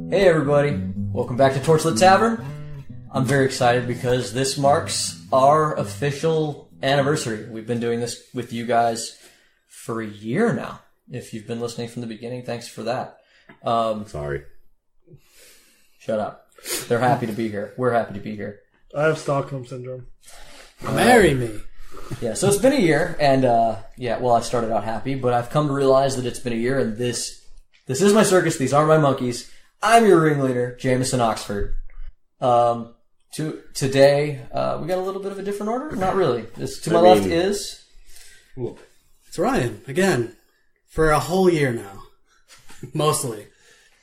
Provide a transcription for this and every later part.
Hey everybody, welcome back to Torchlit Tavern. I'm very excited because this marks our official anniversary. We've been doing this with you guys for a year now. If you've been listening from the beginning, thanks for that. Sorry. Shut up. They're happy to be here. We're happy to be here. I have Stockholm Syndrome. Marry me. Yeah, so it's been a year, and I started out happy, but I've come to realize that it's been a year, and this is my circus, these are my monkeys. I'm your ringleader, Jameson Oxford. Today, we got a little bit of a different order? Not really. To my left is... It's Ryan, again, for a whole year now. Mostly.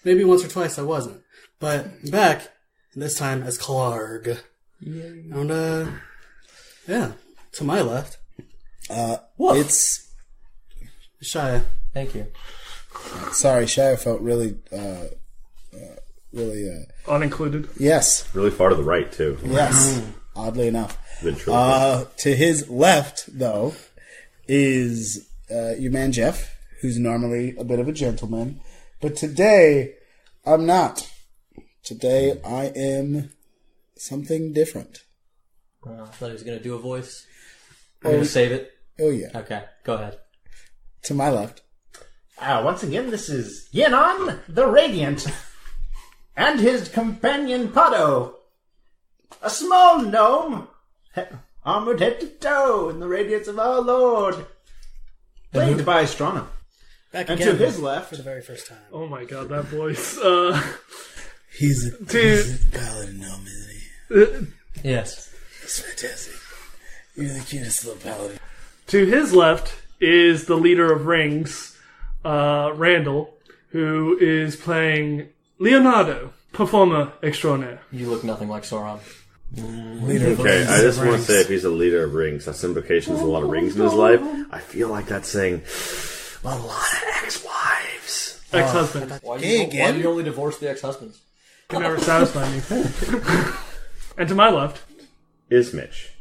Maybe once or twice I wasn't. But I'm back, and this time as Clarg. And, to my left. It's... Shia. Thank you. Sorry, Shia felt really... Unincluded. Yes. Really far to the right, too. Yes. Oddly enough. To his left, though, is your man Jeff, who's normally a bit of a gentleman. But today, I'm not. Today, I am something different. I thought he was going to do a voice. Are you going to save it? Oh, yeah. Okay, go ahead. To my left. Once again, this is Yenon the Radiant, and his companion Pado, a small gnome, armored head to toe in the radiance of our Lord, played by Strana. Back And again to his left, for the very first time. Oh my god, that voice. He's a paladin gnome, isn't he? Yes. He's fantastic. You're the cutest little paladin. To his left is the leader of Rings, Randall, who is playing Leonardo, performer extraordinaire. You look nothing like Sauron. Okay, I just want to say if he's a leader of rings, that's implication there's a lot of rings in his life. I feel like that's saying a lot of ex-wives. Ex-husband. Why do you only divorce the ex-husbands? Can never satisfy me. And to my left Is Mitch.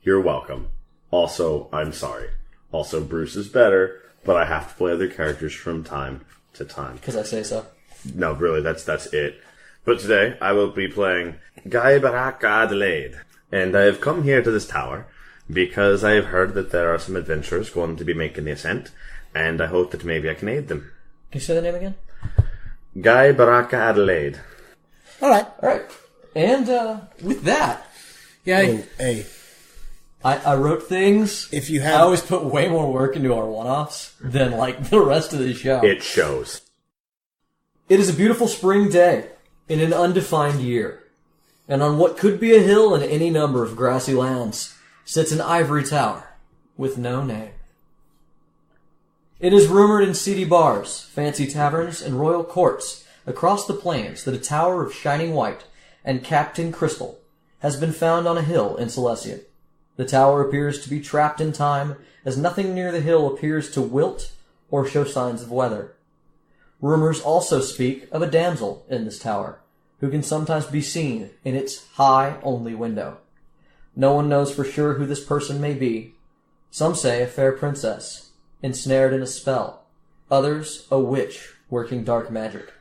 You're welcome. Also, I'm sorry. Also, Bruce is better, but I have to play other characters from time to time. Because I say so. No, really, that's it. But today, I will be playing Guy Baraka Adelaide. And I have come here to this tower because I have heard that there are some adventurers going to be making the ascent, and I hope that maybe I can aid them. Can you say the name again? Guy Baraka Adelaide. All right. And with that... Yeah. Oh, hey. I wrote things. If you I have... always put way more work into our one-offs than, the rest of the show. It shows. It is a beautiful spring day in an undefined year. And on what could be a hill in any number of grassy lands sits an ivory tower with no name. It is rumored in seedy bars, fancy taverns, and royal courts across the plains that a tower of shining white and capped in crystal has been found on a hill in Silesia. The tower appears to be trapped in time, as nothing near the hill appears to wilt or show signs of weather. Rumors also speak of a damsel in this tower, who can sometimes be seen in its high-only window. No one knows for sure who this person may be. Some say a fair princess, ensnared in a spell. Others, a witch working dark magic.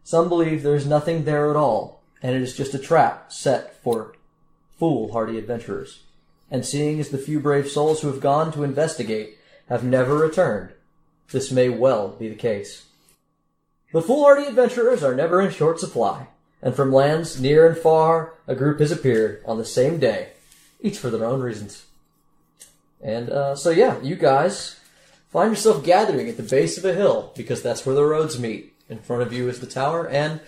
Some believe there is nothing there at all, and it is just a trap set for foolhardy adventurers. And seeing as the few brave souls who have gone to investigate have never returned, this may well be the case. But foolhardy adventurers are never in short supply, and from lands near and far, a group has appeared on the same day, each for their own reasons. And, you guys find yourself gathering at the base of a hill, because that's where the roads meet. In front of you is the tower, and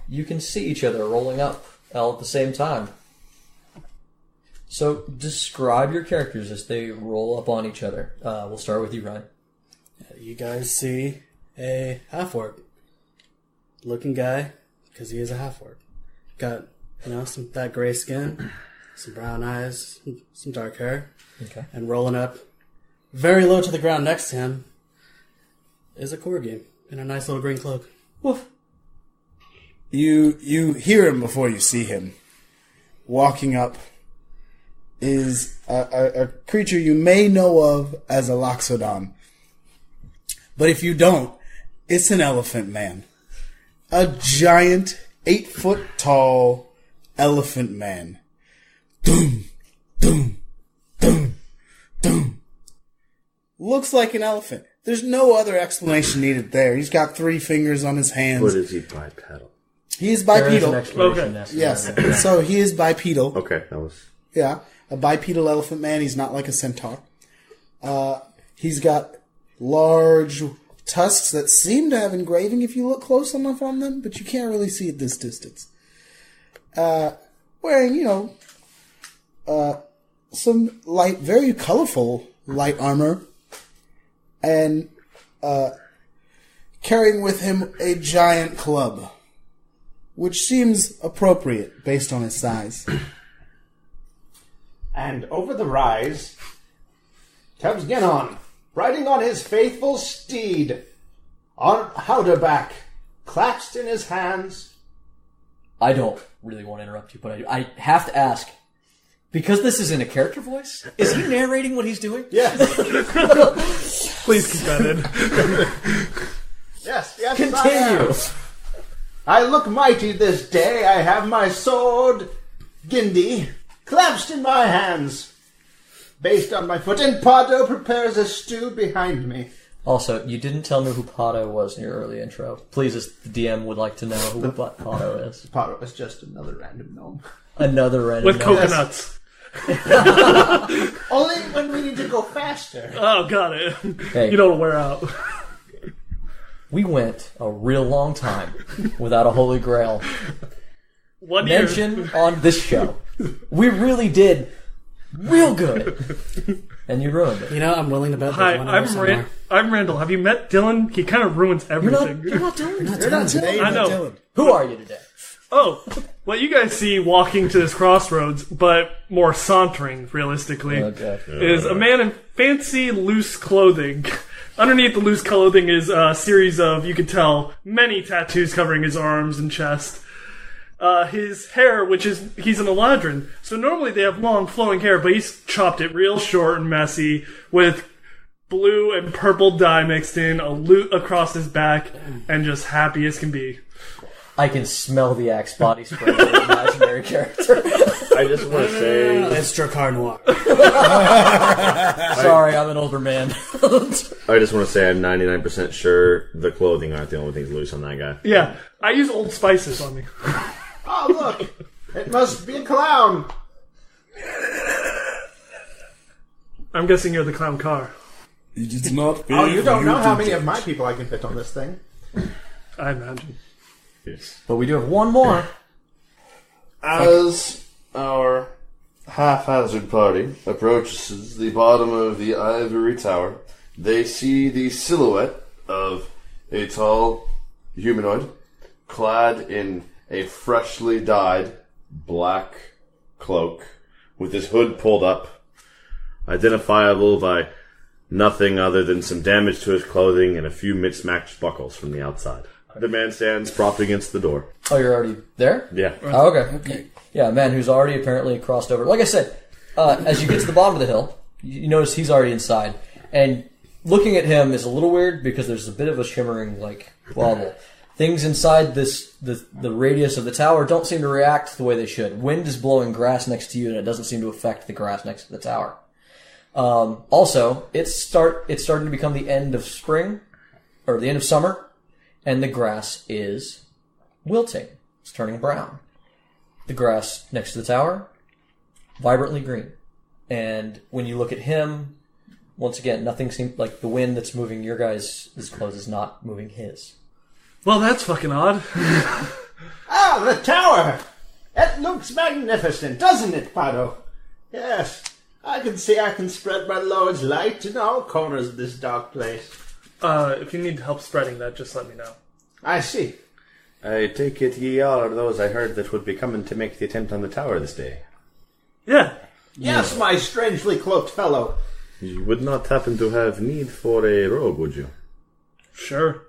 you can see each other rolling up all at the same time. So, describe your characters as they roll up on each other. We'll start with you, Ryan. You guys see a half-orc looking guy, because he is a half-orc. Got, that gray skin, some brown eyes, some dark hair. Okay. And rolling up very low to the ground next to him is a corgi in a nice little green cloak. Woof. You hear him before you see him. Walking up is a creature you may know of as a Loxodon. But if you don't, it's an elephant man. a giant 8-foot-tall elephant man. Doom, doom, doom, doom. Looks like an elephant. There's no other explanation needed there. He's got 3 fingers on his hands. What is he bipedal? He is There is bipedal. an explanation Okay. necessary. Yes. So he is bipedal. Okay, that was... Yeah. A bipedal elephant man. He's not like a centaur. He's got large tusks that seem to have engraving if you look close enough on them, but you can't really see at this distance. Wearing, some light, very colorful light armor, and carrying with him a giant club, which seems appropriate based on his size. And over the rise comes Genon, riding on his faithful steed, on Howderback, clasped in his hands. I don't really want to interrupt you, but I have to ask, because this is in a character voice, is he narrating what he's doing? Yes, Please keep that in. yes, I Continue. am. I look mighty this day. I have my sword, Gindi, clasped in my hands, based on my foot, and Pado prepares a stew behind me. Also, you didn't tell me who Pato was in your early intro. Please, as the DM would like to know who Pato is. Pado is just another random gnome. Another random With number. coconuts. Only when we need to go faster. Oh, got it. Hey. You don't wear out. We went a real long time without a Holy Grail 1 year. mention on this show. We really did real good. And you ruined it. You know, I'm willing to bet Hi, there's one over somewhere. I'm Randall. Have you met Dylan? He kind of ruins You're not everything. doing it. You're not today, you're I not know. Dylan. Who are you today? Oh, what you guys see walking to this crossroads, but more sauntering, realistically, Okay. is a man in fancy, loose clothing. Underneath the loose clothing is a series of, you can tell, many tattoos covering his arms and chest. His hair, he's an Eladrin, so normally they have long flowing hair, but he's chopped it real short and messy, with blue and purple dye mixed in, a lute across his back, and just happy as can be. I can smell the Axe body spray of an imaginary character. I just want to say... It's Drakkar Noir. Sorry, I'm an older man. I just want to say I'm 99% sure the clothing aren't the only things loose on that guy. Yeah, I use Old Spices on me. Oh, look! It must be a clown! I'm guessing you're the clown car. It's not Oh, you don't know how many of my people I can fit on this thing. I imagine. Yes. But we do have one more. As our haphazard party approaches the bottom of the ivory tower, they see the silhouette of a tall humanoid clad in a freshly dyed black cloak With his hood pulled up, identifiable by nothing other than some damage to his clothing and a few mismatched buckles from the outside. The man stands propped against the door. Oh, you're already there? Yeah. Oh, okay. Yeah, a man who's already apparently crossed over. Like I said, as you get to the bottom of the hill, you notice he's already inside. And looking at him is a little weird because there's a bit of a shimmering, wobble. Things inside the radius of the tower don't seem to react the way they should. Wind is blowing grass next to you, and it doesn't seem to affect the grass next to the tower. Also, it's starting to become the end of spring, or the end of summer, and the grass is wilting. It's turning brown. The grass next to the tower, vibrantly green. And when you look at him, once again, nothing seems like the wind that's moving your guys' clothes is not moving his. Well, that's fucking odd. Ah, the tower! It looks magnificent, doesn't it, Pado? Yes, I can see I can spread my Lord's light in all corners of this dark place. If you need help spreading that, just let me know. I see. I take it ye all are those I heard that would be coming to make the attempt on the tower this day. Yeah. Yes, my strangely cloaked fellow. You would not happen to have need for a robe, would you? Sure.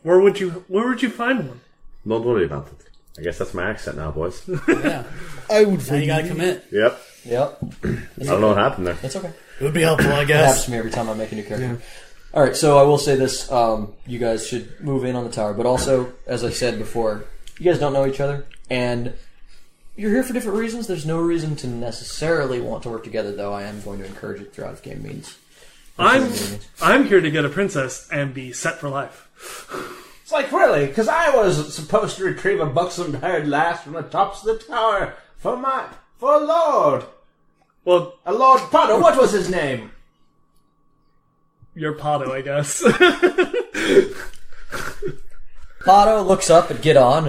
Where would you find one? Don't worry about it. I guess that's my accent now, boys. Yeah. I would Now you gotta commit. Yep. Yep. I don't know what happened there. It's okay. It would be helpful, I It happens guess. to me every time I make a new character. Alright, so I will say this. You guys should move in on the tower. But also, as I said before, you guys don't know each other. And you're here for different reasons. There's no reason to necessarily want to work together, though I am going to encourage it throughout game means. I'm here to get a princess and be set for life. It's like, really? Because I was supposed to retrieve a buxom-haired lass from the tops of the tower for a lord. Well, A Lord Potter. What was his name? you're Pato, I guess. Pato looks up at Gidon,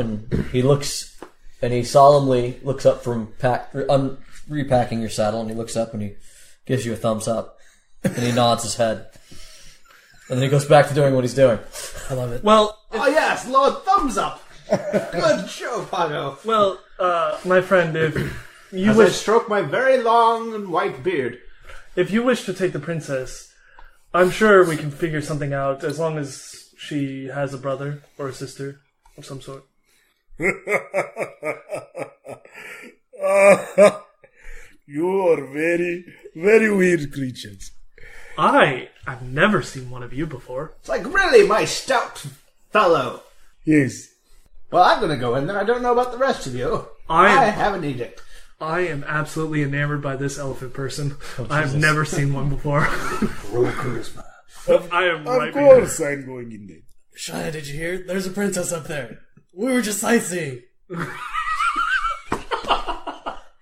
and he solemnly looks up from repacking your saddle, and he looks up and he gives you a thumbs up, and he nods his head, and then he goes back to doing what he's doing. I love it. Well, Oh, yes, Lord Thumbs Up. Good show, Potter. well, my friend, if you As I wish, stroke my very long and white beard. if you wish to take the princess, I'm sure we can figure something out as long as she has a brother or a sister of some sort. You are very, very weird creatures. I've never seen one of you before. It's like, really, my stout fellow. Yes. Well, I'm going to go in there. I don't know about the rest of you. I- I have an edict. I am absolutely enamored by this elephant person. I've never seen one before. Roll charisma. I am Of right behind. course I'm going in there. Shia, did you hear? There's a princess up there. We were just sightseeing.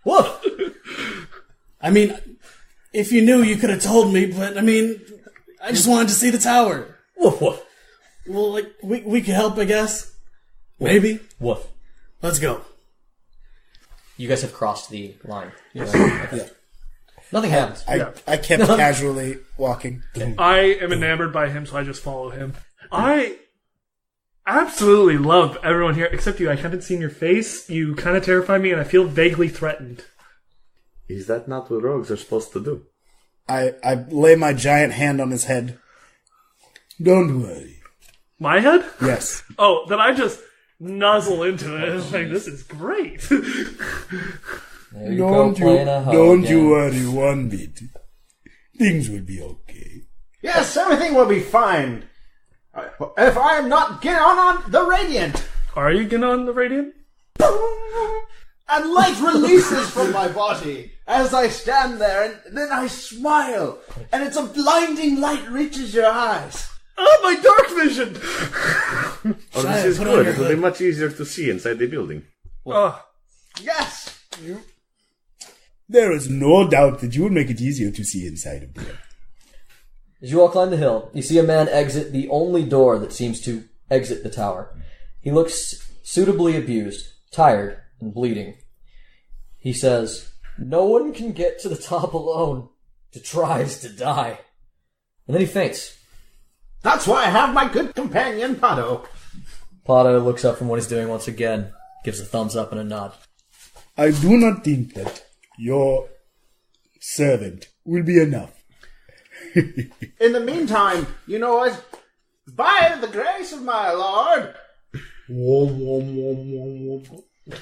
Woof! I mean, if you knew, you could have told me, but I mean, I just wanted to see the tower. Woof, woof. Well, like, we could help, I guess. Maybe. Woof. Let's go. You guys have crossed the line. Okay. Nothing happens. I kept casually walking. I am enamored by him, so I just follow him. I absolutely love everyone here, except you. I haven't seen your face. You kind of terrify me, and I feel vaguely threatened. Is that not what rogues are supposed to do? I lay my giant hand on his head. Don't worry. My head? Yes. Oh, then I just nuzzle into it. It's like, this is great. There you go, playing a hoe Don't again. you worry one bit. Things will be okay. Yes, everything will be fine. If I am not get on the Radiant. Are you getting on the Radiant? And light releases from my body as I stand there, and then I smile, and it's a blinding light reaches your eyes. Oh, my dark vision! Oh, this Shia, is put on good. your It will be hood. much easier to see inside the building. Oh, Yes! There is no doubt that you would make it easier to see inside of there. As you all climb the hill, you see a man exit the only door that seems to exit the tower. He looks suitably abused, tired, and bleeding. He says, "No one can get to the top alone. To tries to die." And then he faints. That's why I have my good companion, Pato. Pato looks up from what he's doing once again, gives a thumbs up and a nod. I do not think that your servant will be enough. In the meantime, you know what? By the grace of my lord.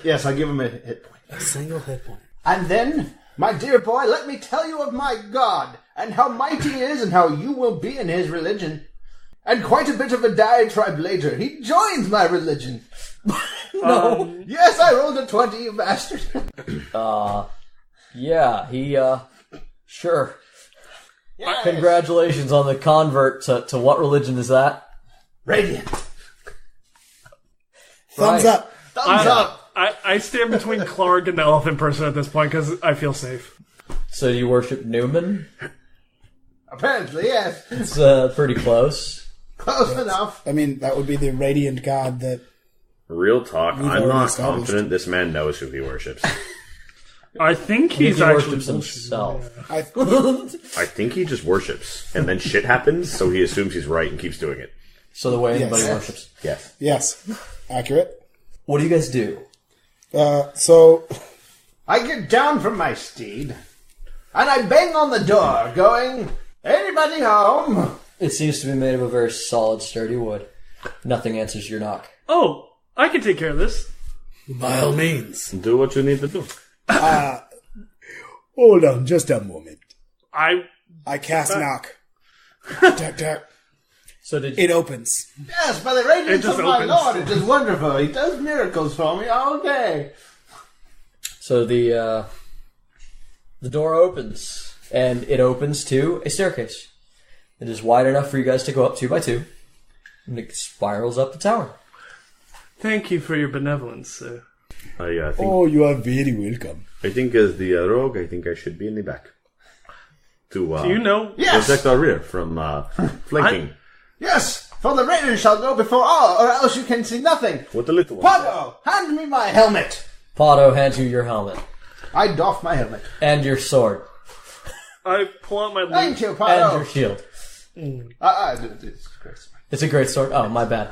Yes, I give him a hit point. A single hit point. And then, my dear boy, let me tell you of my God, and how mighty he is, and how you will be in his religion. And quite a bit of a diatribe later, he joins my religion. No. Yes, I rolled a 20, you bastard. Yeah, he, sure. Yes. Congratulations on the convert to what religion is that? Radiant. Thumbs Right. up. Thumbs up. I stand between Clark and the elephant person at this point because I feel safe. So you worship Numen? Apparently, yes. It's, pretty close. Close enough. I mean, that would be the radiant god that... Real talk, I'm already not established. confident this man knows who he worships. I think He he's actually worships himself. I, I think he just worships, and then shit happens, so he assumes he's right and keeps doing it. So the way anybody Yes. worships. Yes. yes. Accurate. What do you guys do? So, I get down from my steed, and I bang on the door, going, "Anybody home?" It seems to be made of a very solid, sturdy wood. Nothing answers your knock. Oh, I can take care of this. By all means. Do what you need to do. hold on just a moment. I I cast knock. Tack, tack. So did It opens. Yes, by the radiance It just of my opens. Lord, it is wonderful. He does miracles for me all day. So the door opens, and it opens to a staircase. It is wide enough for you guys to go up 2 by 2, and it spirals up the tower. Thank you for your benevolence, sir. I think, Oh, you are very welcome. I think as the rogue, I think I should be in the back. To Do you know? Yes, protect our rear from flanking. yes, for the raven shall go before all, or else you can see nothing. What the little one said. Pado, hand me my helmet. Pado hands you your helmet I doff my helmet. and your sword I pull out my Thank loot. you, and your Pado. shield. It's great. It's a great sword. Oh, my bad.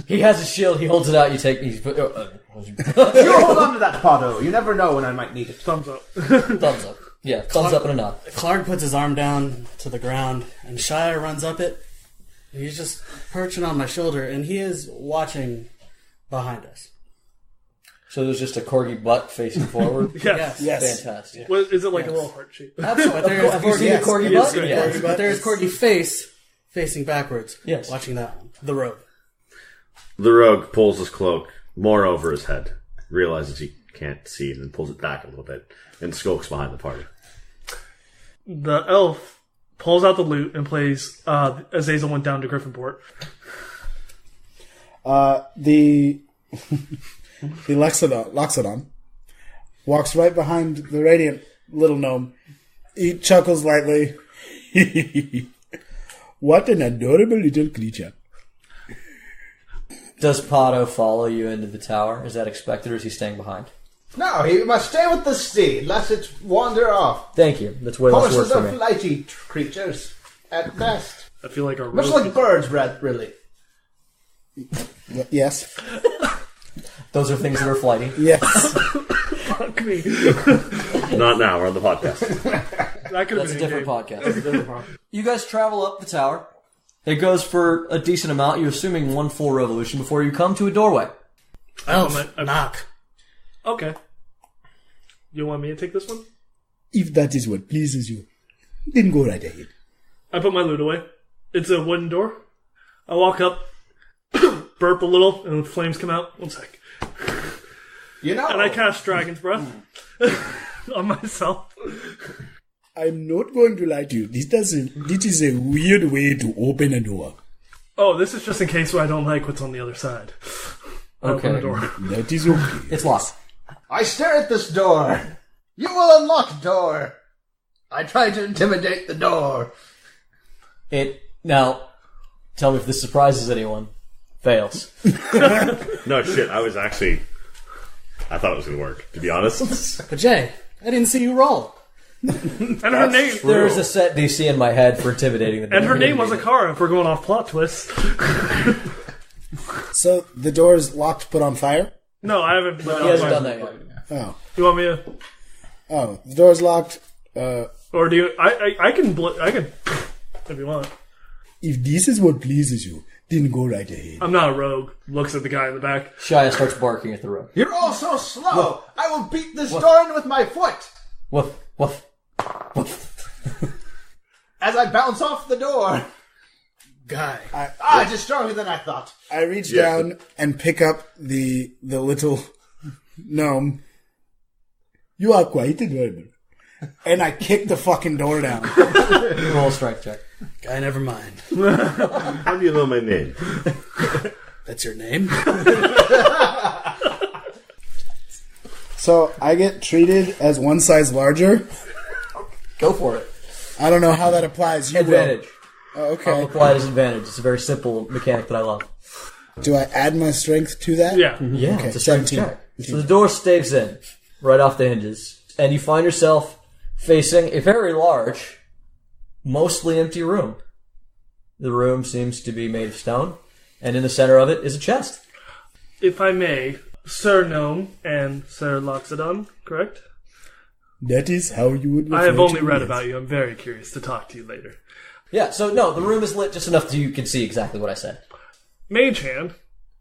He has a shield. He holds it out. You take. You hold on to that, Pado. You never know when I might need it. Thumbs up. thumbs up. Yeah, thumbs up and a nod. Clark puts his arm down to the ground, and Shire runs up it. And he's just perching on my shoulder, and he is watching behind us. So there's just a corgi butt facing forward. Yes. Yes. Fantastic. What, is it like a little heart shape? Absolutely. But there's Have you seen yes. a corgi Yes, butt? yes. But there's Corgi face facing backwards. Yes. Watching that one. The road. The rogue pulls his cloak more over his head, realizes he can't see, and then pulls it back a little bit, and skulks behind the party. The elf pulls out the lute and plays Azazel Went Down to Griffinport. The Loxodon walks right behind the radiant little gnome. He chuckles lightly. What an adorable little creature. Does Pado follow you into the tower? Is that expected, or is he staying behind? No, he must stay with the steed, lest it wander off. Thank you. That's way less work Horses for are me. flighty creatures, at best. I feel like our Much rogue like birds, really. Yes. Those are things that are flighty. Yes. fuck me. Not now, we're on the podcast. That could have That's a been different in-game. podcast. You guys travel up the tower. It goes for a decent amount. You're assuming 1 full revolution before you come to a doorway. Elf, knock. Okay. You want me to take this one? If that is what pleases you, then go right ahead. I put my loot away. It's a wooden door. I walk up, burp a little, and flames come out. 1 sec. You know, And I cast Dragon's Breath on myself. I'm not going to lie to you. This is a weird way to open a door. Oh, this is just in case I don't like what's on the other side. I open the Okay. door. That is okay. It's locked. I stare at this door. You will unlock door. I try to intimidate the door. Now, tell me if this surprises anyone. Fails. No shit, I thought it was going to work, to be honest. But Jay, I didn't see you roll. And her name There's a set DC in my head for intimidating the and her name was Akara if we're going off plot twists. So the door is locked, put on fire? No, I haven't. He hasn't done that yet. Oh. You want me to? Oh, the door's locked. Or do you? I can. I can. If you want. If this is what pleases you, then go right ahead. I'm not a rogue. Looks at the guy in the back. Shia starts barking at the road. You're all so slow. I will beat this door in with my foot Woof, woof, woof. as I bounce off the door. Guy. It's stronger than I thought. I reach Yeah. down and pick up the little gnome. You are quite adorable. And I kick the fucking door down. Roll a strength check. Guy, never mind. How do you know my name? That's your name? So I get treated as one size larger. Go for it. I don't know how that applies. You will. Advantage. Oh, I'll okay. apply it as advantage. It's a very simple mechanic that I love. Do I add my strength to that? Yeah. Yeah, Okay, it's a strength 17. check. So the door staves in, right off the hinges, and you find yourself facing a very large, mostly empty room. The room seems to be made of stone, and in the center of it is a chest. If I may, Sir Gnome and Sir Loxodon, correct? That is how you would refer I have only to read it. about you. I'm very curious to talk to you later. Yeah, so no, the room is lit just enough that you can see exactly what I said. Mage hand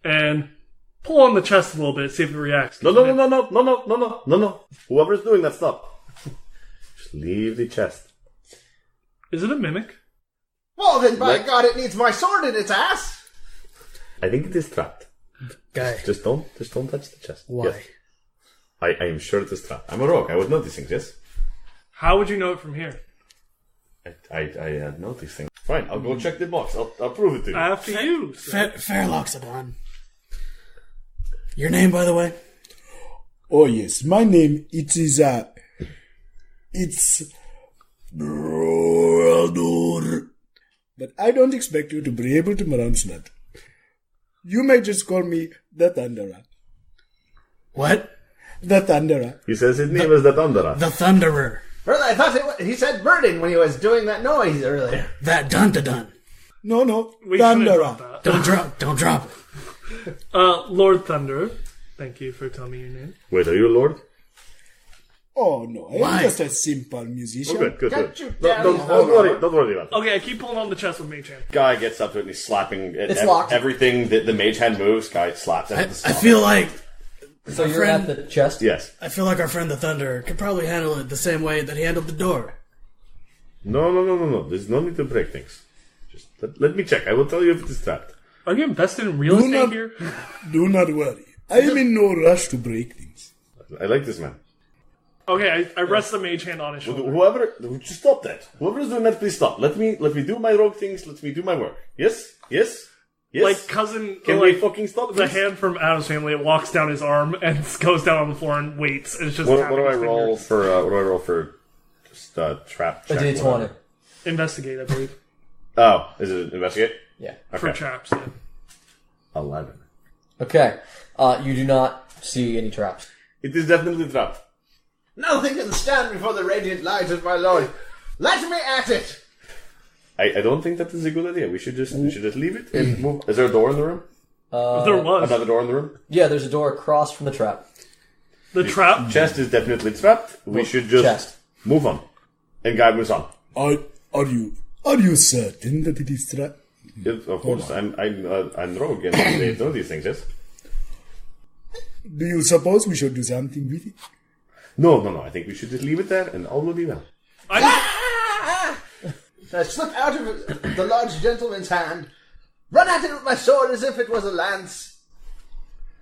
and pull on the chest a little bit, see if it reacts. No. Whoever's doing that, stop. Just leave the chest. Is it a mimic? Well, then, by God, it needs my sword in its ass. I think it is trapped. Guy, Just don't touch the chest. why? Yes. I am sure it is trapped. I'm a rogue. I would know these things, yes? How would you know it from here? I know these things. Fine, I'll go check the box. I'll prove it to you. After you. Fair Loxodon. Your name, by the way? Oh yes, my name it's Randall. But I don't expect you to be able to pronounce that. You may just call me the Thunderer. What? The Thunderer. He says his name is the Thunderer. The Thunderer. Brother, I thought he said birding when he was doing that noise earlier. That dun-da-dun. No, We shouldn't Thunderer. drop that. Don't drop it. Lord Thunderer, thank you for telling me your name. Wait, are you a lord? Oh no, I'm Why? just a simple musician. Oh, good. Can't you Don't worry about it. Okay, I keep pulling on the chest with Mage Hand. Guy gets up to it and he's slapping it. It's locked. Everything that the mage hand moves, guy slaps it. I feel like So you're at the chest? Yes. our friend the Thunderer could probably handle it the same way that he handled the door. No. There's no need to break things. Just let me check. I will tell you if it is trapped. Are you invested in real Do estate not- here? Do not worry. I am in no rush to break things. I like this man. Okay, I rest the Mage Hand on his shoulder. Whoever, just stop that. Whoever is doing that, please stop. Let me do my rogue things. Let me do my work. Yes. Like cousin, Can like we fucking stop the this? hand from Adam's family. It walks down his arm and goes down on the floor and waits. It's just What tapping do I his roll fingers. for? What do I roll for? Just trap. A check, D20. whatever. Investigate, I believe, Oh, is it investigate? Yeah. for Okay. traps. Yeah. 11. Okay. You do not see any traps. It is definitely trapped. Nothing can stand before the radiant light of my lord. Let me at it. I don't think that is a good idea. We should just leave it and move. Is there a door in the room? There was Another door in the room? Yeah, there's a door across from the trap. the trap. Chest is definitely trapped. We should just Chest. move on. And guy moves on. Are you certain that it is trapped? Yes, of course, I'm rogue and they know these things, yes? Do you suppose we should do something with it? No. I think we should just leave it there and all will be well. I slip out of the large gentleman's hand, run at it with my sword as if it was a lance,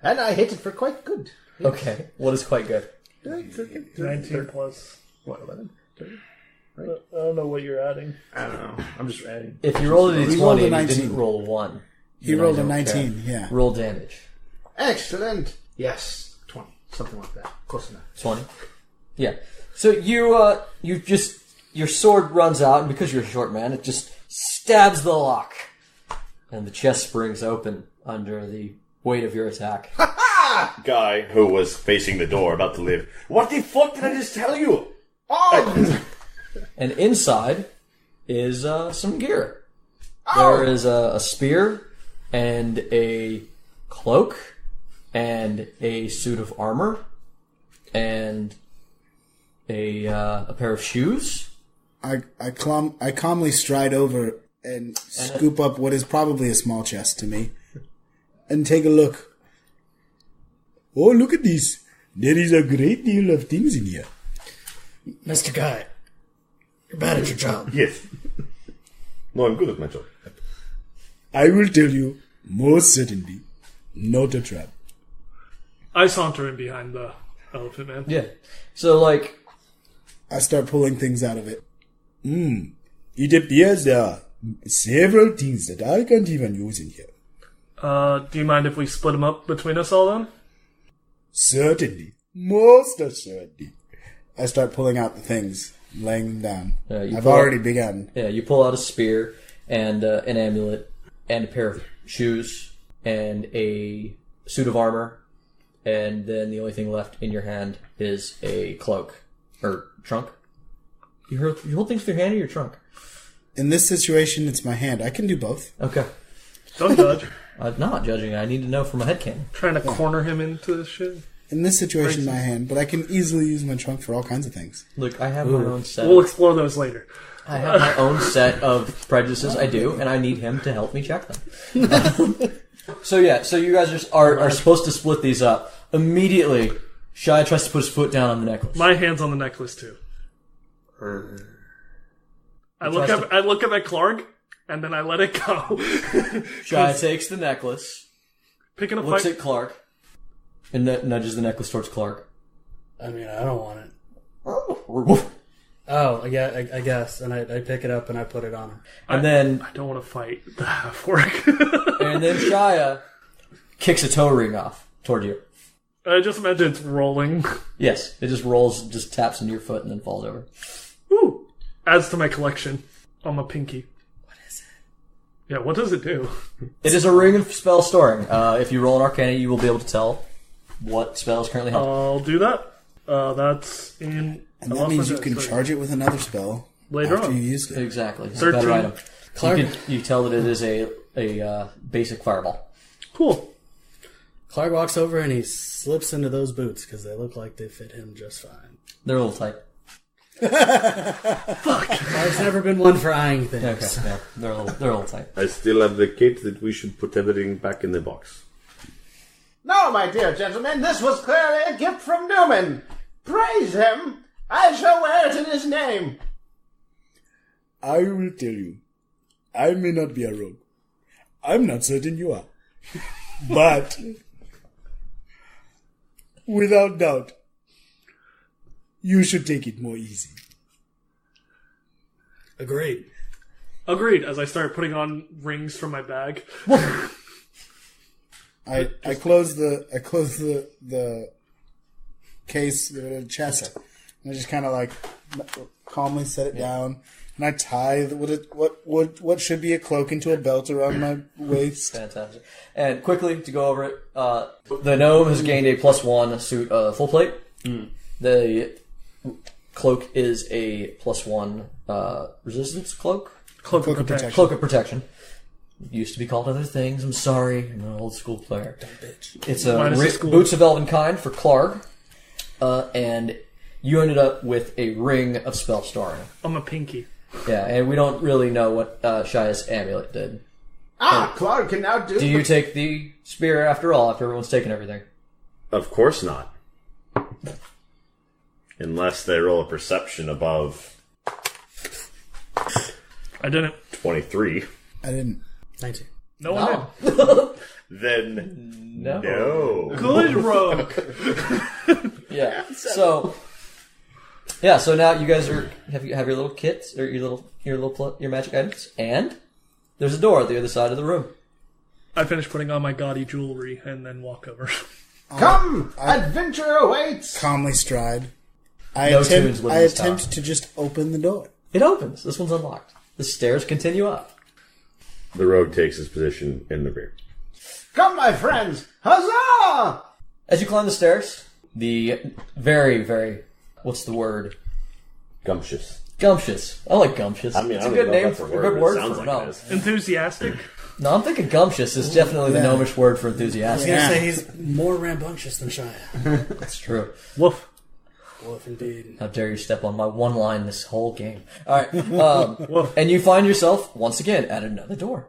and I hit it for quite good. Okay. What is quite good? 19 plus. What, 11? 30? I don't know what you're adding. I don't know. I'm just adding. If you rolled a He rolled D20 a and you 19. didn't roll a 1. He then I rolled a don't 19, care. yeah. Roll damage. Excellent. Yes, 20. Something like that. Close enough. 20. Yeah. So you just, your sword runs out, and because you're a short man, it just stabs the lock. And the chest springs open under the weight of your attack. Guy who was facing the door about to leave. What the fuck did I just tell you? Oh! And inside is some gear. There is a spear and a cloak and a suit of armor and a pair of shoes. I calmly stride over and scoop up what is probably a small chest to me and take a look. Oh, look at this. There is a great deal of things in here. Mr. Guy, you're bad at your job. Yes. No, I'm good at my job. I will tell you, most certainly, not a trap. I saunter in behind the elephant man. Yeah. So, like, I start pulling things out of it. It appears there are several things that I can't even use in here. Do you mind if we split them up between us all then? Certainly. Most assuredly. I start pulling out the things, laying them down. you I've pull already out- begun. yeah, you pull out a spear and an amulet and a pair of shoes and a suit of armor, and then the only thing left in your hand is a cloak or trunk. You hold things with your hand or your trunk? In this situation, it's my hand. I can do both. Okay. Don't judge. I'm not judging. I need to know from a headcanon. Trying to corner him into this shit. In this situation, my hand, but I can easily use my trunk for all kinds of things. Look, I have my own set. We'll explore those later. I have my own set of prejudices. I do, and I need him to help me check them. So you guys are supposed to split these up immediately. Shia tries to put his foot down on the necklace. My hand's on the necklace too. I look up at Clark. and then I let it go. Shia takes the necklace, Picking a looks fight. at Clark, and nudges the necklace towards Clark. I mean, I don't want it. Oh, Oh, yeah, I guess. And I pick it up and I put it on her. and then I don't want to fight the half-orc. and then Shia kicks a toe ring off toward you. I just imagine it's rolling. Yes, it just rolls, just taps into your foot, and then falls over. Woo! Adds to my collection on my pinky. What is it? Yeah, what does it do? It is a ring of spell storing. If you roll an Arcana, you will be able to tell what spells currently have. I'll do that. That's in... And that means you can charge it with another spell Later after on. you used it. Exactly. It's a 13. better item. Clark, You tell that it is a basic fireball. Cool. Clark walks over and he slips into those boots because they look like they fit him just fine. They're a little tight. Clark's never been one for eyeing things. Okay, yeah, they're a little tight. I still advocate that we should put everything back in the box. No, my dear gentlemen, this was clearly a gift from Numen. Praise him. I shall wear it in his name. I will tell you, I may not be a rogue. I'm not certain you are. But, without doubt, you should take it more easy. Agreed. Agreed, as I start putting on rings from my bag. I close the case, the chest, and I just kind of like calmly set it down, and I tie what should be a cloak into a belt around my waist. Fantastic. And quickly, to go over it, the gnome has gained a +1 suit full plate. The cloak is a +1 resistance cloak. Cloak of protection. Cloak of protection. Used to be called other things. I'm sorry. I'm an old school player. It's a Minus the school. Boots of Elven Kind for Clark. And you ended up with a ring of spell storing. On my pinky. Yeah, and we don't really know what Shia's amulet did. Clark can now do... Do you take the spear after all, after everyone's taken everything? Of course not. Unless they roll a perception above I didn't. 23. I didn't. 19. No one did. Then No. no. Good rogue. Yeah. So now you guys have your little kits or your magic items, and there's a door at the other side of the room. I finish putting on my gaudy jewelry and then walk over. Come! Adventure awaits! Calmly stride. I No tunes attempt, live I in this attempt tower. to just open the door. It opens. This one's unlocked. The stairs continue up. The rogue takes his position in the rear. Come, my friends! Huzzah! As you climb the stairs, the very, very, what's the word? Gumptious. Gumptious. I like gumptious. I mean, it's I a don't good even know name if that's for a a word, good but word it sounds for like it. it is. Enthusiastic. No, I'm thinking gumptious is definitely the Yeah. gnomish word for I was enthusiastic. going to say he's more rambunctious than Shia. That's true. Woof. Wolf, indeed. How dare you step on my one line this whole game. Alright, and you find yourself, once again, at another door.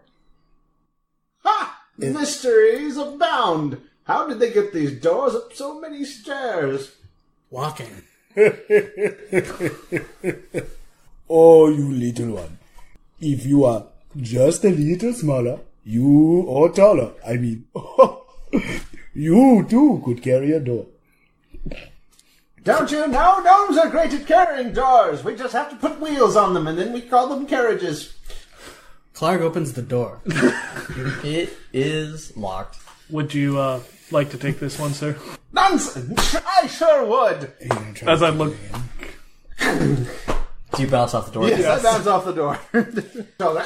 Ha! Mysteries abound! How did they get these doors up so many stairs? Walking. Oh, you little one. If you are just a little smaller, or taller, I mean, you too could carry a door. Don't you know? Gnomes are great at carrying doors. We just have to put wheels on them and then we call them carriages. Clark opens the door. It is locked. Would you like to take this one, sir? Nonsense! I sure would! As I look... Do you bounce off the door? Yes, I bounce off the door. So,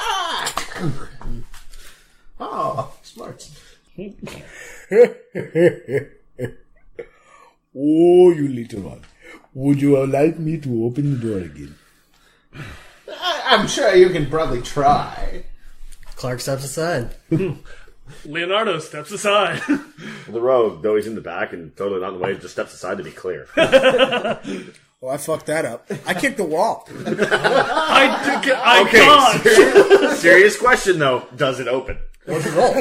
Oh, smart. Oh, you little one. Would you like me to open the door again? I'm sure you can probably try. Clark steps aside. Leonardo steps aside. The rogue, though he's in the back and totally not in the way, just steps aside to be clear. Oh, I fucked that up. I kicked the wall. I dodge. Serious question, though. Does it open? What's the roll?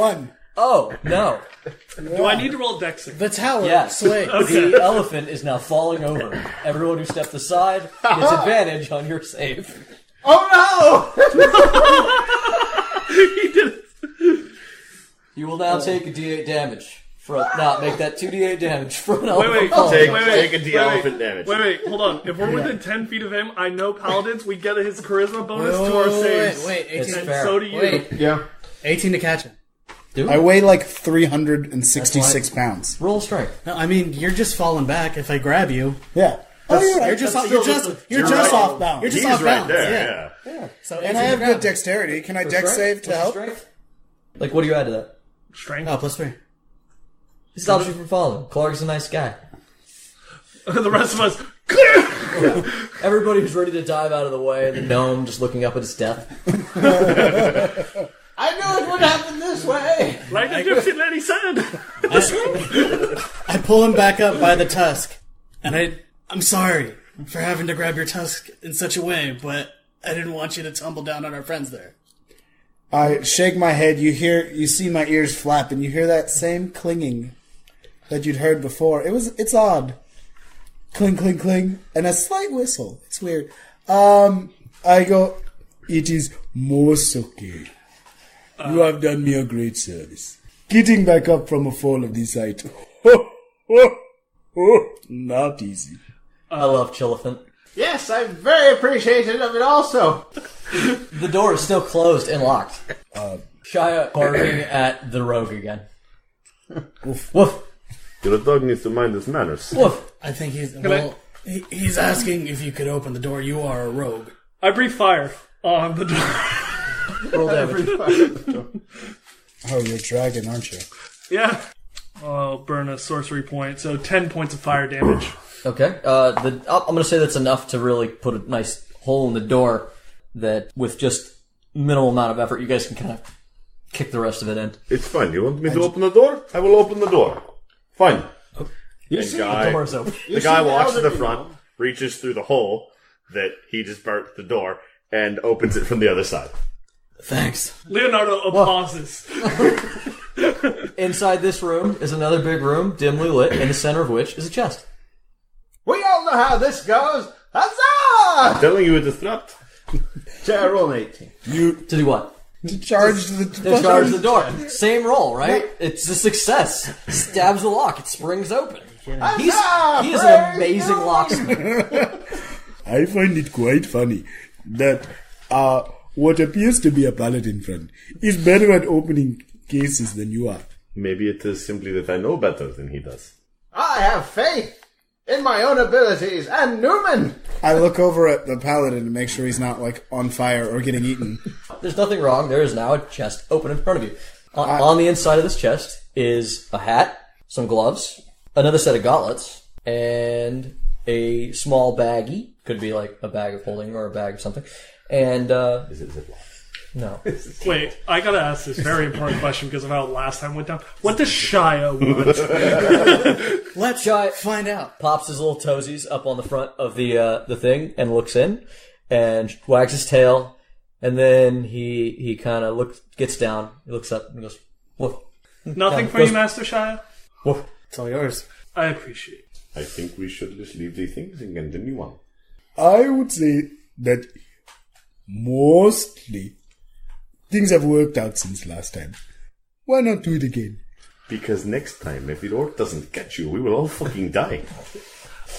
1. Oh, no. Do I need to roll dex? The tower Yes. sways. The elephant is now falling over. Everyone who stepped aside gets advantage on your save. Oh He did it. You will now take a D8 damage. Make that 2d8 damage for an Wait, elephant. Take a D-elephant wait, damage. Wait, hold on. If we're within 10 feet of him, I know paladins, we get his charisma bonus to our saves. Wait, 18. And fair. so do you. Wait, no! Yeah. 18 to catch him. I weigh like 366 pounds. Roll strength. No, I mean, you're just falling back if I grab you. Yeah. Oh, you're right. You're just off balance. You're just He's off right balance. there, yeah. So And I have good dexterity. Can I dex save to What's help? your strength? Like, what do you add to that? Strength. Oh, +3. He stops you from falling. Clark's a nice guy. The rest of us, clear! Everybody who's ready to dive out of the way, and the gnome just looking up at his death. I knew it would happen this way! Like the gypsy lady said. I pull him back up by the tusk, and I'm sorry for having to grab your tusk in such a way, but I didn't want you to tumble down on our friends there. I shake my head. You see my ears flap, and you hear that same clinging that you'd heard before. It's odd. Cling, cling, cling, and a slight whistle. It's weird. I go, it is most okay. You have done me a great service. Getting back up from a fall of this height. Not easy. I love Chiliphant. Yes, I'm very appreciative of it also. The door is still closed and locked. Shia barking at the rogue again. Woof. Woof. Your dog needs to mind his manners. Woof. I think he's asking if you could open the door. You are a rogue. I breathe fire on the door. Roll damage. Oh, you're a dragon, aren't you? Yeah. I'll burn a sorcery point, so 10 points of fire damage. Okay. I'm going to say that's enough to really put a nice hole in the door that with just minimal amount of effort, you guys can kind of kick the rest of it in. It's fine. You want me to open the door? I will open the door. Fine. The door's open. The guy walks to the front, reaches through the hole that he just burnt the door, and opens it from the other side. Thanks. Leonardo applauses. Inside this room is another big room, dimly lit, in the center of which is a chest. We all know how this goes. Huzzah! Telling you it is trapped. So I roll an 18. To do what? To charge the Discharge the door. Same roll, right? It's a success. Stabs the lock. It springs open. He is an amazing locksmith. I find it quite funny that what appears to be a paladin friend is better at opening cases than you are. Maybe it is simply that I know better than he does. I have faith in my own abilities and Numen. I look over at the paladin to make sure he's not like on fire or getting eaten. There's nothing wrong. There is now a chest open in front of you. On the inside of this chest is a hat, some gloves, another set of gauntlets, and a small baggie. Could be like a bag of holding or a bag of something. And, Is it Ziploc? no. Wait, I gotta ask this very important question because of how last time went down. What does Shia want? Let's find out. Pops his little toesies up on the front of the thing and looks in and wags his tail. And then he kind of gets down, he looks up and goes, woof. Nothing for you, Master Shia? Woof. It's all yours. I appreciate it. I think we should just leave the things and continue on. I would say that mostly things have worked out since last time. Why not do it again? Because next time, if the orc doesn't get you, we will all fucking die.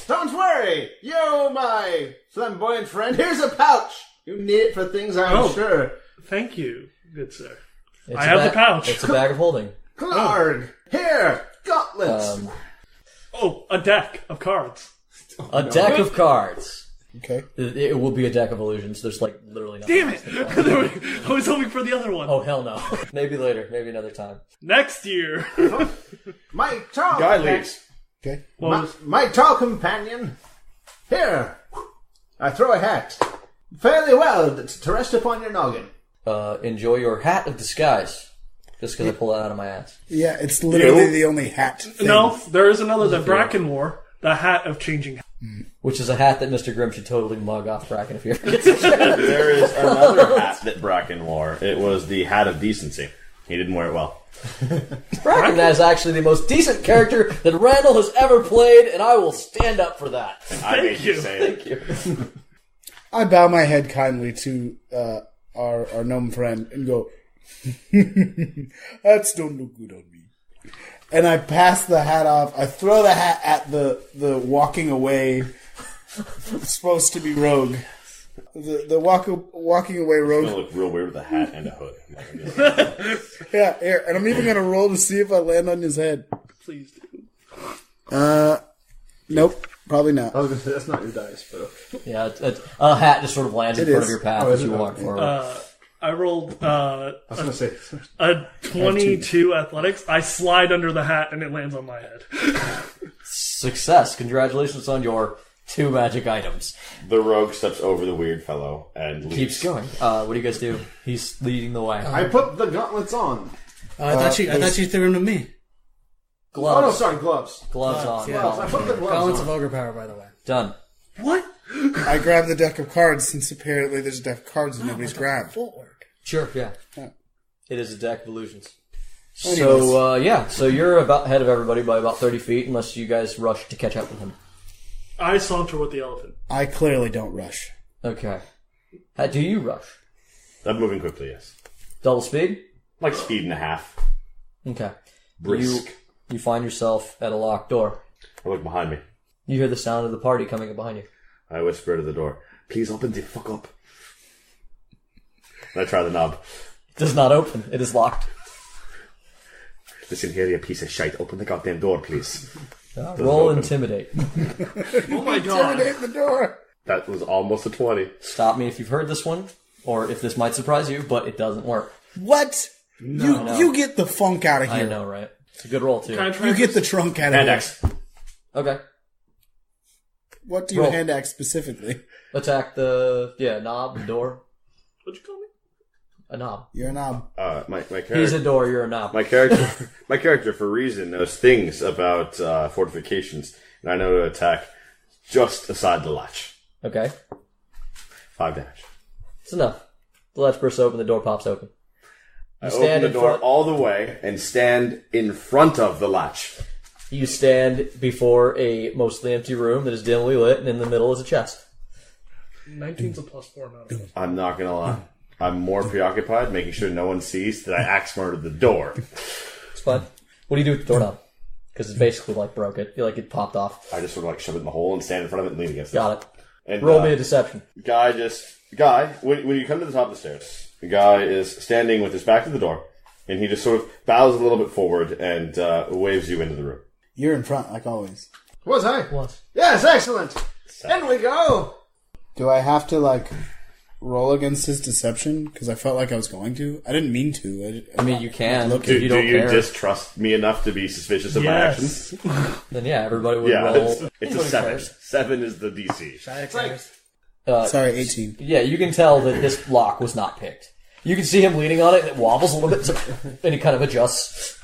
Don't worry, you, my flamboyant friend. Here's a pouch. You need it for things, I'm sure. Thank you, good sir. It's I a have the pouch. It's a bag of holding. Clarg. Here, gauntlets. Oh, a deck of cards. A deck of cards. Okay. It will be a deck of illusions. There's like literally nothing. Damn it! I was hoping for the other one. Oh, hell no. Maybe later. Maybe another time. Next year. My tall Guy leaves. Okay. My tall companion. Here, I throw a hat. Fairly well to rest upon your noggin. Enjoy your hat of disguise. Just because I pulled it out of my ass. Yeah, it's literally the only hat thing. No, there is another that Bracken wore. The hat of changing. Which is a hat that Mr. Grimm should totally mug off Bracken if he ever gets There is another hat that Bracken wore. It was the hat of decency. He didn't wear it well. Bracken is actually the most decent character that Randall has ever played, and I will stand up for that. I made you say it. Thank you. I bow my head kindly to our gnome friend and go, "That's don't look good on me." And I pass the hat off. I throw the hat at the walking away, supposed to be rogue. The walking away It's rogue. gonna look real weird with a hat and a hood. Yeah, here. And I'm even going to roll to see if I land on his head. Please do. Nope. Probably not. I was going to say, that's not your dice, but okay. Yeah, a hat just sort of lands in It front is. of your path Oh, as is you it? walk forward. I rolled I was going to say, a 22 athletics. I slide under the hat and it lands on my head. Success. Congratulations on your 2 magic items. The rogue steps over the weird fellow and leaves. Keeps going. What do you guys do? He's leading the way. I put the gauntlets on. I thought you threw him to me. Gloves. Oh, no, sorry, gloves. Gloves on. yeah. Gloves. I put the gloves Gauntlets on. of ogre power, by the way. Done. What? I grab the deck of cards since apparently there's a deck of cards that nobody's grabbed. Sure, yeah. Yeah. It is a deck of illusions. Anyways. So you're about ahead of everybody by about 30 feet, unless you guys rush to catch up with him. I saunter with the elephant. I clearly don't rush. Okay. How do you rush? I'm moving quickly, yes. Double speed? Like speed and a half. Okay. Brisk. You find yourself at a locked door. I look behind me. You hear the sound of the party coming up behind you. I whisper to the door, "Please open the fuck up." And I try the knob. It does not open. It is locked. Listen here, you piece of shite. Open the goddamn door, please. Roll open. Intimidate. Oh my god. Intimidate the door. That was almost a 20. Stop me if you've heard this one, or if this might surprise you, but it doesn't work. What? You get the funk out of I here. know, right? It's a good roll, too. Can I try You get this? the trunk out of Hand here. axe. Okay. What do you Roll. hand axe specifically? Attack the, knob, the door. What'd you call me? A knob. You're a knob. My He's character. a door, you're a knob. My character, for reason, knows things about fortifications, and I know to attack just aside the latch. Okay. 5 damage. It's enough. The latch bursts open, the door pops open. I stand open the in door front- all the way and stand in front of the latch. You stand before a mostly empty room that is dimly lit, and in the middle is a chest. 19's a +4 now. I'm not gonna lie. I'm more preoccupied making sure no one sees that I axe murdered the door. It's fine. What do you do with the doorknob? Because it's basically like broke it. Feel like it popped off. I just sort of like shove it in the hole and stand in front of it and lean against it. Got it. And, Roll me a deception. Guy, when you come to the top of the stairs, the guy is standing with his back to the door, and he just sort of bows a little bit forward and waves you into the room. You're in front, like always. Was I? What? Yes, excellent. In we go. Do I have to, roll against his deception? Because I felt like I was going to. I didn't mean to. I mean, you can. Look, If you Do don't you care, distrust me enough to be suspicious of my actions? Yes. then yeah, everybody would Yeah, roll. it's a Anybody 7. cares. 7 is the DC. Sorry, 18. Yeah, you can tell that this lock was not picked. You can see him leaning on it, and it wobbles a little bit, and he kind of adjusts.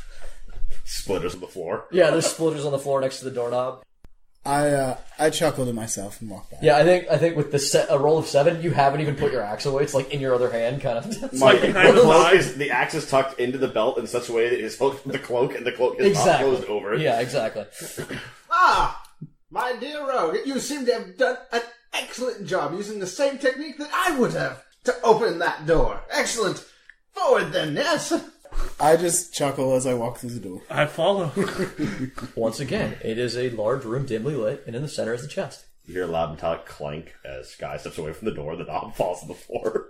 Splitters on the floor. Yeah, there's splitters on the floor next to the doorknob. I chuckled to myself and walked back. Yeah, I think with a roll of 7, you haven't even put your axe away. It's like in your other hand, kind of. It's like behind his eyes. The axe is tucked into the belt in such a way that his hook, the cloak, and the cloak is exactly. not closed over it. Yeah, exactly. Ah, my dear rogue, you seem to have done an excellent job using the same technique that I would have to open that door. Excellent. Forward then, yes. I just chuckle as I walk through the door. I follow. Once again, it is a large room, dimly lit, and in the center is the chest. You hear a loud metallic clank as Guy steps away from the door. The knob falls on the floor.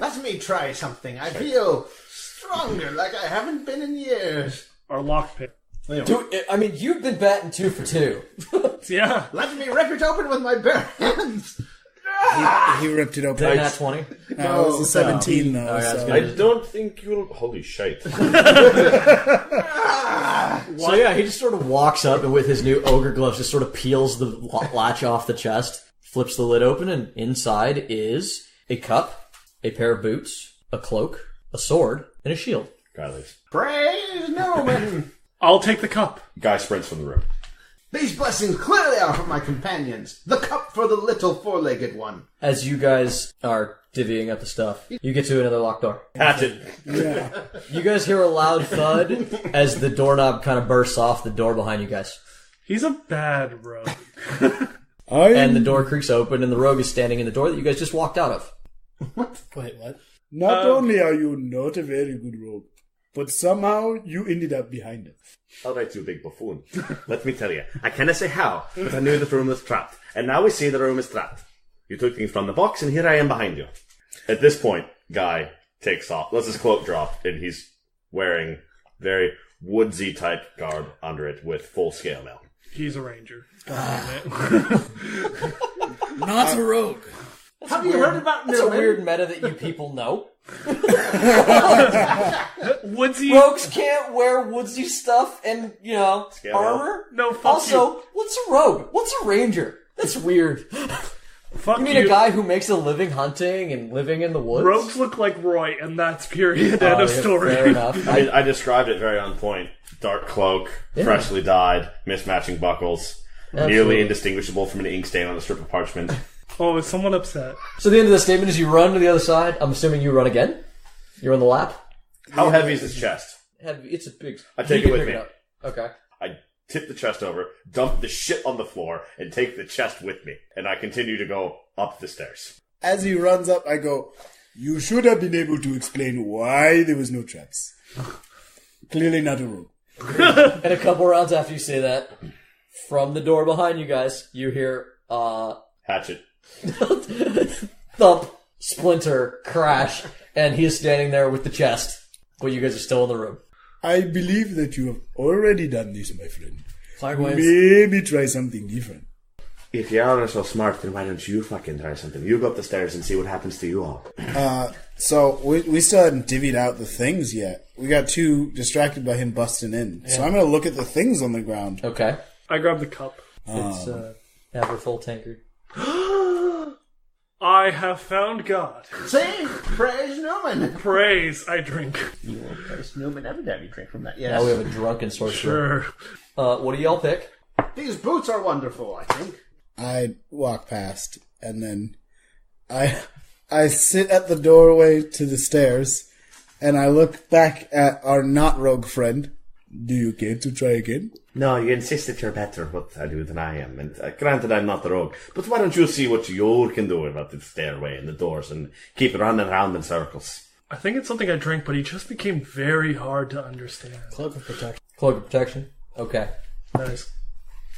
Let me try something. I feel stronger like I haven't been in years. Our lockpick. Dude, I mean, you've been batting 2 for 2. Yeah. Let me rip it open with my bare hands. He ripped it open. Nat 20. No, it was a 17, though. yeah, it's so. I don't think you'll... Holy shit. So yeah, he just sort of walks up and with his new ogre gloves just sort of peels the latch off the chest, flips the lid open, and inside is a cup, a pair of boots, a cloak, a sword, and a shield. Guy leaves. Praise Numen. I'll take the cup. Guy sprints from the room. These blessings clearly are for my companions. The cup for the little four-legged one. As you guys are divvying up the stuff, you get to another locked door. Hatchet. You guys hear a loud thud as the doorknob kind of bursts off the door behind you guys. He's a bad rogue. And the door creaks open, and the rogue is standing in the door that you guys just walked out of. Wait, what? Not only are you not a very good rogue, but somehow you ended up behind us. All right, you big buffoon. Let me tell you. I cannot say how, but I knew the room was trapped. And now we see the room is trapped. You took things from the box, and here I am behind you. At this point, Guy takes off, lets his cloak drop, and he's wearing very woodsy type garb under it with full scale mail. He's a ranger. Not a rogue. Have you heard about That's a Numen? weird meta that you people know. Woodsy. Rogues can't wear woodsy stuff and, Scale armor. No, fuck Also, what's a rogue? What's a ranger? That's weird. Fuck You mean a guy who makes a living hunting and living in the woods? Rogues look like Roy, and that's period. Oh, End of yeah, story. Fair enough. I described it very on point. Dark cloak, freshly dyed, mismatching buckles, nearly indistinguishable from an ink stain on a strip of parchment. Oh, is someone upset? So the end of the statement is you run to the other side. I'm assuming you run again. You're on the lap. How heavy is this chest? It's a big. I take you it can with pick me. up. Okay. I tip the chest over, dump the shit on the floor, and take the chest with me. And I continue to go up the stairs. As he runs up, I go, you should have been able to explain why there was no traps. Clearly not a rogue. And a couple rounds after you say that, from the door behind you guys, you hear Hatchet. thump, splinter, crash, and he is standing there with the chest. But you guys are still in the room. I believe that you have already done this, my friend. Clark waves. Maybe try something different. If you are so smart, then why don't you fucking try something? You go up the stairs and see what happens to you all. So we still hadn't divvied out the things yet. We got too distracted by him busting in. So I'm going to look at the things on the ground. Okay. I grab the cup. It's ever full tankard. I have found God. Say, praise Numen. Praise, I drink. You will praise Numen every time you drink from that, yes. Now we have a drunken sorcerer. Sure. What do y'all pick? These boots are wonderful, I think. I walk past, and then I sit at the doorway to the stairs, and I look back at our not rogue friend. Do you care to try again? No, you insist that you're better at what I do than I am. And granted, I'm not the rogue. But why don't you see what you can do about the stairway and the doors and keep it running around in circles? I think it's something I drink, but he just became very hard to understand. Cloak of protection. Cloak of protection. Okay. Nice.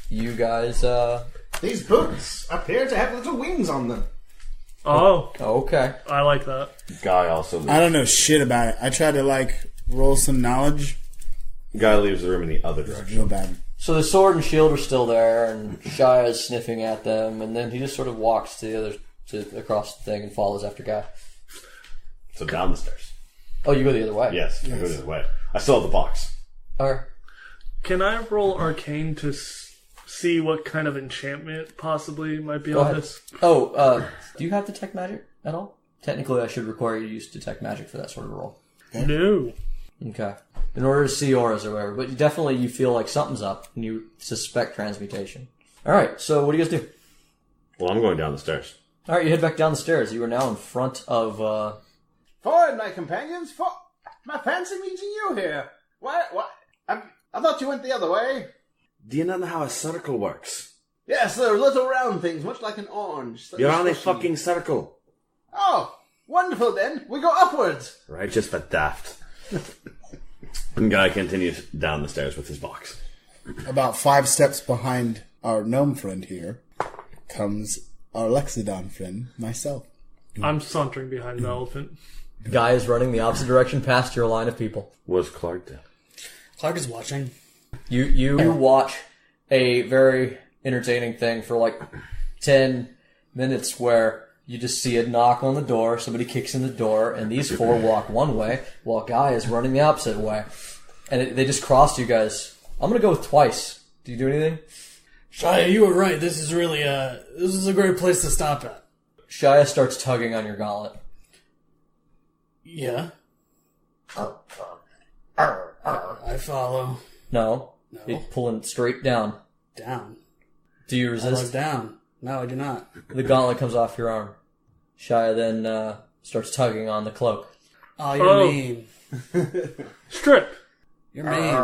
You guys, These boots appear to have little wings on them. Oh, okay. I like that. Guy also I don't know shit about it. I try to, roll some knowledge. Guy leaves the room in the other direction. Real bad. So the sword and shield are still there, and Shia is sniffing at them, and then he just sort of walks across the thing and follows after Guy. So down the stairs. Oh, you go the other way? Yes, I go the other way. I still have the box. Alright. Can I roll Arcane to see what kind of enchantment possibly might be Go on ahead. this? Oh, do you have Detect Magic at all? Technically, I should require you to use Detect Magic for that sort of roll. No. Okay. In order to see auras or whatever. But definitely you feel like something's up, and you suspect transmutation. Alright, so what do you guys do? Well, I'm going down the stairs. Alright, you head back down the stairs. You are now in front of, Forward, my companions. My fancy meeting you here. What? I thought you went the other way. Do you not know how a circle works? Yes, they're little round things, much like an orange. You're on a Squishy. fucking circle. Oh, wonderful then. We go upwards. Righteous but daft. And Guy continues down the stairs with his box. About 5 steps behind our gnome friend here comes our Lexidon friend, myself. I'm sauntering behind the elephant. Guy is running the opposite direction past your line of people. Was Clark dead? Clark is watching. You watch a very entertaining thing for 10 minutes where you just see a knock on the door, somebody kicks in the door, and these 4 walk one way while Guy is running the opposite way. And they just crossed you guys. I'm going to go with twice. Do you do anything? Shia, you were right. This is really this is a great place to stop at. Shia starts tugging on your gauntlet. Yeah. I follow. No. No. You're pulling straight down. Down. Do you I was resist? down. No, I do not. The gauntlet comes off your arm. Shia then starts tugging on the cloak. Oh, you're Oh. mean. Strip. You're mean.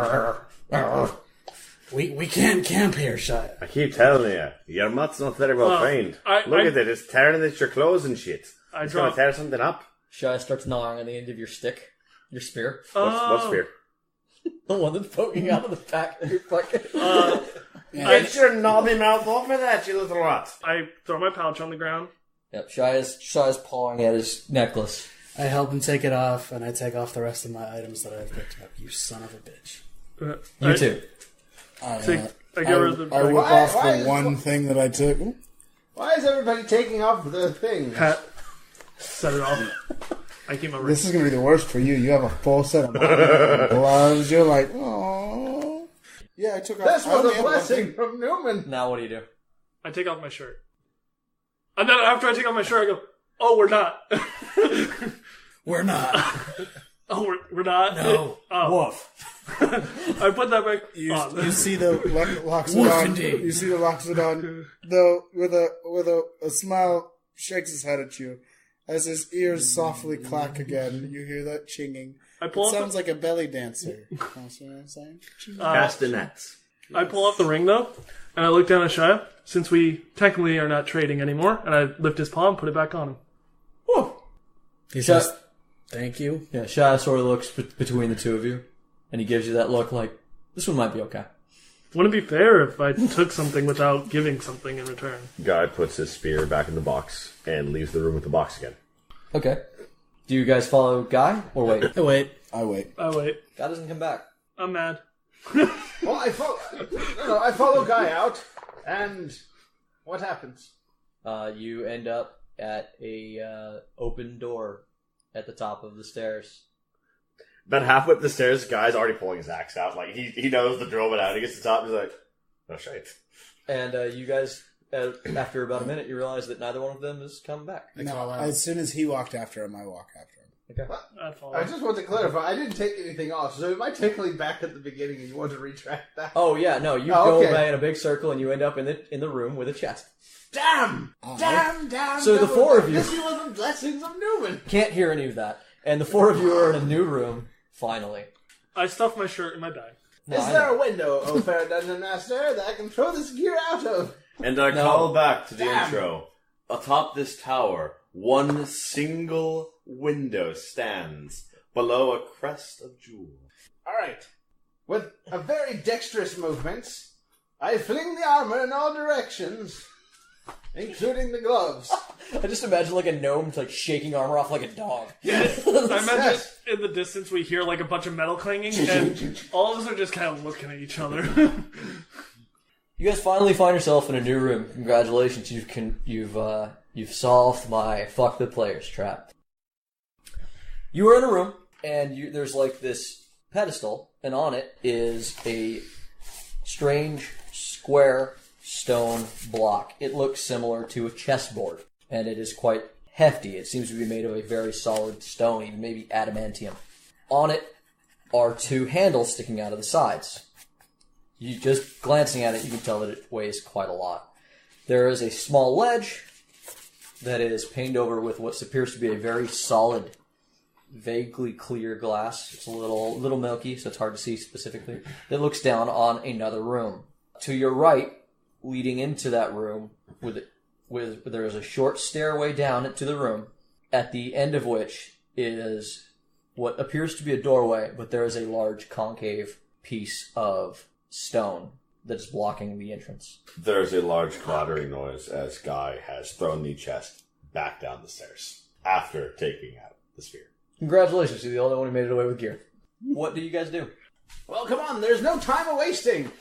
We can't camp here, Shia. I keep telling you, your mutt's not very well trained. Look at it, it's tearing at your clothes and shit. It's going to tear something up. Shia starts gnawing on the end of your stick, your spear. What's spear? The one that's poking out of the back of your fucking... Get your knobby mouth off of that, you little rat. I throw my pouch on the ground. Yep, Shia's pawing at his necklace. I help him take it off, and I take off the rest of my items that I've picked up. You son of a bitch. You too. I get rid of the... I rip off the one thing that I took. Ooh. Why is everybody taking off the thing? Pat, set it off. I keep my This is going to be the worst for you. You have a full set of gloves. You're like, oh. Yeah, I took off... This was a blessing from Numen. Now what do you do? I take off my shirt. And then after I take off my shirt, I go, oh, we're not. We're not. Oh, we're not? No. Oh. Woof. I put that back on. You see the Loxodon. You see the Loxodon, though, with a smile, shakes his head at you. As his ears softly clack again, you hear that chinging. It sounds like a belly dancer. You know what I'm saying? Castanets. I pull off the ring, though, and I look down at Shia, since we technically are not trading anymore, and I lift his paw and put it back on him. Woo! He says, thank you. Yeah, Shia sort of looks between the two of you, and he gives you that look like, this one might be okay. Wouldn't it be fair if I took something without giving something in return? Guy puts his spear back in the box and leaves the room with the box again. Okay. Do you guys follow Guy, or wait? I wait. I wait. Guy doesn't come back. I'm mad. Well, I follow Guy out, and what happens? You end up at a open door at the top of the stairs. About halfway up the stairs, Guy's already pulling his axe out. Like, he knows the drill, but out. He gets to the top, he's like, oh, shit. And you guys, after about a minute, you realize that neither one of them has come back. No, as soon as he walked after him, I walk after him. Okay. I just want to clarify, I didn't take anything off, so am I technically back at the beginning and you want to retract that? Oh, yeah, no, you go back in a big circle and you end up in the room with a chest. Damn! Damn! So the four of you... This was the blessings of Numen! Can't hear any of that. And the four of you are in a new room, finally. I stuff my shirt in my bag. Is there a window, O fair dungeon master, that I can throw this gear out of? And I call back to the intro. Atop this tower, one single window stands below a crest of jewels. Alright. With a very dexterous movement, I fling the armor in all directions, including the gloves. I just imagine like a gnome like shaking armor off like a dog. Yeah, I imagine in the distance we hear like a bunch of metal clanging, and all of us are just kind of looking at each other. You guys finally find yourself in a new room. Congratulations, you've solved my fuck the players trap. You are in a room, and there's like this pedestal, and on it is a strange square stone block. It looks similar to a chessboard, and it is quite hefty. It seems to be made of a very solid stone, even maybe adamantium. On it are two handles sticking out of the sides. You just glancing at it, you can tell that it weighs quite a lot. There is a small ledge that is painted over with what appears to be a very solid, vaguely clear glass. It's a little milky, so it's hard to see specifically. That looks down on another room. To your right, leading into that room, there is a short stairway down into the room, at the end of which is what appears to be a doorway, but there is a large concave piece of stone that is blocking the entrance. There's a large clattering noise as Guy has thrown the chest back down the stairs after taking out the spear. Congratulations, you're the only one who made it away with gear. What do you guys do? Well, come on, there's no time wasting.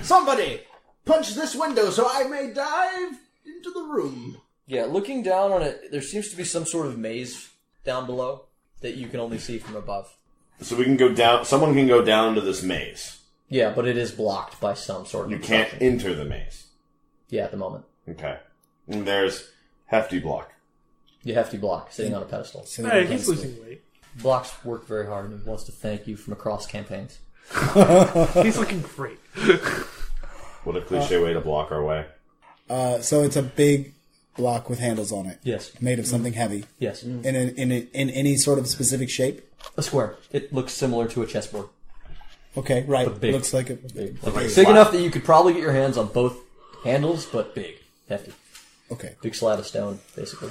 Somebody, punch this window so I may dive into the room. Yeah, looking down on it, there seems to be some sort of maze down below that you can only see from above. So we can go down, someone can go down to this maze. Yeah, but it is blocked by some sort of You can't enter the maze. Yeah, at the moment. Okay. And there's Hefty Block. You hefty block sitting on a pedestal. Hey, he's losing weight. Block's worked very hard and he wants to thank you from across campaigns. He's looking great. What a cliche way to block our way. So it's a big block with handles on it. Yes. Made of something heavy. Yes. In any sort of specific shape? A square. It looks similar to a chessboard. Okay, right. But big. Looks like a Big, big. big enough that you could probably get your hands on both handles, but big. Hefty. Okay. Big slab of stone, basically.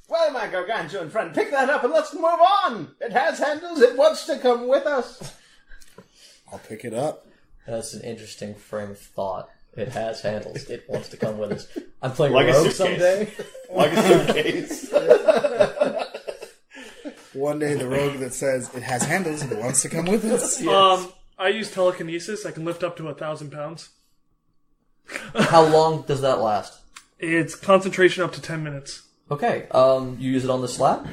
Well, my gargantuan friend, pick that up and let's move on. It has handles. It wants to come with us. I'll pick it up. That's an interesting frame of thought. It has handles. It wants to come with us. I'm playing Like a Rogue suitcase. someday. Like a suitcase. One day, the rogue that says it has handles and wants to come with us. I use telekinesis. I can lift up to 1,000 pounds. How long does that last? It's concentration up to 10 minutes. Okay. You use it on the slab?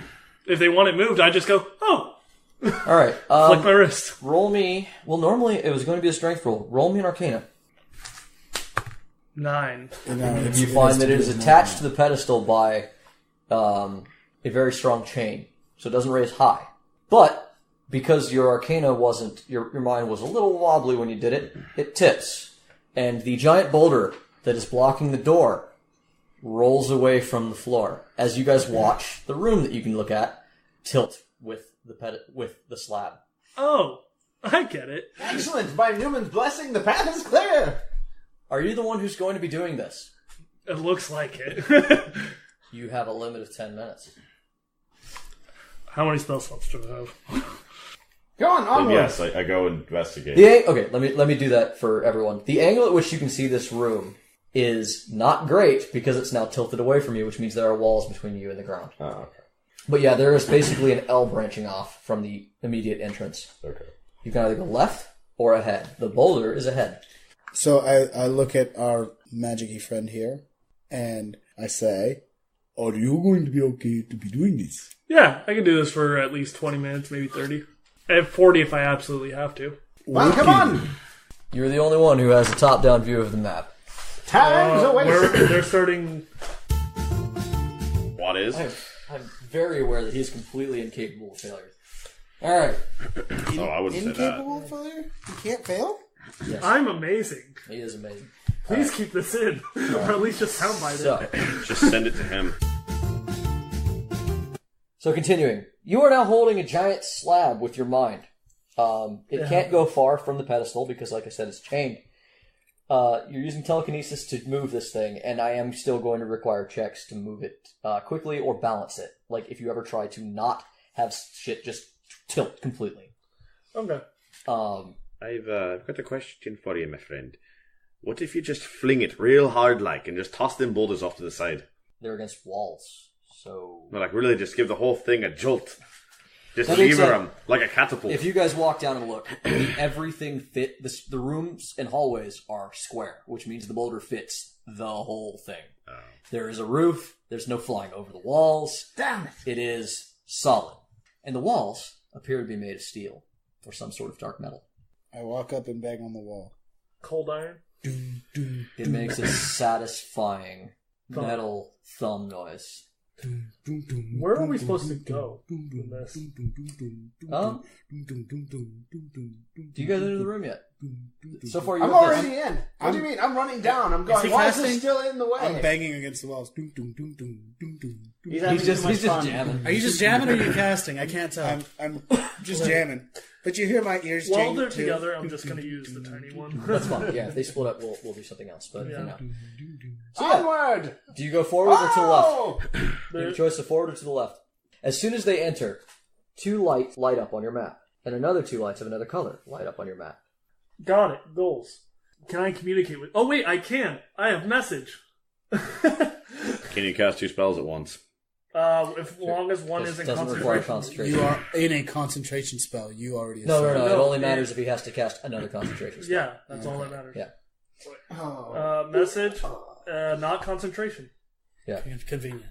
If they want it moved, I just go, oh, Alright. flick my wrist. Roll me... Well, normally it was going to be a strength roll. Roll me an arcana. 9. You find that it is attached to the pedestal by a very strong chain. So it doesn't raise high. But, because your arcana wasn't... Your mind was a little wobbly when you did it, it tips. And the giant boulder that is blocking the door rolls away from the floor. As you guys watch the room that you can look at tilt with the slab. Oh, I get it. Excellent. By Numen's blessing, the path is clear. Are you the one who's going to be doing this? It looks like it. You have a limit of 10 minutes. How many spell slots do I have? Go on, And onward. yes, I go investigate. Okay, let me do that for everyone. The angle at which you can see this room is not great because it's now tilted away from you, which means there are walls between you and the ground. Oh, okay. But yeah, there is basically an L branching off from the immediate entrance. Okay. You can either go left or ahead. The boulder is ahead. So I look at our magic-y friend here, and I say, are you going to be okay to be doing this? Yeah, I can do this for at least 20 minutes, maybe 30. I have 40 if I absolutely have to. Well, come on. You're the only one who has a top-down view of the map. Time's a waste. They're starting... What is? I'm very aware that he's completely incapable of failure. Alright. Oh, I wouldn't say that. Incapable of failure? You can't fail? Yes, I'm amazing. he is amazing. Please keep this in. Or at least just soundbite it. So, Just send it to him. So continuing, you are now holding a giant slab with your mind. It can't go far from the pedestal because, like I said, it's chained. You're using telekinesis to move this thing, and I am still going to require checks to move it quickly or balance it. Like if you ever try to not have shit just tilt completely. Okay. I've got a question for you, my friend. What if you just fling it real hard, like, and just toss them boulders off to the side? They're against walls, so... No, like, really just give the whole thing a jolt. Just That makes lever sense. them like a catapult. If you guys walk down and look, everything fit... The rooms and hallways are square, which means the boulder fits the whole thing. Oh. There is a roof. There's no flying over the walls. Damn it. It is solid. And the walls appear to be made of steel or some sort of dark metal. I walk up and bang on the wall. Cold iron. It makes a satisfying metal thumb noise. Where are we supposed to go in this? Do you guys enter the room yet? So far, you're I'm with this. already in. What do you mean? I'm running down. I'm Is going, he why is casting? this still in the way? I'm banging against the walls. He's having He's just too much fun. jamming. Are you just jamming or are you casting? I can't tell. I'm just jamming. But you hear my ears While jing they're too. together, I'm just going to use the tiny one. That's fine. Yeah, if they split up, we'll do something else. But Yeah. you know. So yeah, Onward! do you go forward or to the left? Oh! You have a choice of forward or to the left. As soon as they enter, 2 lights light up on your map, and another 2 lights of another color light up on your map. Got it. Goals. Can I communicate with... Oh, wait, I can. I have message. Can you cast 2 spells at once? As long as one is in Doesn't require concentration. concentration. You are in a concentration spell. You already No. It No, only it- matters if he has to cast another concentration spell. Yeah, that's all that matters. Yeah. Message, not concentration. Convenient.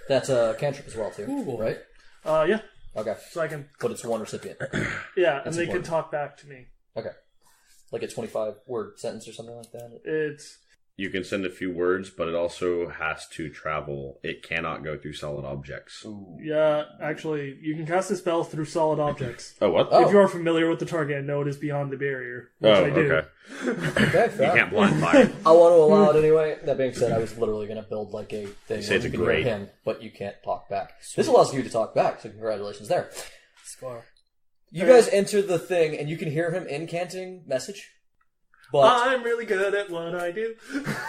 That's a cantrip as well, too, right? Yeah, Okay. so I can... But it's one recipient. Yeah, and That's they important. can talk back to me. Okay. Like a 25-word sentence or something like that? It's... You can send a few words, but it also has to travel. It cannot go through solid objects. Yeah, actually, you can cast a spell through solid objects. Oh, what? Oh. If you are familiar with the target and know it is beyond the barrier, which Oh, I do. okay. Okay, You fair. can't blind fire. I want to allow it anyway. That being said, I was literally going to build like a thing say where it's you a can hear grade. him, but you can't talk back. This allows you to talk back, so congratulations there. Score. You guys enter the thing, and you can hear him incanting message. But I'm really good at what I do.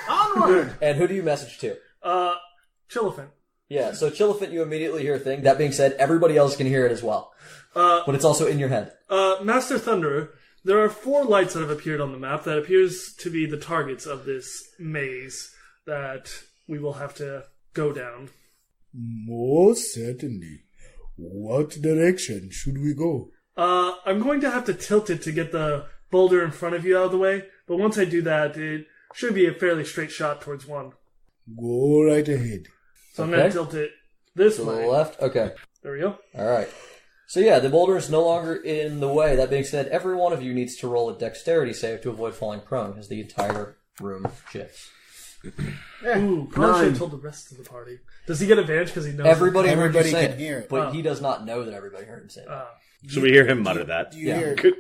Onward! and who do you message to? Chillifant. Yeah, so Chillifant, you immediately hear a thing. That being said, everybody else can hear it as well. But it's also in your head. Master Thunderer, there are 4 lights that have appeared on the map that appears to be the targets of this maze that we will have to go down. Most certainly. What direction should we go? I'm going to have to tilt it to get the boulder in front of you out of the way, but once I do that, it should be a fairly straight shot towards one. Go right ahead. So I'm going to tilt it this To the way. left? Okay. There we go. Alright. So yeah, the boulder is no longer in the way. That being said, every one of you needs to roll a dexterity save to avoid falling prone, as the entire room shifts. Ooh, probably should have told the rest of the party. Does he get advantage because he knows? Everybody heard you Everybody say can hear it. but he does not know that everybody heard him say that. So we hear him mutter that. Do you Yeah. hear? Could-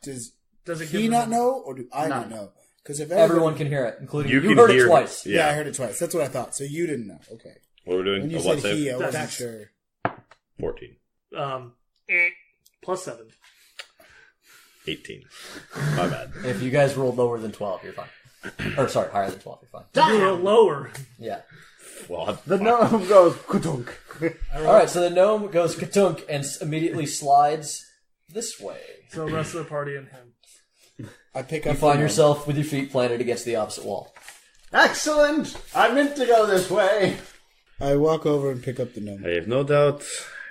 Does Does it he give not him- know, or do I not know? Because if Everyone can hear it, including you. You can heard hear it twice. yeah, I heard it twice. That's what I thought. So you didn't know. Okay. What we're doing? When you A what said he, save? I wasn't That's- sure. 14. Plus 7. 18. My bad. If you guys rolled lower than 12, you're fine. Or sorry, higher than 12, you're fine. You're lower. Yeah. Well, The gnome goes kutunk. Alright, so the gnome goes katunk and immediately slides this way. So the rest of the party and him. I pick up. You find the yourself with your feet planted against the opposite wall. Excellent! I meant to go this way. I walk over and pick up the gnome. I have no doubt.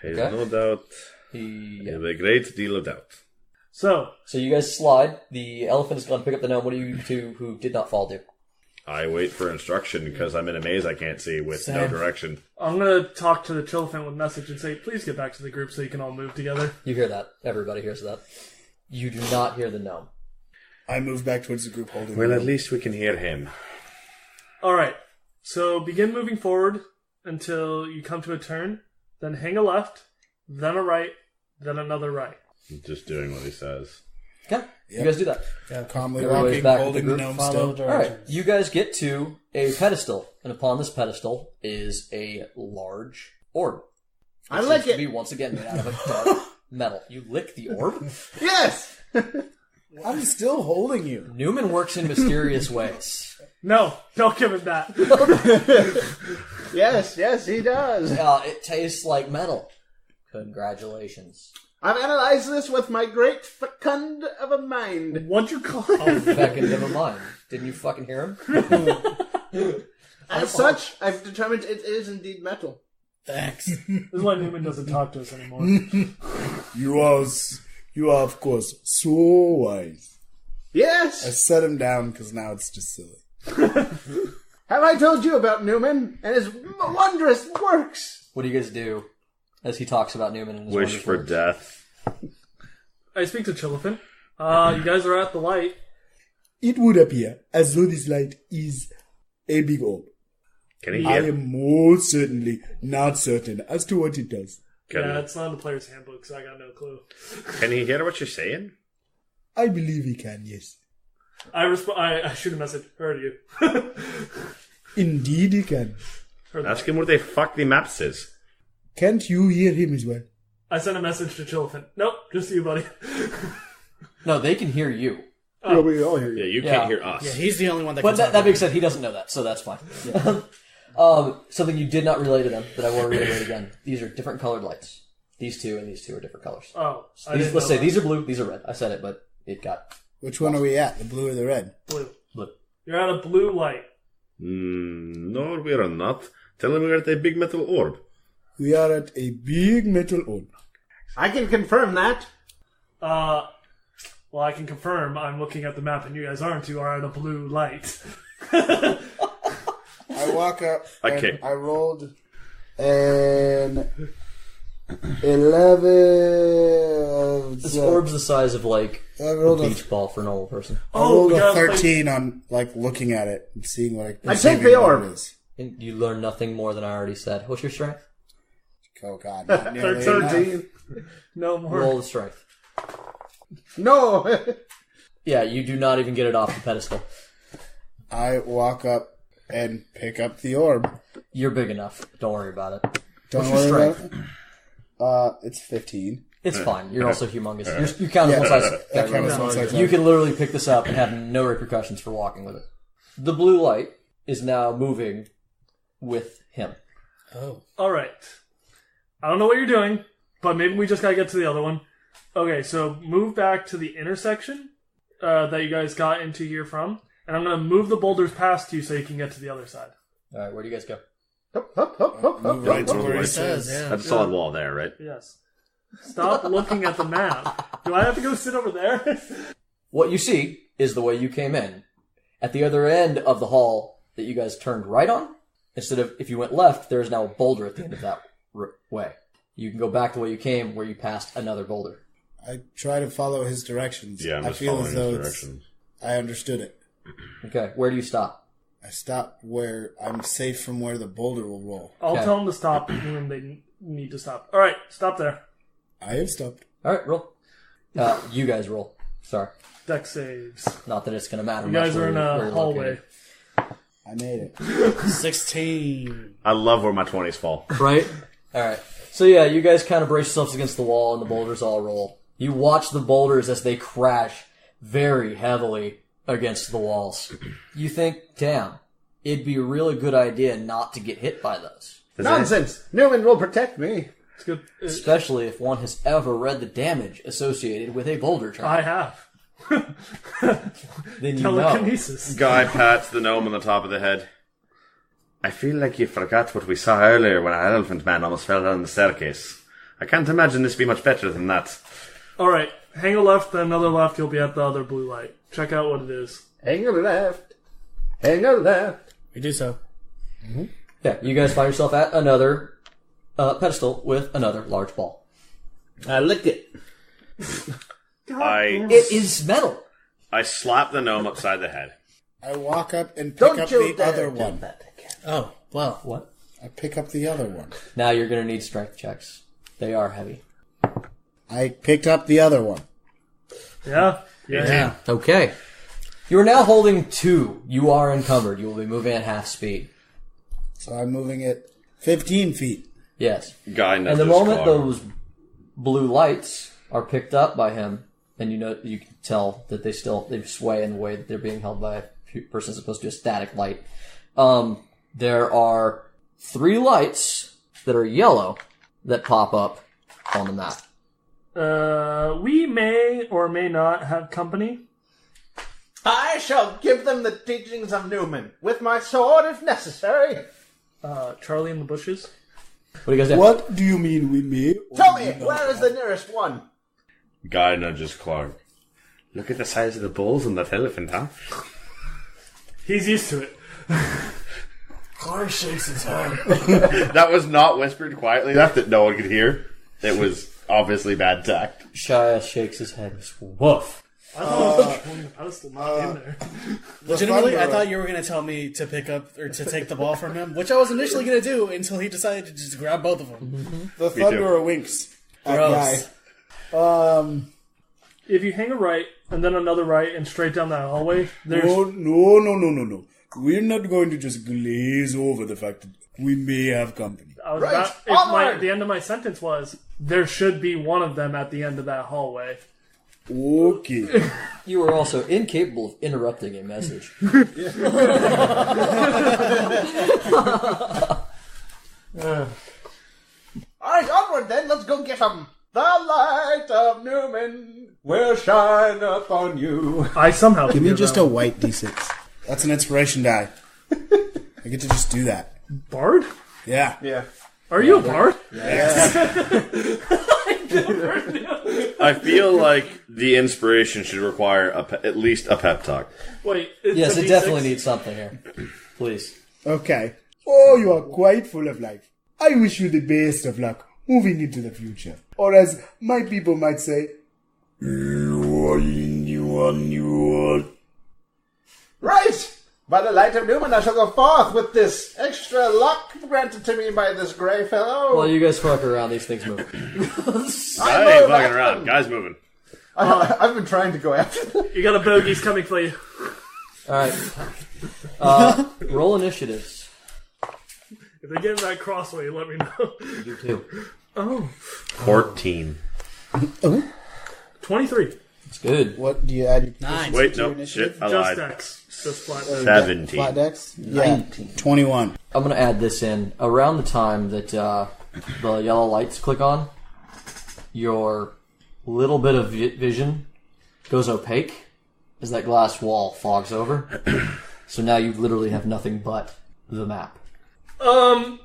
I have Okay. no doubt. I Yeah. have a great deal of doubt. So, So you guys slide. The elephant is going to pick up the gnome. What do you two who did not fall do? I wait for instruction because I'm in a maze I can't see with no Same. direction. I'm going to talk to the Chillifant with message and say, please get back to the group so you can all move together. You hear that. Everybody hears that. You do not hear the gnome. I move back towards the group holding. Well, the at gnome. least we can hear him. Alright, so begin moving forward until you come to a turn, then hang a left, then a right, then another right. Just doing what he says. Okay. You guys do that. Calmly Everybody's walking, back with holding the the group. gnome Follow still. Alright. You guys get to a pedestal. And upon this pedestal is a large orb. I It lick seems to it. be once again made out of a dark metal. You lick the orb? Yes! I'm still holding you. Numen works in mysterious ways. No, don't give him that. Yes, he does. It tastes like metal. Congratulations. I've analyzed this with my great fecund of a mind. What'd you call it? Fucking never mind. Didn't you fucking hear him? As such, I've determined it is indeed metal. Thanks. This is why Newman doesn't talk to us anymore. You are of course so wise. I Yes! set him down because now it's just silly. Have I told you about Newman and his wondrous works? What do you guys do as he talks about Numen and his Wish wondrous for works? death. I speak to Chillifant. You guys are at the light. It would appear as though this light is a big orb. Can he I hear? am most certainly not certain as to what it does. Yeah, it's not in the player's handbook, so I got no clue. Can he hear what you're saying? I believe he can, yes. I shoot a message. Heard you. Indeed he can. Heard Ask that. him what the fuck the map says. Can't you hear him as well? I sent a message to Chillifant. Nope, just you, buddy. No, they can hear you. Yeah, we all hear Yeah, you. you Yeah. can't hear us. Yeah, he's the only one that But can that talk. being said, he doesn't know that, so that's fine. Something you did not relay to them, that I will reiterate again. These are different colored lights. These two and these two are different colors. Oh, I These, didn't let's know say that. these are blue, these are red. I said it, but it got Which one are we at? The blue or the red? Blue. blue. You're at a blue light. No, we are not. Tell him we're at a big metal orb. We are at a big metal orb. I can confirm that. Well, I can confirm I'm looking at the map and you guys aren't. You are at a blue light. I walk up and Okay. I rolled an 11. This orb's the size of like I a rolled a, beach ball for a normal person. I rolled we a gotta 13 on like looking at it and seeing what I I take perceiving the what orb. it is. And you learn nothing more than I already said. What's your strength? Oh god, not nearly enough. 13. No more. Roll the strength. No! Yeah, you do not even get it off the pedestal. I walk up and pick up the orb. You're big enough. Don't worry about it. Don't What's your worry strength? about it. It's 15. It's fine. You're also humongous. You're kind of one size. That kind of one size. You can literally pick this up and have no repercussions for walking with it. The blue light is now moving with him. Oh. Alright. I don't know what you're doing, but maybe we just gotta get to the other one. Okay, so move back to the intersection that you guys got into here from, and I'm gonna move the boulders past you so you can get to the other side. Alright, where do you guys go? Move right to where he says, says. yeah. That's a solid wall there, right? Yes. Stop looking at the map. Do I have to go sit over there? What you see is the way you came in. At the other end of the hall that you guys turned right on, instead of if you went left, there is now a boulder at the end of that way. You can go back the way you came, where you passed another boulder. I try to follow his directions. Yeah, I'm I just feel following as his though directions. I understood it. Okay, where do you stop? I stop where I'm safe from where the boulder will roll. I'll Okay. tell them to stop when they need to stop. Alright, stop there. I have stopped. Alright, roll. You guys roll. Sorry. Deck saves. Not that it's going to matter You much. guys are in where a you're hallway. located. I made it. 16. I love where my 20s fall. Right? Alright. So yeah, you guys kind of brace yourselves against the wall and the boulders all roll. You watch the boulders as they crash very heavily against the walls. You think, damn, it'd be a really good idea not to get hit by those. Nonsense! Numen will protect me. It's good. Especially if one has ever read the damage associated with a boulder I charge. have. Then you know. Telekinesis. Guy pats the gnome on the top of the head. I feel like you forgot what we saw earlier when our elephant man almost fell down the staircase. I can't imagine this be much better than that. Alright, hang a left, then another left, you'll be at the other blue light. Check out what it is. Hang a left. Hang a left. We do so. Yeah, you guys find yourself at another pedestal with another large ball. I licked it. It is metal. I slap the gnome upside the head. I walk up and pick Don't up you the dare other do one. that again. Oh, well. What? I pick up the other one. Now you're going to need strength checks. They are heavy. I picked up the other one. Yeah? Yeah. Okay. You are now holding 2. You are encumbered. You will be moving at half speed. So I'm moving it 15 feet. Yes. Guy And nudges the moment Clark. those blue lights are picked up by him, and you can tell that they sway in the way that they're being held by a person as opposed to a static light. There are 3 lights that are yellow that pop up on the map. We may or may not have company. I shall give them the teachings of Numen, with my sword if necessary. Charlie in the bushes. What do you guys do? What do you mean we may? Tell me, where is the nearest one? Guy nudges Clark. Look at the size of the balls on that elephant, huh? He's used to it. Clark shakes his head. That was not whispered quietly enough that no one could hear. It was obviously bad tact. Shia shakes his head. Woof. I thought it was on the pedestal, not in there. Legitimately, I thunder- thought you were going to tell me to pick up or to take the ball from him, which I was initially going to do until he decided to just grab both of them. The thunderer winks at Gross. Guy. If you hang a right, and then another right, and straight down that hallway, there's... No. We're not going to just glaze over the fact that we may have company. I was Right, about, onward! the end of my sentence was, there should be one of them at the end of that hallway. Okay. You are also incapable of interrupting a message. Alright, onward then, let's go get them. The light of Numen will shine upon you. I somehow Give me figured just that a out. white d6. That's an inspiration die. I get to just do that. Bard? Yeah. Yeah. Are you a bard? I feel like the inspiration should require at least a pep talk. Wait, it's Yes, a it D6? definitely needs something here. Please. Okay. Oh, you are quite full of life. I wish you the best of luck moving into the future. Or as my people might say, Right! By the light of Numen, I shall go forth with this extra luck granted to me by this grey fellow. While you guys fuck around, these things move. I ain't fucking around. Guy's moving. I've been trying to go after them. You got a bogey's coming for you. Alright. Roll initiatives. If they get in that crossway, let me know. You too. Oh. 14. 23. It's good. What do you add? 9. Wait, to your no, initiative? shit, I Just lied. X. Just flat. 17. Flat dex? Yeah. 21. I'm going to add this in. Around the time that the yellow lights click on, your little bit of vision goes opaque as that glass wall fogs over. So now you literally have nothing but the map. I'm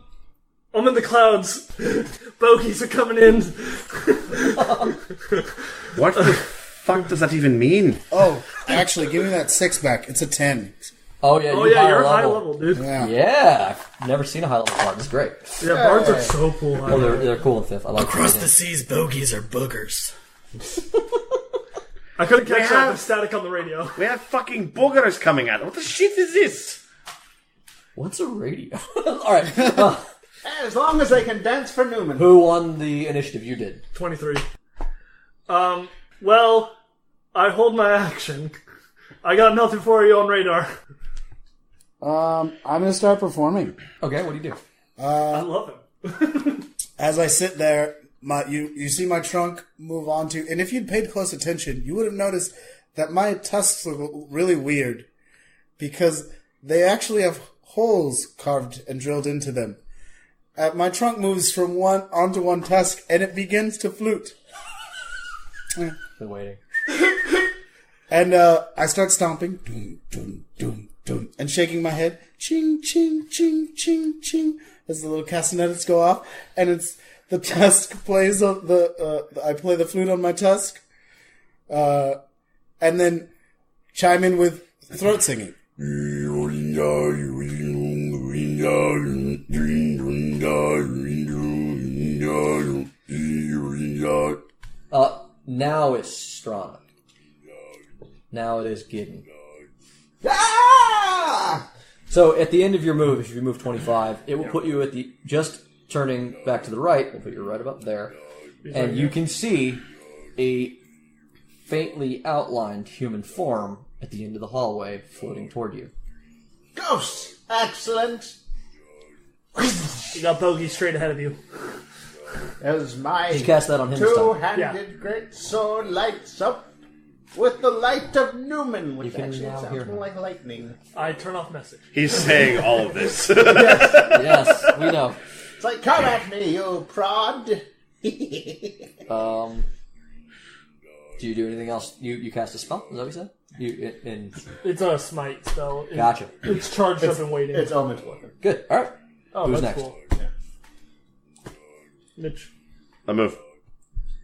in the clouds. Bogies are coming in. What the fuck does that even mean? Oh, actually, give me that 6 back. It's a 10. Oh yeah, Oh you yeah, higher you're high level. level, dude. Yeah. Yeah, I've never seen a high level card. It's great. Yeah, bards are so cool. Oh, they're cool in 5th. I like Across them. the seas, bogies are boogers. I couldn't catch that. have- There's static on the radio. We have fucking boogers coming at us. What the shit is this? What's a radio? All right. As long as they can dance for Numen. Who won the initiative? You did. 23. Well, I hold my action. I got nothing for you on radar. I'm going to start performing. Okay, what do you do? I love him. As I sit there, you see my trunk move on to... And if you'd paid close attention, you would have noticed that my tusks look really weird. Because they actually have holes carved and drilled into them. My trunk moves from one onto one tusk, and it begins to flute. Been waiting. And I start stomping, doom, doom, doom, doom, and shaking my head, ching, ching, ching, ching, ching, as the little castanets go off, and it's the tusk plays on I play the flute on my tusk, and then chime in with throat singing. Now it's strong. Now it is getting. So at the end of your move, if you move 25, it will put you at the just turning back to the right. We'll put you right about there, and you can see a faintly outlined human form at the end of the hallway floating toward you. Ghosts! Excellent! You got bogies straight ahead of you. As my Did you cast that on him this time? two-handed great sword lights up with the light of Numen, which can actually now sounds hear more him. like lightning. I turn off message. He's saying all of this. Yes, we know. It's like, come at me, you prod! Do you do anything else? You cast a spell? Is that what you said? It's a smite spell. Gotcha. It's charged up and waiting. It's elemental weapon. Good. All right. Oh, Who's that's next? cool. Mitch. I move.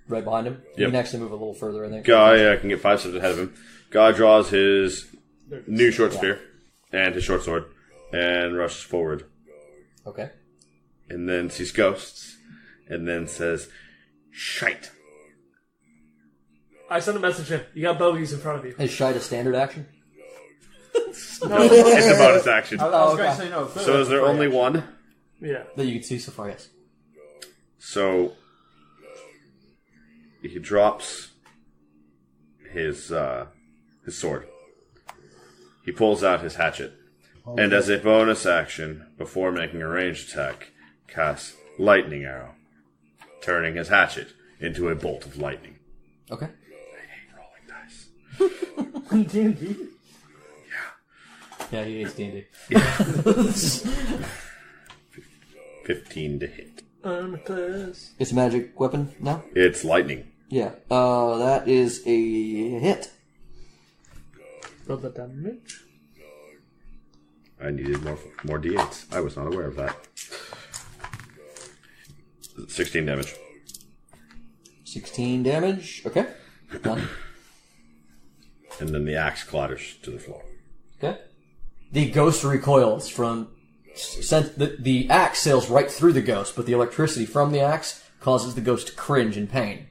Right behind him. Yep. You next to move a little further, I think. Guy can get 5 steps ahead of him. Guy draws his new short spear and his short sword and rushes forward. Okay. And then sees ghosts and then says, "Shite." I send a message in. You got bogies in front of you. Is Shite a standard action? It's a bonus action. I was going okay. to say no. So is there only one? Yeah. That you can see so far, yes. So he drops his sword. He pulls out his hatchet, and as a bonus action, before making a ranged attack, casts Lightning Arrow, turning his hatchet into a bolt of lightning. Okay. I hate rolling dice. D&D? Yeah, he hates D&D. 15 to hit. It's a magic weapon now? It's lightning. Yeah. That is a hit. Roll the damage. I needed more d8s. I was not aware of that. 16 damage. 16 damage. Okay. Done. And then the axe clatters to the floor. Okay. The ghost recoils from... The axe sails right through the ghost, but the electricity from the axe causes the ghost to cringe in pain.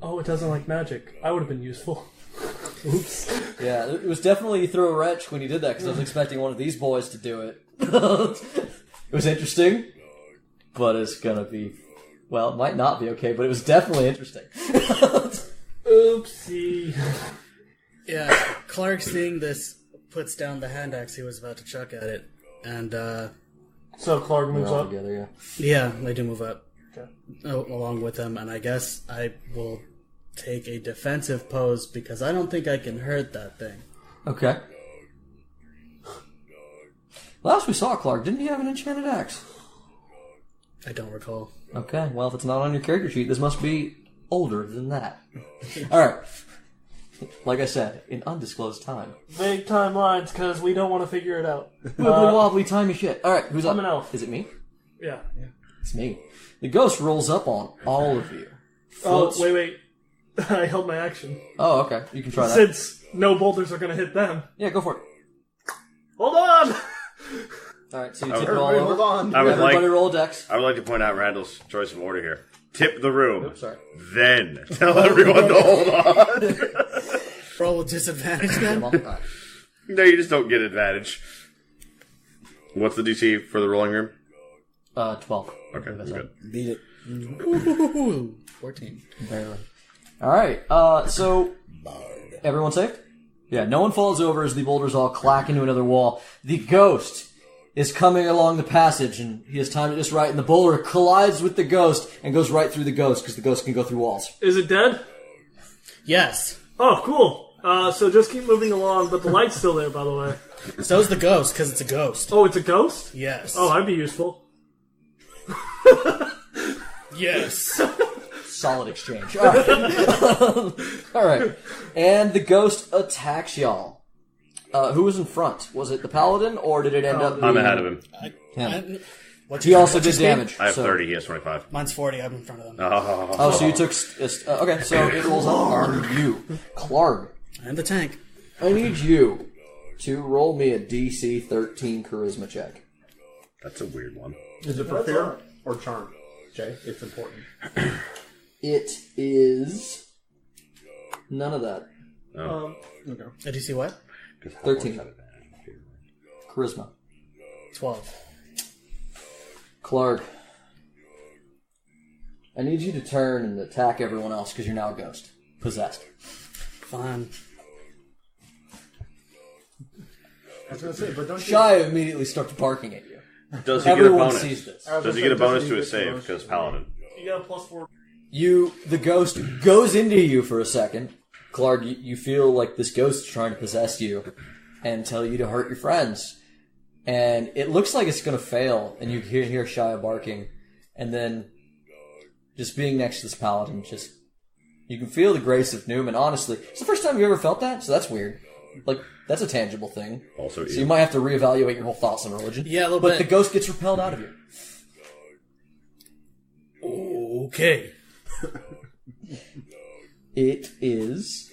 Oh, it doesn't like magic. I would have been useful. Oops. Yeah, it was definitely through a wrench when he did that, because I was expecting one of these boys to do it. It was interesting, but it's gonna be... Well, it might not be okay, but it was definitely interesting. Oopsie. Yeah, Clark, seeing this, puts down the hand axe he was about to chuck at it, and So Clark moves We're all up. together, yeah. yeah, they do move up. along with him, and I guess I will take a defensive pose because I don't think I can hurt that thing. Okay. Last we saw Clark, didn't he have an enchanted axe? I don't recall. Okay, well, if it's not on your character sheet, this must be older than that. Alright. Like I said, in undisclosed time. Vague timelines, because we don't want to figure it out. Wibbly wobbly timey shit. Alright, who's up? I'm an elf. Is it me? Yeah. It's me. The ghost rolls up on all of you. Oh, Floats- wait. I held my action. Oh, okay. You can try that. Since no boulders are going to hit them. Yeah, go for it. Hold on! Alright, so you tip it all Everybody over. hold on. I would Everybody like roll a dex. I would like to point out Randall's choice of order here. Tip the room. Oops, sorry. Then tell everyone to hold on. Roll with disadvantage Come then? on. Alright. No, you just don't get advantage. What's the DC for the rolling room? 12. Okay, that's good. Beat it. Ooh, 14. Barely. Alright, so everyone safe? Yeah, no one falls over as the boulders all clack into another wall. The ghost is coming along the passage, and he has timed it just right, and the boulder collides with the ghost and goes right through the ghost, because the ghost can go through walls. Is it dead? Yes. Oh, cool. So just keep moving along, but the light's still there, by the way. So's the ghost, because it's a ghost. Oh, it's a ghost? Yes. Oh, that'd be useful. yes. Solid exchange. Alright. Alright. And the ghost attacks y'all. Who was in front? Was it the paladin, or did it end up being... I'm ahead of him. him? What's He your- also what's your did speed? damage. I have so- 30, he has 25. Mine's 40. I'm in front of them. Oh, so you took... okay, so it rolls on you. Clark, And the tank. I need you to roll me a DC 13 charisma check. That's a weird one. Is it for fear or charm? Jay, it's important. It is... none of that. Did you see what? 13. Charisma. 12. Clark, I need you to turn and attack everyone else because you're now a ghost. Possessed. Fine. I was going to say, but don't you... Shy immediately starts barking at you. Does he get a Everyone bonus? sees this. Does he get a bonus to his save because paladin? You got a +4. The ghost goes into you for a second. Clark, you feel like this ghost is trying to possess you and tell you to hurt your friends. And it looks like it's going to fail, and you hear Shia barking. And then, just being next to this paladin, you can feel the Grace of Numen, honestly. It's the first time you ever felt that, so that's weird. Like, that's a tangible thing. Also, So you might have to reevaluate your whole thoughts on religion. Yeah, a little But bit. the ghost gets repelled out of you. Okay. It is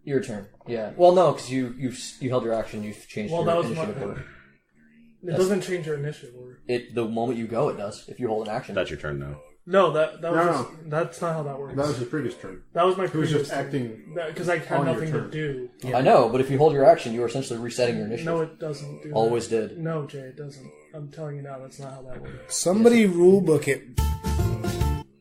your turn. Yeah. Well, no, because you held your action. You've changed Well, your that was initiative my- order. It doesn't change your initiative order. The moment you go, it does. If you hold an action. That's your turn now. No, that was No, just, that's not how that works. That was his previous turn. That was my He was previous just acting... because I had on your nothing to turn. do. I know, but if you hold your action, you are essentially resetting your initiative. No, it doesn't do Always that. did. No, Jay, it doesn't. I'm telling you now, that's not how that works. Somebody rulebook it.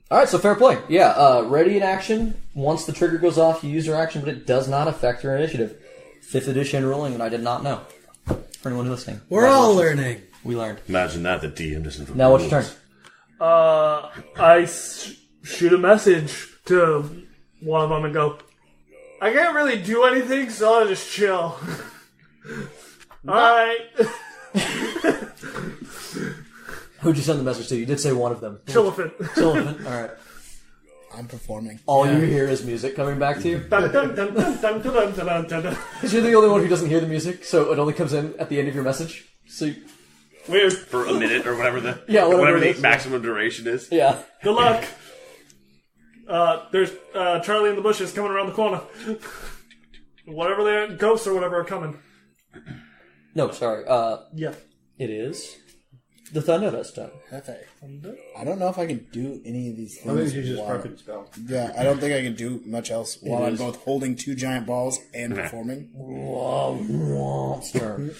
All right, so fair play. Yeah, ready in action. Once the trigger goes off, you use your action, but it does not affect your initiative. 5th edition ruling, and I did not know. For anyone listening, We're all congratulations. learning. We learned. Imagine that, the DM doesn't... Now, what's your turn? I shoot a message to one of them and go, I can't really do anything, so I'll just chill. Alright. Who'd you send the message to? You did say one of them. Chillifant. Sullivan. All right. I'm performing. All you hear is music coming back to you. Dun, dun, dun, dun, dun, dun, dun, dun, dun, dun. Because you're the only one who doesn't hear the music, so it only comes in at the end of your message. So, Weird. For a minute or whatever the whatever it the is. maximum duration is. yeah. Good luck. There's Charlie in the bushes coming around the corner. Whatever they're ghosts or whatever are coming. No, sorry. Yeah. It is the Thunderous turn. Okay. I don't know if I can do any of these I think things. you just while- perfect spell. Yeah, I don't think I can do much else while I'm is. both holding 2 giant balls and performing. Monster.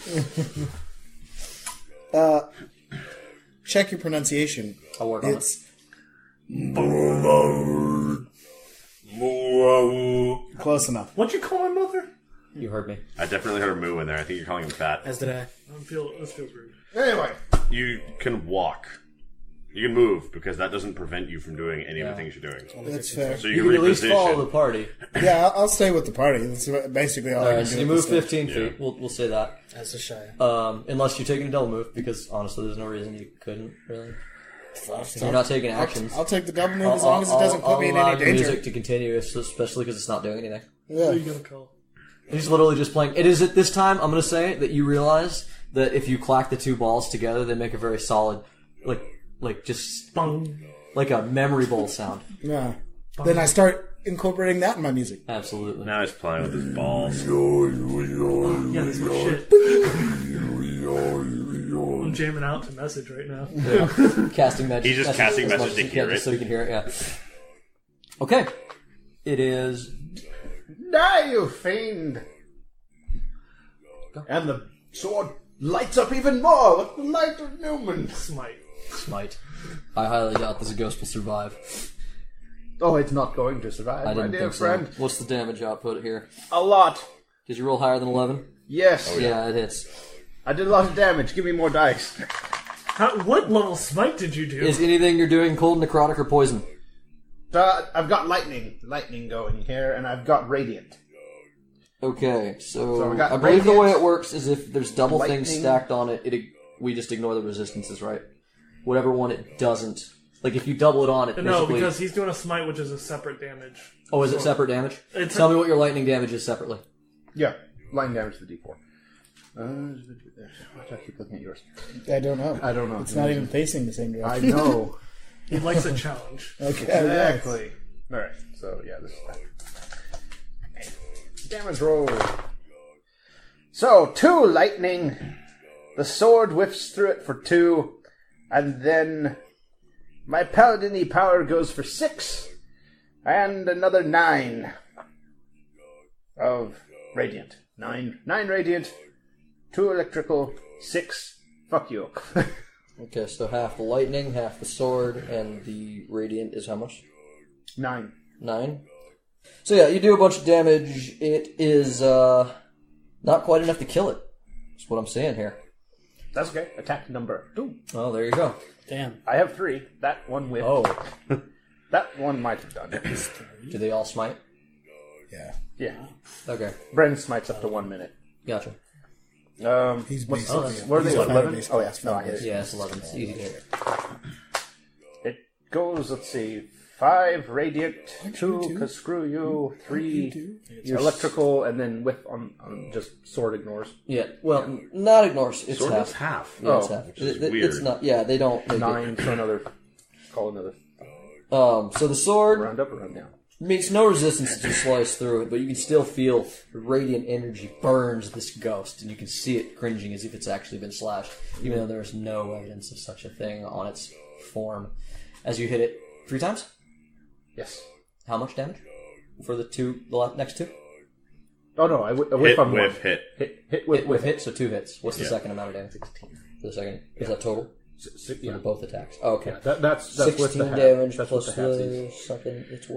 Check your pronunciation. I'll work on it. It's close enough. What'd you call my mother? You heard me. I definitely heard a moo in there. I think you're calling him fat. As did I. This feels rude. Anyway, You can walk You can move, because that doesn't prevent you from doing any of the things you're doing. That's fair. So You you can can at least follow the reposition. party. Yeah, I'll stay with the party. That's basically all I can Alright, do. so you at move this stage. 15 feet. We'll say that. As a shy. Unless you're taking a double move, because honestly, there's no reason you couldn't, really. So you're not taking actions. I'll take the double move as long as it doesn't put me in I'll any allow the danger. music to continue, especially because it's not doing anything. Who are Yeah. you gonna call? He's literally just playing. It is at this time, I'm going to say, that you realize that if you clack the two balls together, they make a very solid, like just Bung. like a memory bowl sound. Yeah. Then I start incorporating that in my music. Absolutely. Now he's playing with his balls. Yeah, that's my shit. I'm jamming out to message right now. Casting message. He's just casting as much message as to you hear can, just it. so you can hear it. Yeah. Okay. It is. Die, you fiend! And the sword lights up even more with the light of Numen. Smite. I highly doubt this ghost will survive. Oh, it's not going to survive, I my didn't dear think friend. so. What's the damage output here? A lot. Did you roll higher than 11? Yes. Yeah, it hits. I did a lot of damage. Give me more dice. What level smite did you do? Is anything you're doing cold, necrotic, or poison? I've got lightning going here, and I've got radiant. Okay, so we got I believe the way radiant, it works is if there's double things lightning. stacked on it, we just ignore the resistances, right? Whatever one it doesn't. Like if you double it on it, No, basically... because he's doing a smite, which is a separate damage. Oh, is it separate damage? It's Tell me what your lightning damage is separately. Yeah, lightning damage to the D4. Why do I keep looking at yours? I don't know. I don't know. It's not even facing the same I direction. know. He likes a challenge. Okay. Exactly. Alright, so yeah, this is that. Okay. Damage roll. So, 2 lightning. The sword whiffs through it for 2. And then my paladin-y power goes for 6. And another 9 of radiant. 9 radiant. 2 electrical. 6. Fuck you. Okay, so half the lightning, half the sword, and the radiant is how much? 9. 9. So yeah, you do a bunch of damage. It is not quite enough to kill it. That's what I'm saying here. That's okay. Attack number 2. Oh, there you go. Damn. I have 3. That one whiffed. Oh, That one might have done it. do they all smite? Yeah. Yeah. Okay, Bren smites up to 1 minute. gotcha. He's What's basically... what are they? he's 11? basically- Oh yeah, no, I hit it. Yeah, it's 11. It's easy to hit. It goes. Let's see, 5 radiant, 2 'cause screw you, 3 electrical, and then whiff on just sword ignores. Yeah, well, not ignores. It's Sword half. is half. Yeah, it's Oh, half. which is It's weird. not. Yeah, they don't. 9 for another. Call another. So the sword Round up or round down. meets no resistance to slice through it, but you can still feel the radiant energy burns this ghost, and you can see it cringing as if it's actually been slashed, even though there's no evidence of such a thing on its form. As you hit it 3 times, Yes. how much damage for the next 2? Oh no, I whiff Hit, on whiff, one. hit. Hit whiff With hit, so 2 hits. What's the Yeah. second amount of damage? 16. For the second, is that total? Yeah. For both attacks. Oh, okay. Yeah, that's 16 with the half. damage That's plus with the half the second. It's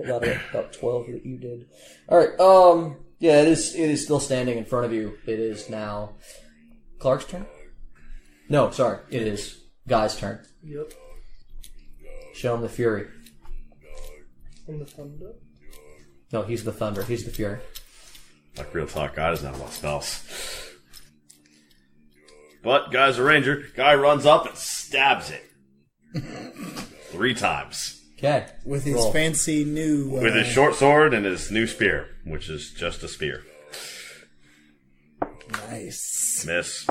about 12 that you did. Alright, yeah, it is still standing in front of you. It is now Clark's turn? No, sorry. It is Guy's turn. Yep. Show him the fury. From the thunder. No, he's the thunder. He's the fury. Like real talk, guy doesn't have a lot of spells. But guy's a ranger. Guy runs up and stabs it 3 times Okay. With his Roll. fancy new... with his short sword and his new spear, which is just a spear. Nice. Miss.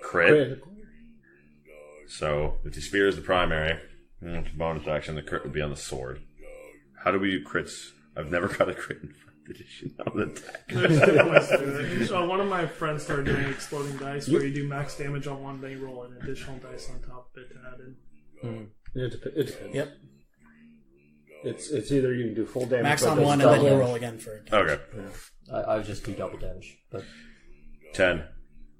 Crit. So if the spear is the primary, bonus action, the crit would be on the sword. How do we do crits? I've never got a crit in 5th edition on an attack. One of my friends started doing exploding dice, where you do max damage on one, then you roll an additional dice on top of it to add in. It depends. Yep. It's either you can do full damage. Max but on there's 1 and then double. you roll again for it. Okay. I just do double damage. But 10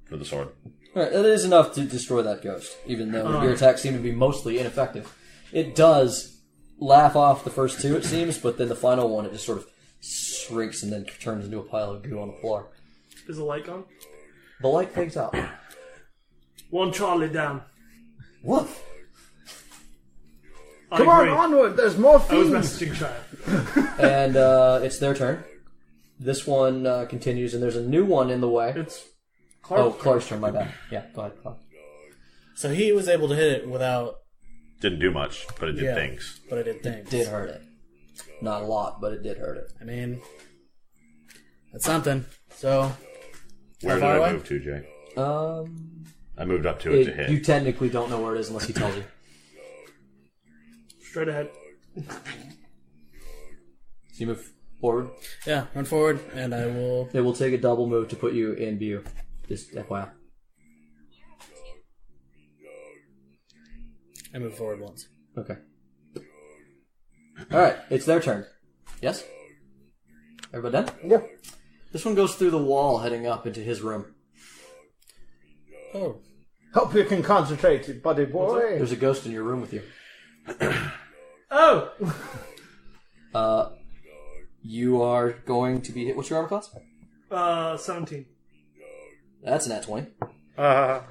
for the sword. Alright, that is enough to destroy that ghost, even though your attacks seem to be mostly ineffective. It does laugh off the first 2, it seems, but then the final one, it just sort of shrinks and then turns into a pile of goo on the floor. Is the light gone? The light fades out. One Charlie down. Woof! Come on, onward. There's more I was fiends. messaging Shia. And it's their turn. This one continues, and there's a new one in the way. It's Clark. Clark's turn, my bad. Yeah, go ahead, Clark. So he was able to hit it without, Didn't do much, but it did Yeah. things. but it did things. Did hurt it. Not a lot, but it did hurt it. I mean, that's something. So, Where did far I away? move to, Jay? Um, I moved up to it to hit. you technically don't know where it is unless he tells you. Straight ahead. So you move forward. yeah, run forward, and I will. It will take a double move to put you in view. Just FYI. I move forward once. Okay. Alright, it's their turn. Yes? Everybody done? Yeah. This one goes through the wall heading up into his room. Oh. Hope you can concentrate, buddy boy. There's a ghost in your room with you. Oh! You are going to be hit. What's your armor class? 17. That's an at 20. Oh!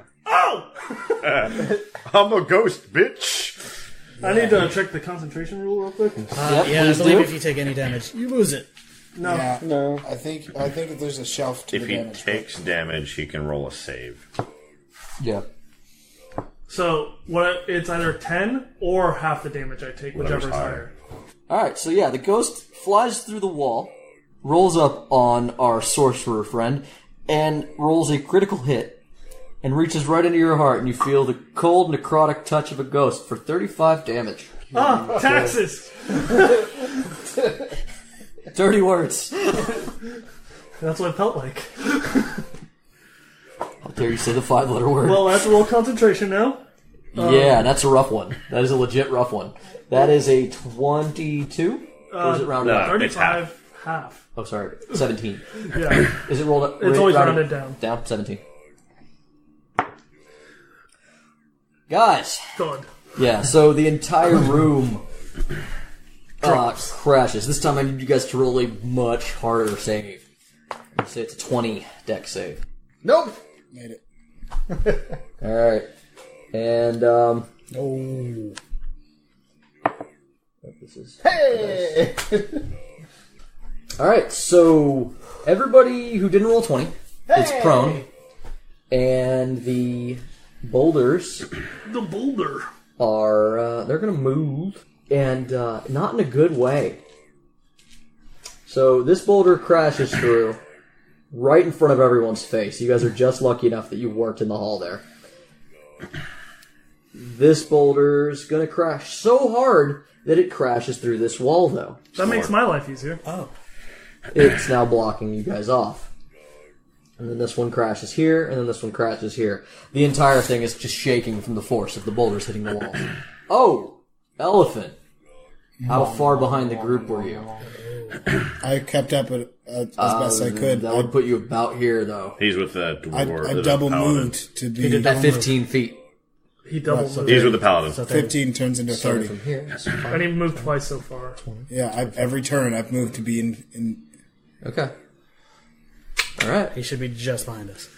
I'm a ghost, bitch! I need to check the concentration rule real quick. Yep, Yeah, I please believe do. if you take any damage, you lose it. No. Yeah, No. I think that there's a shelf to If the he damage. takes damage, he can roll a save. Yeah. So it's either 10 or half the damage I take, whichever is Whatever's higher. Alright, so yeah, the ghost flies through the wall, rolls up on our sorcerer friend, and rolls a critical hit, and reaches right into your heart, and you feel the cold, necrotic touch of a ghost for 35 damage. Ah, taxes! Dirty words. That's what it felt like. How dare you say the 5-letter word? Well, that's a roll concentration now. Yeah, that's a rough one. That is a legit rough one. That is a 22? Or is it rounded no. up? 35, half. Oh, sorry. 17. Yeah. Is it rolled up? It's always rounded down. Down? 17. Guys. Good. Yeah, so the entire room crashes. This time I need you guys to roll a much harder save. Let's say it's a 20 deck save. Nope. Made it. Alright. And, Oh. this is... Hey. Alright, so everybody who didn't roll 20 is prone. And the boulders The boulder. are, they're gonna move, and not in a good way. So this boulder crashes through right in front of everyone's face. You guys are just lucky enough that you weren't in the hall there. This boulder's gonna crash so hard that it crashes through this wall, though. That makes my life easier. Oh. It's now blocking you guys off. And then this one crashes here, and then this one crashes here. The entire thing is just shaking from the force of the boulders hitting the wall. Oh! Elephant! How far behind the group were you? I kept up as best I could. That would put you about here, though. He's with the dwarf. I the double paladin. moved to be. At 15 feet. He doubled so moved. He's with the paladin. 15 turns into Starting 30. from here. And he moved twice so far. Yeah, every turn I've moved to be in. Okay. Alright. He should be just behind us.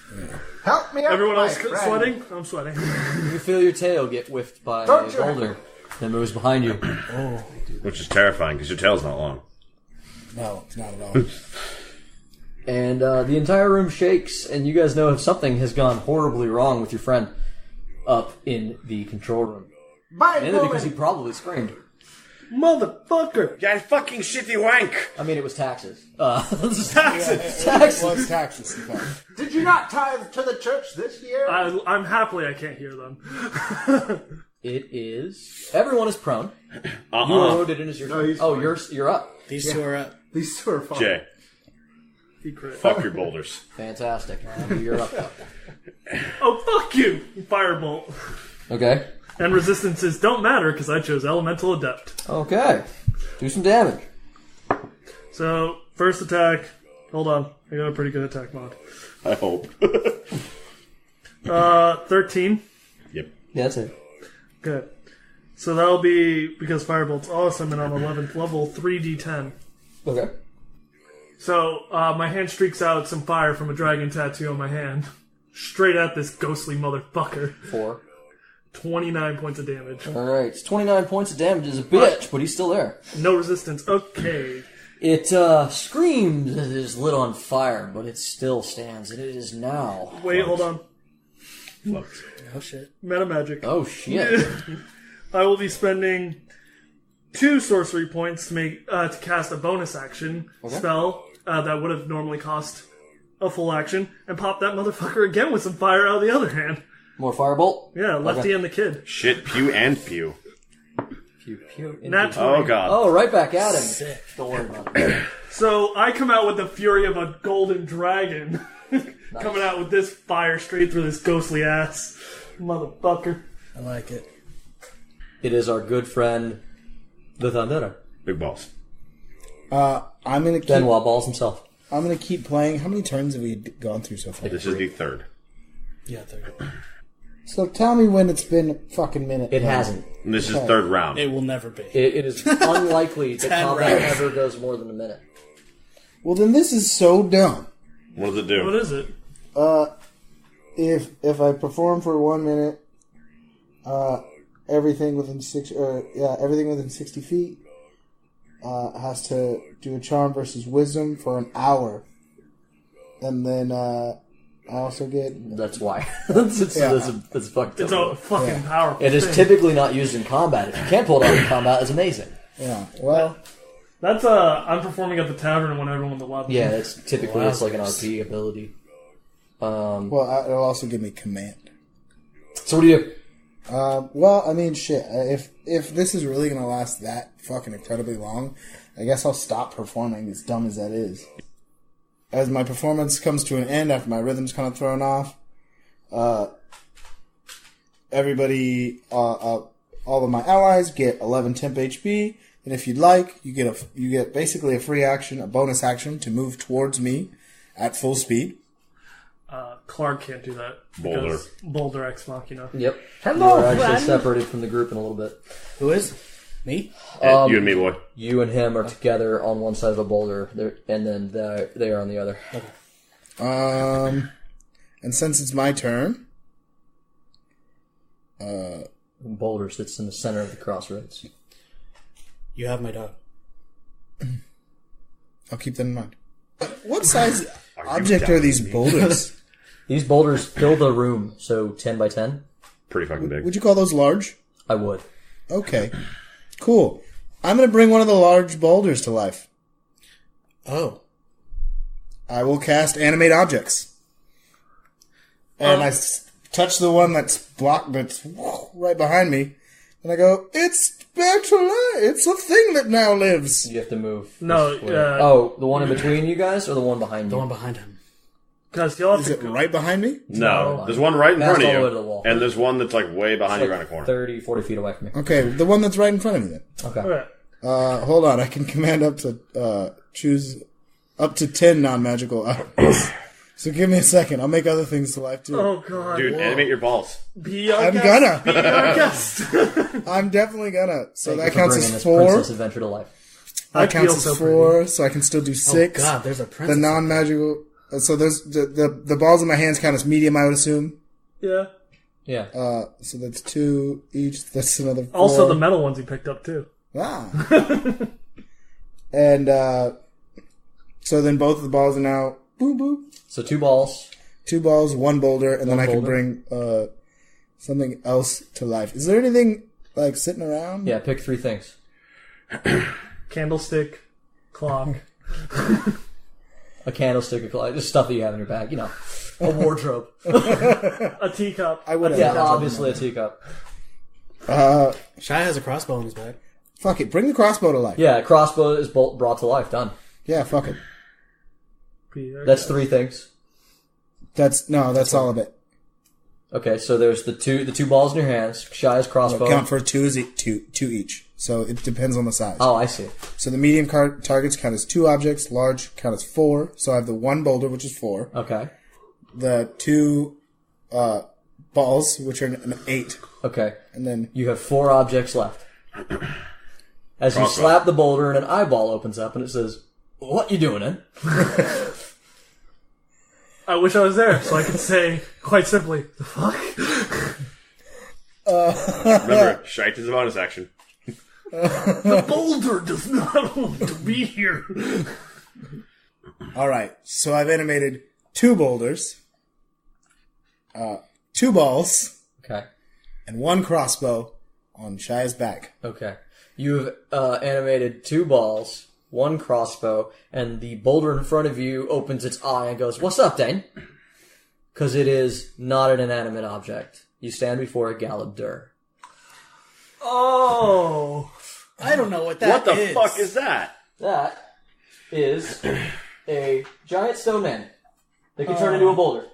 Help me out, Everyone my else friend. sweating? I'm sweating. You feel your tail get whiffed by Don't a you- boulder that moves behind you. Which is terrifying because your tail's not long. No, it's not at all. And the entire room shakes, and you guys know if something has gone horribly wrong with your friend up in the control room. By Mainly because he probably screamed. Motherfucker! You fucking shitty wank! I mean, it was taxes. Taxes! Taxes! Well, it's taxes, in fact. Did you not tithe to the church this year? I'm happily I can't hear them. It is. Everyone is prone. You are loaded in as your. he's Oh, fine. you're up. These two are up. These two are fine. Jay, He crit. fuck your boulders. Fantastic. You're up. Oh, fuck you! Firebolt. Okay. And resistances don't matter because I chose Elemental Adept. Okay. Do some damage. So, first attack. Hold on. I got a pretty good attack mod. I hope. 13. Yep. Yeah, that's it. Good. So that'll be, because Firebolt's awesome and I'm 11th level, 3d10. Okay. So, my hand streaks out some fire from a dragon tattoo on my hand. Straight at this ghostly motherfucker. 4. 29 points of damage. Alright, it's 29 points of damage is a bitch, but he's still there. No resistance. Okay. It screams as it is lit on fire, but it still stands, and it is now. Wait, hold on. Oh shit. Meta magic. Oh shit. I will be spending 2 sorcery points to cast a bonus action spell that would have normally cost a full action, and pop that motherfucker again with some fire out of the other hand. More firebolt? Yeah, Lefty and the Kid. Shit, pew and pew. Pew, pew, Nat 20. Oh god. Oh, right back at him. Don't worry about it. So I come out with the fury of a golden dragon. Coming out with this fire straight through this ghostly ass. Motherfucker. I like it. It is our good friend, the Thunderer. Big balls. I'm gonna keep. Benoit Balls himself. I'm gonna keep playing. How many turns have we gone through so far? This is the third. Yeah, there. So tell me when it's been a fucking minute. It hasn't. And this is third round. It will never be. It is unlikely that 10 combat rounds. ever goes more than a minute. Well, then this is so dumb. What does it do? What is it? If I perform for 1 minute, everything within 60 feet has to do a charm versus wisdom for an hour, and then I also get. That's why. That's fucked It's up. a fucking powerful It is thing. typically not used in combat. If you can't pull it out in combat, it's amazing. Yeah. Well, That's I'm performing at the tavern when everyone's allowed. Yeah, it's typically it's like an RP ability. well, it'll also give me command. So what do you? Well, I mean, shit. If this is really gonna last that fucking incredibly long, I guess I'll stop performing. As dumb as that is. As my performance comes to an end after my rhythm's kind of thrown off, everybody, all of my allies get 11 temp HP, and if you'd like, you get basically a free action, a bonus action to move towards me at full speed. Clark can't do that. Boulder. because Boulder Ex Machina. Yep. Hello, You're actually friend. separated from the group in a little bit. Who is? Me? You and me, boy. You and him are together on one side of a boulder, and then they are on the other. And since it's my turn, Boulder sits in the center of the crossroads. You have my dog. I'll keep that in mind. What size object are these boulders? These boulders fill the room, so 10 by 10. Pretty fucking big. Would you call those large? I would. Okay. Cool. I'm going to bring one of the large boulders to life. Oh. I will cast Animate Objects. And I touch the one that's blocked, that's right behind me. And I go, it's back to life. It's a thing that now lives. You have to move. No, this way. Oh, the one in between you guys, or the one behind you? The one behind him. because he'll have Is to it go. right behind me? No, there's one right in That's front of all the you, way to the wall. and there's one that's like way behind you Like around a corner. 30, 40 feet away from me. Okay, the one that's right in front of me then. Okay. Okay. Hold on, I can command up to, choose up to 10 non-magical items. So give me a second, I'll make other things to life too. Oh god. Dude, animate your balls. Be our I'm guest. gonna. Be our guest. I'm definitely gonna. So Thank that you for counts bringing as this 4. Princess Adventure to life. That counts feel as so 4, so I can still do 6. Oh god, there's a The princess. non-magical. So there's the balls in my hands count as medium, I would assume. Yeah. Yeah. So that's 2 each. That's another 4. Also, the metal ones he picked up too. Ah. And so then both of the balls are now boop boop. So 2 balls. 2 balls, 1 boulder, and then One I can boulder. bring something else to life. Is there anything like sitting around? Yeah, pick 3 things. Candlestick, clock. A candlestick, a clock, just stuff that you have in your bag, you know. A wardrobe. A teacup. I would have. Yeah, obviously a teacup. Shy has a crossbow in his bag. Fuck it. Bring the crossbow to life. Yeah, crossbow is brought to life. Done. Yeah, fuck it. Be our That's guest. 3 things. That's all of it. Okay, so there's the two balls in your hands. Shy's crossbow. Count for 2 two each. So it depends on the size. Oh, I see. So the medium targets count as 2 objects, large count as 4. So I have the 1 boulder, which is 4. Okay. The 2 balls, which are an 8. Okay. And then You have 4 objects left. As you Crossbow. slap the boulder, and an eyeball opens up, and it says, "What you doing, in?" I wish I was there so I could say quite simply, the fuck? Remember, shite is a bonus action. The boulder does not want to be here. Alright, so I've animated 2 boulders, 2 balls, Okay. and 1 crossbow on Shia's back. Okay. You've animated 2 balls, 1 crossbow, and the boulder in front of you opens its eye and goes, "What's up, Dane?" Because it is not an inanimate object. You stand before a Galabdur. Oh. I don't know what that What the is. fuck is that? That is a giant stone man that can turn into a boulder.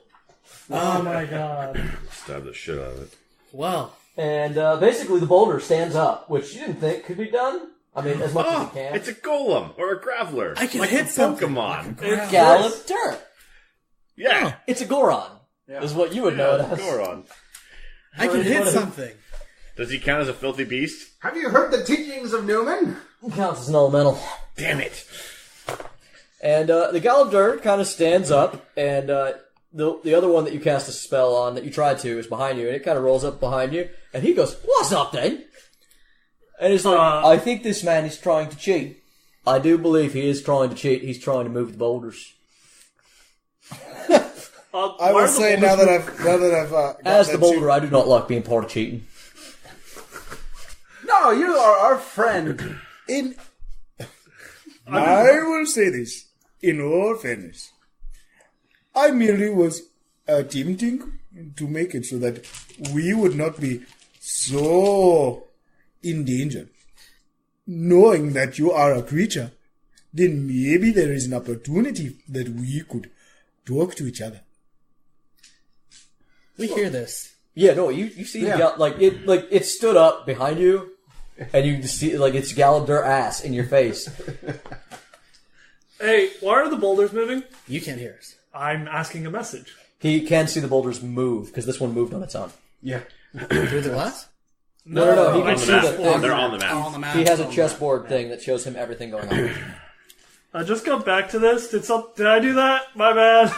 Oh my god. Stab the shit out of it. Well, And basically the boulder stands up, which you didn't think could be done. I mean, as much as Oh, it can. it's a golem or a graveler. I can like hit the something. Pokemon. It's Galabdur. Yeah. It's a Goron, is what you would know it as. Goron. I can hit something. Does he count as a filthy beast? Have you heard the teachings of Numen? Counts as an elemental. Damn it. And the Galabdur kind of stands up, and the other one that you cast a spell on that you tried to is behind you, and it kind of rolls up behind you, and he goes, "What's up, then?" And he's like, "I think this man is trying to cheat." I do believe he is trying to cheat. He's trying to move the boulders. I will say now that I've got As the that boulder, I do not like being part of cheating. No, you are our friend. I will say this in all fairness. I merely was attempting to make it so that we would not be so in danger. Knowing that you are a creature, then maybe there is an opportunity that we could talk to each other. We hear this. Yeah, no, you see, it stood up behind you, and you just see, it's Galabdur ass in your face. Hey, why are the boulders moving? You can't hear us. I'm asking a message. He can see the boulders move, because this one moved on its own. Yeah. Through the glass? No, he On can the see map. the thing. They're on the map. On the map. He has a chessboard thing that shows him everything going on. I just got back to this. Did I do that? My bad.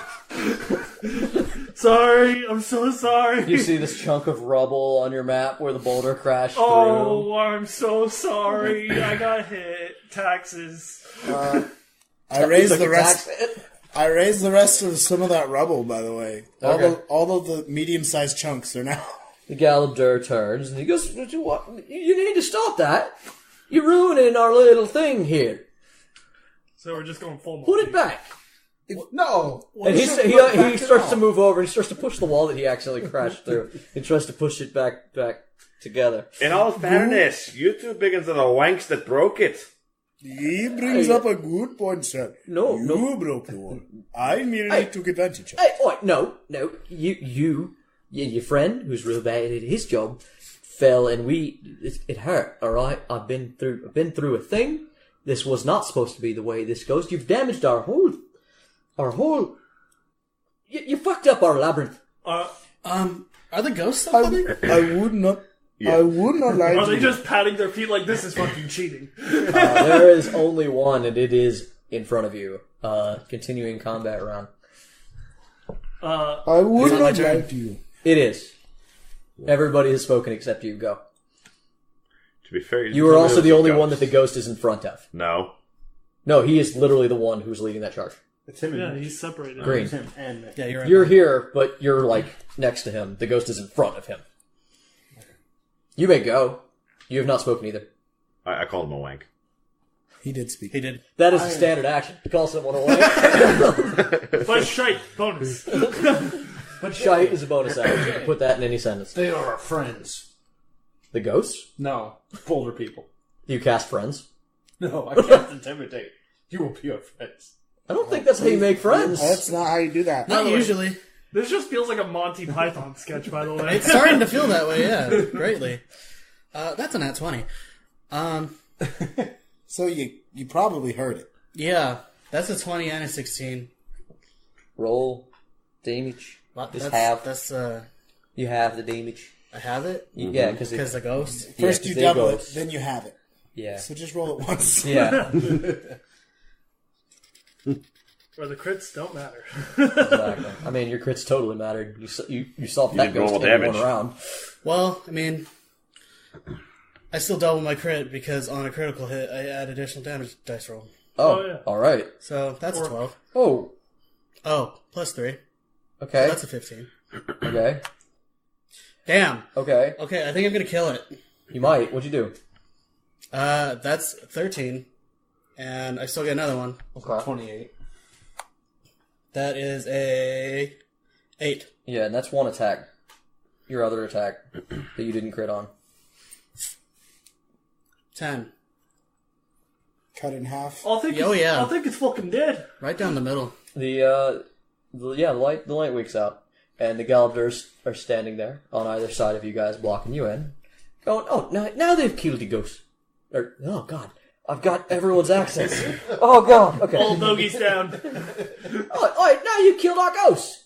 Sorry. I'm so sorry. You see this chunk of rubble on your map where the boulder crashed through. Oh, I'm so sorry. I got hit. Taxes. I raised Took the a rest. tax hit. I raised the rest of some of that rubble, by the way. Okay. All of the medium-sized chunks are now. The Galabdur turns and he goes, "What? You need to stop that. You're ruining our little thing here. So we're just going full Put Monty. it back." No. And he starts to move over and he starts to push the wall that he accidentally crashed through. He tries to push it back together. In all fairness, you two big into the wanks that broke it. He brings up a good point, sir. No, you no. broke the wall. I merely took advantage of it. Hey, wait, no. Your friend, who's real bad at his job, fell and it hurt, alright? I've been through a thing. This was not supposed to be the way this goes. You've damaged our whole, you fucked up our labyrinth. Are the ghosts still coming? I would not lie Are to they you. just patting their feet like this is fucking cheating? There is only one, and it is in front of you. Continuing combat round. I would It's my not lie turn. to you. It is. Everybody has spoken except you. Go. To be fair, You are also the only one that the ghost is in front of. No. No, he is literally the one who's leading that charge. It's him and Yeah, Mitch. he's separated. Green. It's him and Mitch. Yeah, you're right. You're here, but you're next to him. The ghost is in front of him. You may go. You have not spoken either. I called him a wank. He did speak. He did. That is a standard action. To call someone away. But shite, bonus. But shite is a bonus action. You can put that in any sentence. They are our friends. The ghosts? No, boulder people. You cast friends. No, I can't intimidate. You will be our friends. I don't think that's how you make friends. That's not how you do that. Not usually. This just feels like a Monty Python sketch, by the way. It's starting to feel that way, yeah. Greatly. That's a nat 20. So you probably heard it. Yeah. That's a 20 and a 16. Roll damage. Just That's, have. That's, You have the damage. I have it? Yeah, because Because the ghost? First 'cause you they double ghost. it, then you have it. Yeah. So just roll it once. Yeah. Where the crits don't matter. Exactly. I mean, your crits totally mattered. You solved that did normal ghost in damage. one round. Well, I mean, I still double my crit because on a critical hit, I add additional damage dice roll. Oh, yeah. all right. So that's a 12. Oh, Oh, plus 3. okay. So that's a 15. Okay. Damn. Okay. Okay, I think I'm going to kill it. You might. What'd you do? That's 13. And I still get another one. Okay. 28. That is a 8. Yeah, and that's one attack. Your other attack that you didn't crit on. 10. Cut in half. I'll think it's fucking dead. Right down the middle. The light wakes out, and the Galvdurs are standing there on either side of you guys, blocking you in. Going, oh, now they've killed the ghost. Oh God, I've got everyone's accents. Oh God, okay. Old bogey's down. Oh, now you killed our ghost.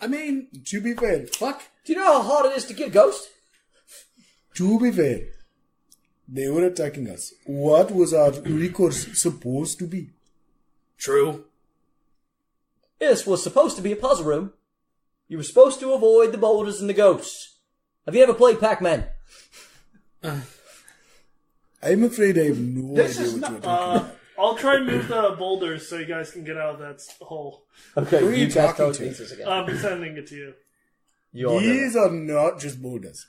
I mean, To be fair, fuck. Do you know how hard it is to kill a ghost? they were attacking us. What was our recourse supposed to be? True. This was supposed to be a puzzle room. You were supposed to avoid the boulders and the ghosts. Have you ever played Pac-Man? I'm afraid I have no This idea is what not- you're talking about. I'll try and move the boulders so you guys can get out of that hole. Okay, Who are you cast talking to? telekinesis again. I'm sending it to you. You all hear These are not just boulders.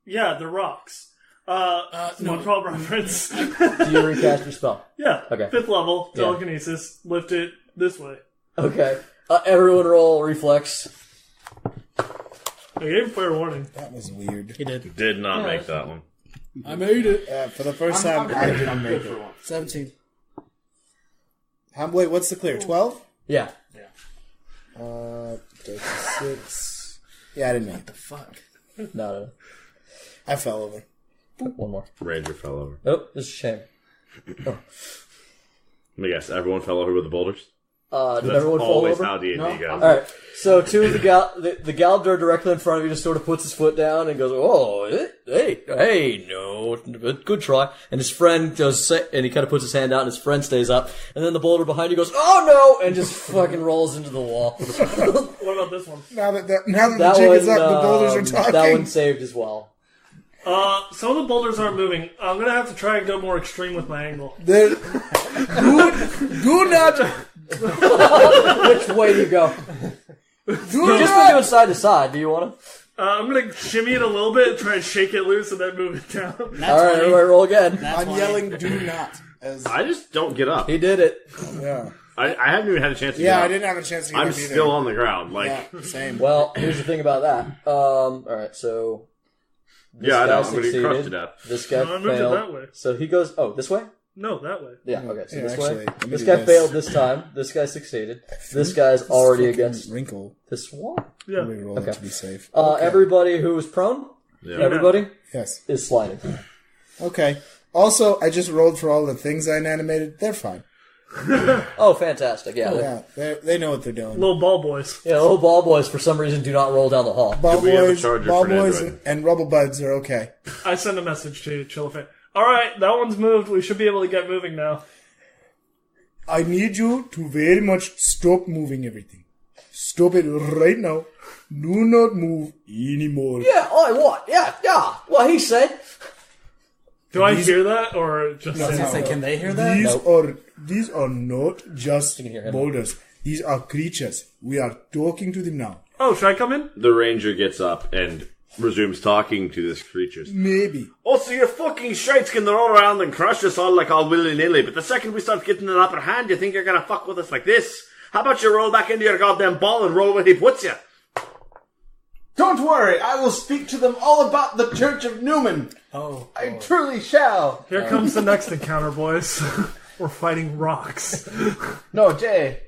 Yeah, the rocks. SpongeBob reference. that. Do you recast your spell? Yeah. Okay. 5th level, Yeah. telekinesis. Lift it this way. Okay. Everyone roll reflex. I gave fair warning. That was weird. He did. Did not make that one. I made it. For the first time, I did not make it. 17. Wait, what's the clear? 12? Yeah. 36. Yeah, I didn't make it. The fuck? No. I fell over. One more. Ranger fell over. Oh, this is a shame. Let me guess, everyone fell over with the boulders? Did That's everyone fall always over? how D&D goes. Alright, so two of the Galvdor directly in front of you just sort of puts his foot down and goes, oh, hey, no, good try. And his friend goes, and he kind of puts his hand out and his friend stays up. And then the boulder behind you goes, oh no, and just fucking rolls into the wall. What about this one? Now that the That jig one, is up, the boulders are talking. that one saved as well. Some of the boulders aren't moving. I'm gonna have to try and go more extreme with my angle. Do not. Which way do you go? Just been doing side to side. Do you want to? I'm gonna shimmy it a little bit, try and shake it loose, and then move it down. Alright, everybody roll again. I'm yelling, do not. As, I just don't get up. He did it. yeah. I haven't even had a chance to get Yeah, up. I didn't have a chance to get I'm up either. still on the ground. Like, Yeah, same. Well, here's the thing about that. Alright, so... This yeah, I know. guy I'm going to get crushed to succeeded. death. This guy No, I moved it failed. that way. So he goes, oh, this way? No, that way. Yeah, okay, so Here, this actually, way. let me This do guy this. failed this time. This guy succeeded. This guy's already Fucking against wrinkle. this wall. Yeah. Let me roll Okay. it to be safe. Everybody who is prone, Yeah. everybody, Yes. is sliding. Okay. Also, I just rolled for all the things I animated. They're fine. Oh, fantastic, yeah. Yeah, they know what they're doing. Little ball boys. Yeah, little ball boys for some reason do not roll down the hall. Ball we have a boys, charger ball for boys, Android? and rubble buds are okay. I send a message to Chillafan. Alright, that one's moved. We should be able to get moving now. I need you to very much stop moving everything. Stop it right now. Do not move anymore. Yeah, what? Yeah, what he said. Do I hear that, or just... I was gonna say, can they hear that? These are not just can hear him. boulders. These are creatures. We are talking to them now. Oh, should I come in? The ranger gets up and resumes talking to this creatures. Maybe. Oh, so you're fucking straight can roll around and crush us all like all willy-nilly, but the second we start getting an upper hand, you think you're gonna fuck with us like this? How about you roll back into your goddamn ball and roll where he puts you? Don't worry, I will speak to them all about the Church of Numen. Oh. I truly shall. Here comes the next encounter, boys. We're fighting rocks. No, Jay,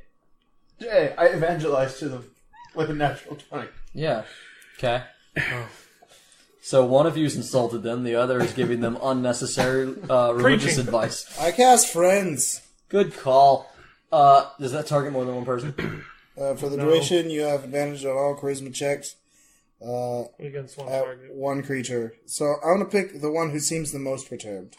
I evangelized to them with a natural 20. Yeah. Okay. So one of you's insulted them, the other is giving them unnecessary religious Preaching. advice. I cast friends. Good call. Does that target more than one person? For the duration, you have advantage on all charisma checks Against one at target. one creature. So I'm going to pick the one who seems the most perturbed.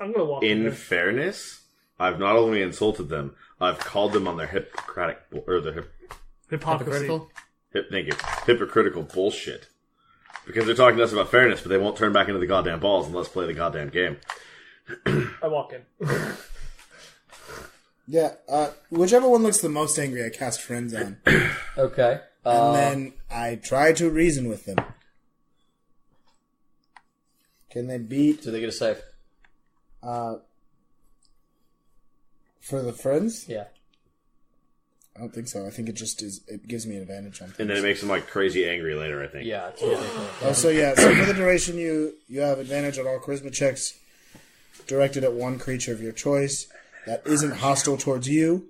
I'm gonna walk In in. fairness, I've not only insulted them, I've called them on their hypocritical bullshit. Because they're talking to us about fairness, but they won't turn back into the goddamn balls and let's play the goddamn game. I walk in. Yeah, whichever one looks the most angry, I cast Friends on. Okay. And then I try to reason with them. Can they beat... Do they get a save? For the Friends? Yeah. I don't think so. I think it just is. It gives me an advantage on things. And then it makes them like crazy angry later, I think. Yeah. So for the duration, you have advantage on all charisma checks directed at one creature of your choice that isn't hostile towards you.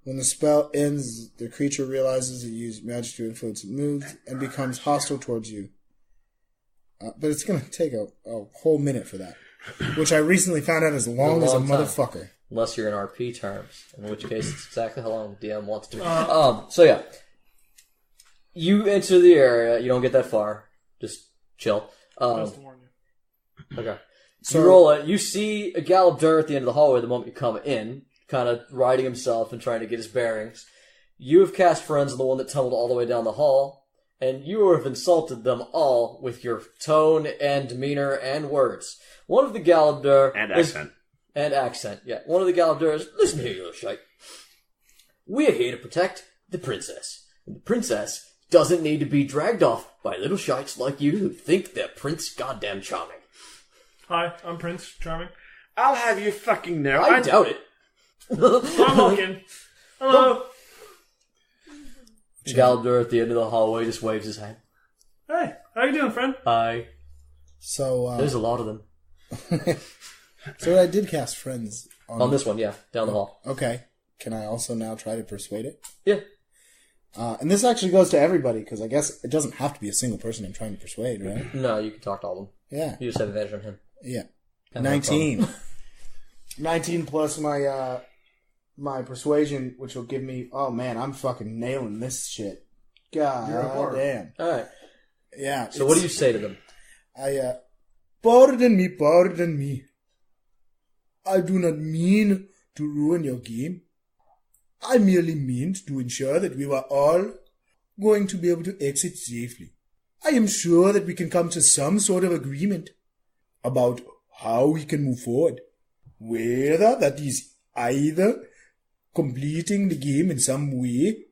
When the spell ends, the creature realizes it used magic to influence its moves and becomes hostile towards you. But it's going to take a whole minute for that, which I recently found out is long as a motherfucker. Unless you're in RP terms, in which case it's exactly how long the DM wants to be. So yeah, you enter the area. You don't get that far. Just chill. Just to warn you. Okay. So you roll it. You see a Galabdur at the end of the hallway the moment you come in, kind of riding himself and trying to get his bearings. You have cast Friends on the one that tumbled all the way down the hall, and you have insulted them all with your tone and demeanor and words. One of the Galabdur And accent. Yeah. One of the Galabdurs, listen here, you little shite. We're here to protect the princess. And the princess doesn't need to be dragged off by little shites like you who think they're Prince Goddamn Charming. Hi, I'm Prince Charming. I'll have you fucking know. I doubt it. I'm walking. Hello. The Galabdur at the end of the hallway just waves his hand. Hey, how you doing, friend? Hi. So There's a lot of them. So I did cast Friends On this one, yeah. Down the hall. Okay. Can I also now try to persuade it? Yeah. And this actually goes to everybody, because I guess it doesn't have to be a single person I'm trying to persuade, right? No, you can talk to all of them. Yeah. You just have advantage on him. Yeah. And 19. 19 plus my my persuasion, which will give me... Oh, man, I'm fucking nailing this shit. God damn. Alright. Yeah. So what do you say to them? Pardon me. I do not mean to ruin your game. I merely meant to ensure that we were all going to be able to exit safely. I am sure that we can come to some sort of agreement about how we can move forward. Whether that is either completing the game in some way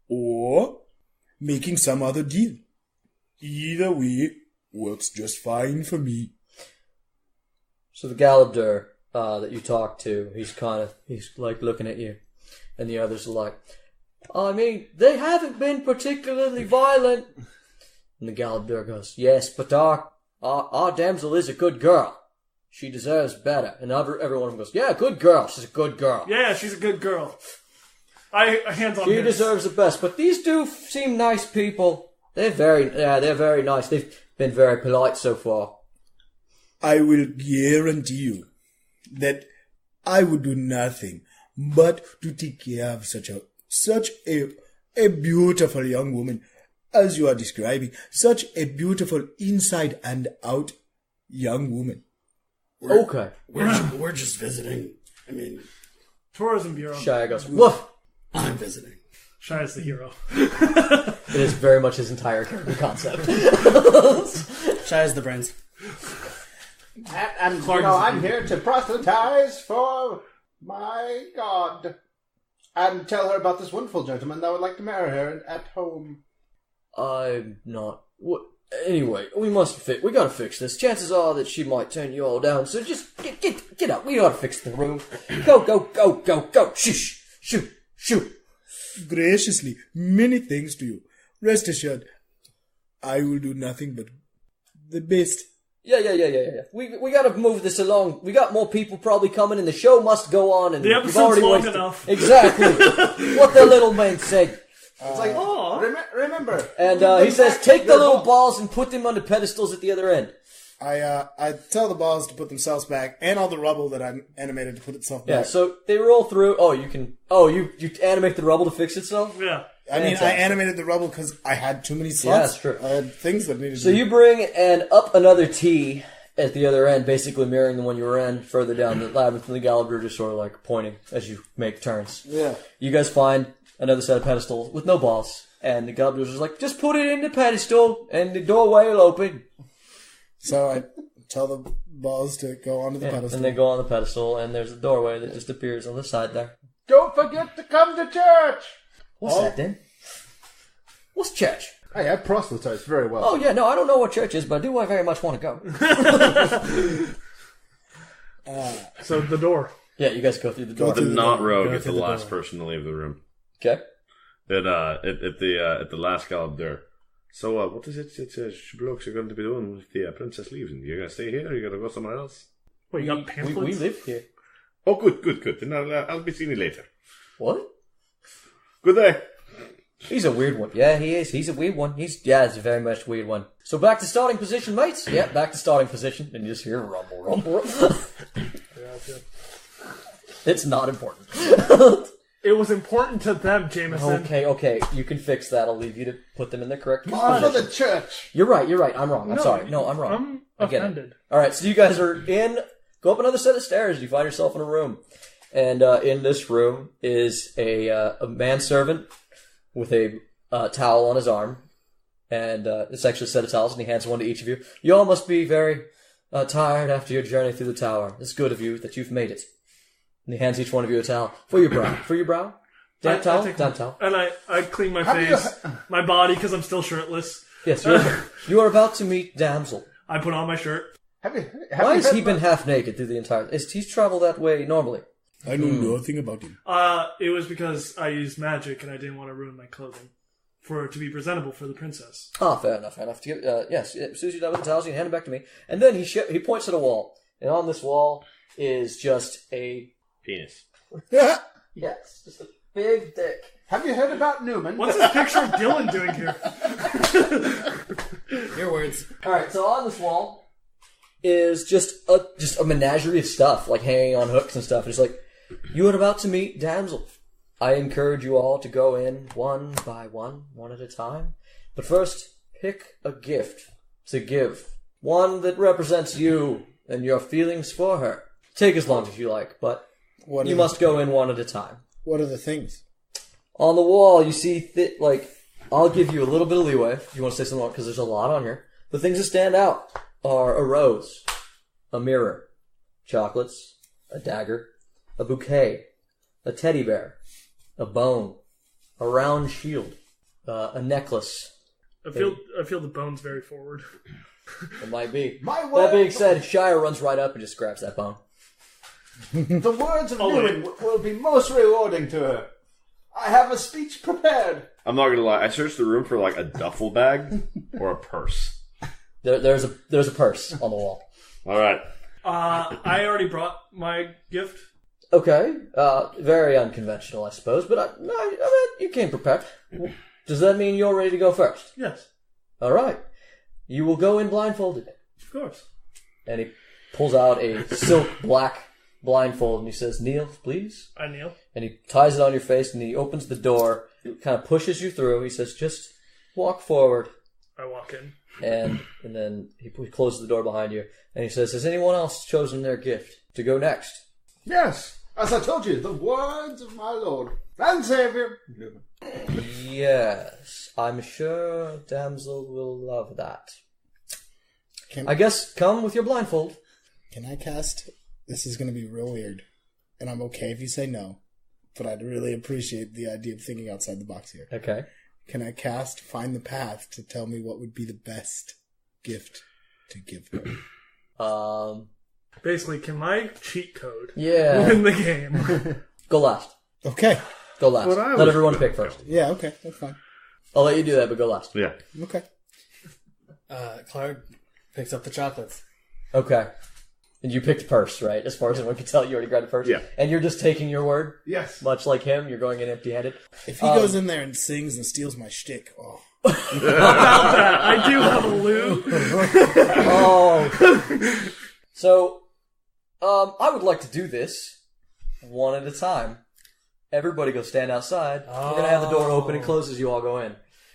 or making some other deal. Either way works just fine for me. So the Galabdur that you talk to, he's like looking at you. And the others are like, I mean, they haven't been particularly violent. And the Galabdur goes, yes, but our damsel is a good girl. She deserves better. And every one of them goes, yeah, good girl. She's a good girl. Yeah, she's a good girl. I hands on She his. deserves the best. But these do seem nice people. They're very nice. They've been very polite so far. I will guarantee you that I would do nothing but to take care of such a beautiful young woman as you are describing. Such a beautiful inside and out young woman. Okay. We're just visiting. I mean, Tourism Bureau. Shia goes, woof. I'm visiting. Shia's the hero. It is very much his entire character concept. Shia's the brains. And I'm here to proselytize for my god. And tell her about this wonderful gentleman that would like to marry her at home. I'm not... Anyway, we gotta fix this. Chances are that she might turn you all down, so just get up. We gotta fix the room. Go. Shoot. Graciously, many thanks to you. Rest assured, I will do nothing but the best. Yeah. We gotta move this along. We got more people probably coming, and the show must go on. And The we've episode's already long wasted... enough. Exactly. What the little man said. It's like, remember. And he says, take the little balls and put them on the pedestals at the other end. I tell the balls to put themselves back, and all the rubble that I animated to put itself back. Yeah, so they roll through. You animate the rubble to fix itself? Yeah. I mean, I animated the rubble because I had too many slots. Yeah, that's true. I had things that needed So you bring up another tea, at the other end, basically mirroring the one you were in, further down the labyrinth, and the Galibur just sort of like pointing as you make turns. Yeah. You guys find another set of pedestals with no balls, and the Galibur's just like, just put it in the pedestal, and the doorway will open. So I tell the balls to go onto the pedestal. And they go on the pedestal, and there's a doorway that just appears on the side there. Don't forget to come to church! What's that then? What's church? Hey, I proselytize very well. Oh yeah, no, I don't know what church is, but I do very much want to go. So the door. Yeah, you guys go through the door. The not rogue Go is the through the last door. person to leave the room. Okay. At the last gallop there. So what is it that blokes are going to be doing if the princess leaves? And you're going to stay here, or you're going to go somewhere else? Wait, you got pamphlets? We live here. Oh, good. Then I'll be seeing you later. What? Good day. He's a weird one. Yeah, he is. He's a weird one. It's a very much weird one. So back to starting position, mates. Yeah, back to starting position. And you just hear rumble, rumble. It's not important. It was important to them, Jameson. Okay. You can fix that. I'll leave you to put them in the correct On to position. the church! You're right. I'm wrong. I'm sorry. No, I'm wrong. I'm I get it. offended. All right, so you guys are in. Go up another set of stairs. You find yourself in a room, and in this room is a manservant with a towel on his arm, and it's actually a set of towels, and he hands one to each of you. You all must be very tired after your journey through the tower. It's good of you that you've made it. And he hands each one of you a towel for your brow. For your brow. Damp towel. Damp towel. And I clean my face, my body, because I'm still shirtless. Yes, you are about to meet Damsel. I put on my shirt. Why has he been half naked through the entire? He's traveled that way normally. I know nothing about him. It was because I used magic and I didn't want to ruin my clothing for it to be presentable for the princess. Ah, fair enough. Yes, as soon as you're done with the towels, you can hand them back to me. And then he points at a wall. And on this wall is just a... Penis. Yes, just a big dick. Have you heard about Numen? What's this picture of Dylan doing here? Your words. Alright, so on this wall is just a menagerie of stuff, like hanging on hooks and stuff. It's like, you are about to meet Damsel. I encourage you all to go in one by one at a time. But first, pick a gift to give. One that represents you and your feelings for her. Take as long as you like, but you must go in one at a time. What are the things? On the wall, you see, I'll give you a little bit of leeway if you want to say something, because there's a lot on here. The things that stand out are a rose, a mirror, chocolates, a dagger, a bouquet, a teddy bear, a bone, a round shield, a necklace. I feel the bones very forward. It might be. My word. That being said, Shire runs right up and just grabs that bone. The words of Numen will be most rewarding to her. I have a speech prepared. I'm not gonna lie. I searched the room for like a duffel bag or a purse. There's a purse on the wall. All right. I already brought my gift. Okay, very unconventional, I suppose, but I mean, you came prepared. Does that mean you're ready to go first? Yes, All right. You will go in blindfolded. of course. And he pulls out a silk black blindfold and he says, "Kneel, please." I kneel. And he ties it on your face and he opens the door, kind of pushes you through. He says, "Just walk forward." I walk in. And then he closes the door behind you and he says, "Has anyone else chosen their gift to go next?" Yes, as I told you, the words of my Lord and Savior. Yes, I'm sure Damsel will love that. Can- I guess come with your blindfold. Can I cast? This is going to be real weird, and I'm okay if you say no, but I'd really appreciate the idea of thinking outside the box here. Okay. Can I cast Find the Path to tell me what would be the best gift to give her? Basically, can my cheat code Yeah. win the game? Go last. Okay. Go last. What I Let was everyone gonna pick first. Yeah, okay. That's fine. I'll let you do that, but go last. Yeah. Okay. Clark picks up the chocolates. Okay. And you picked purse, right? As far as anyone can tell, you already grabbed a purse. Yeah. And you're just taking your word? Yes. Much like him, you're going in empty-handed. If he goes in there and sings and steals my shtick, oh. About that, I do have a loo. Oh. So, I would like to do this one at a time. Everybody go stand outside. We're going to have the door open and close as you all go in.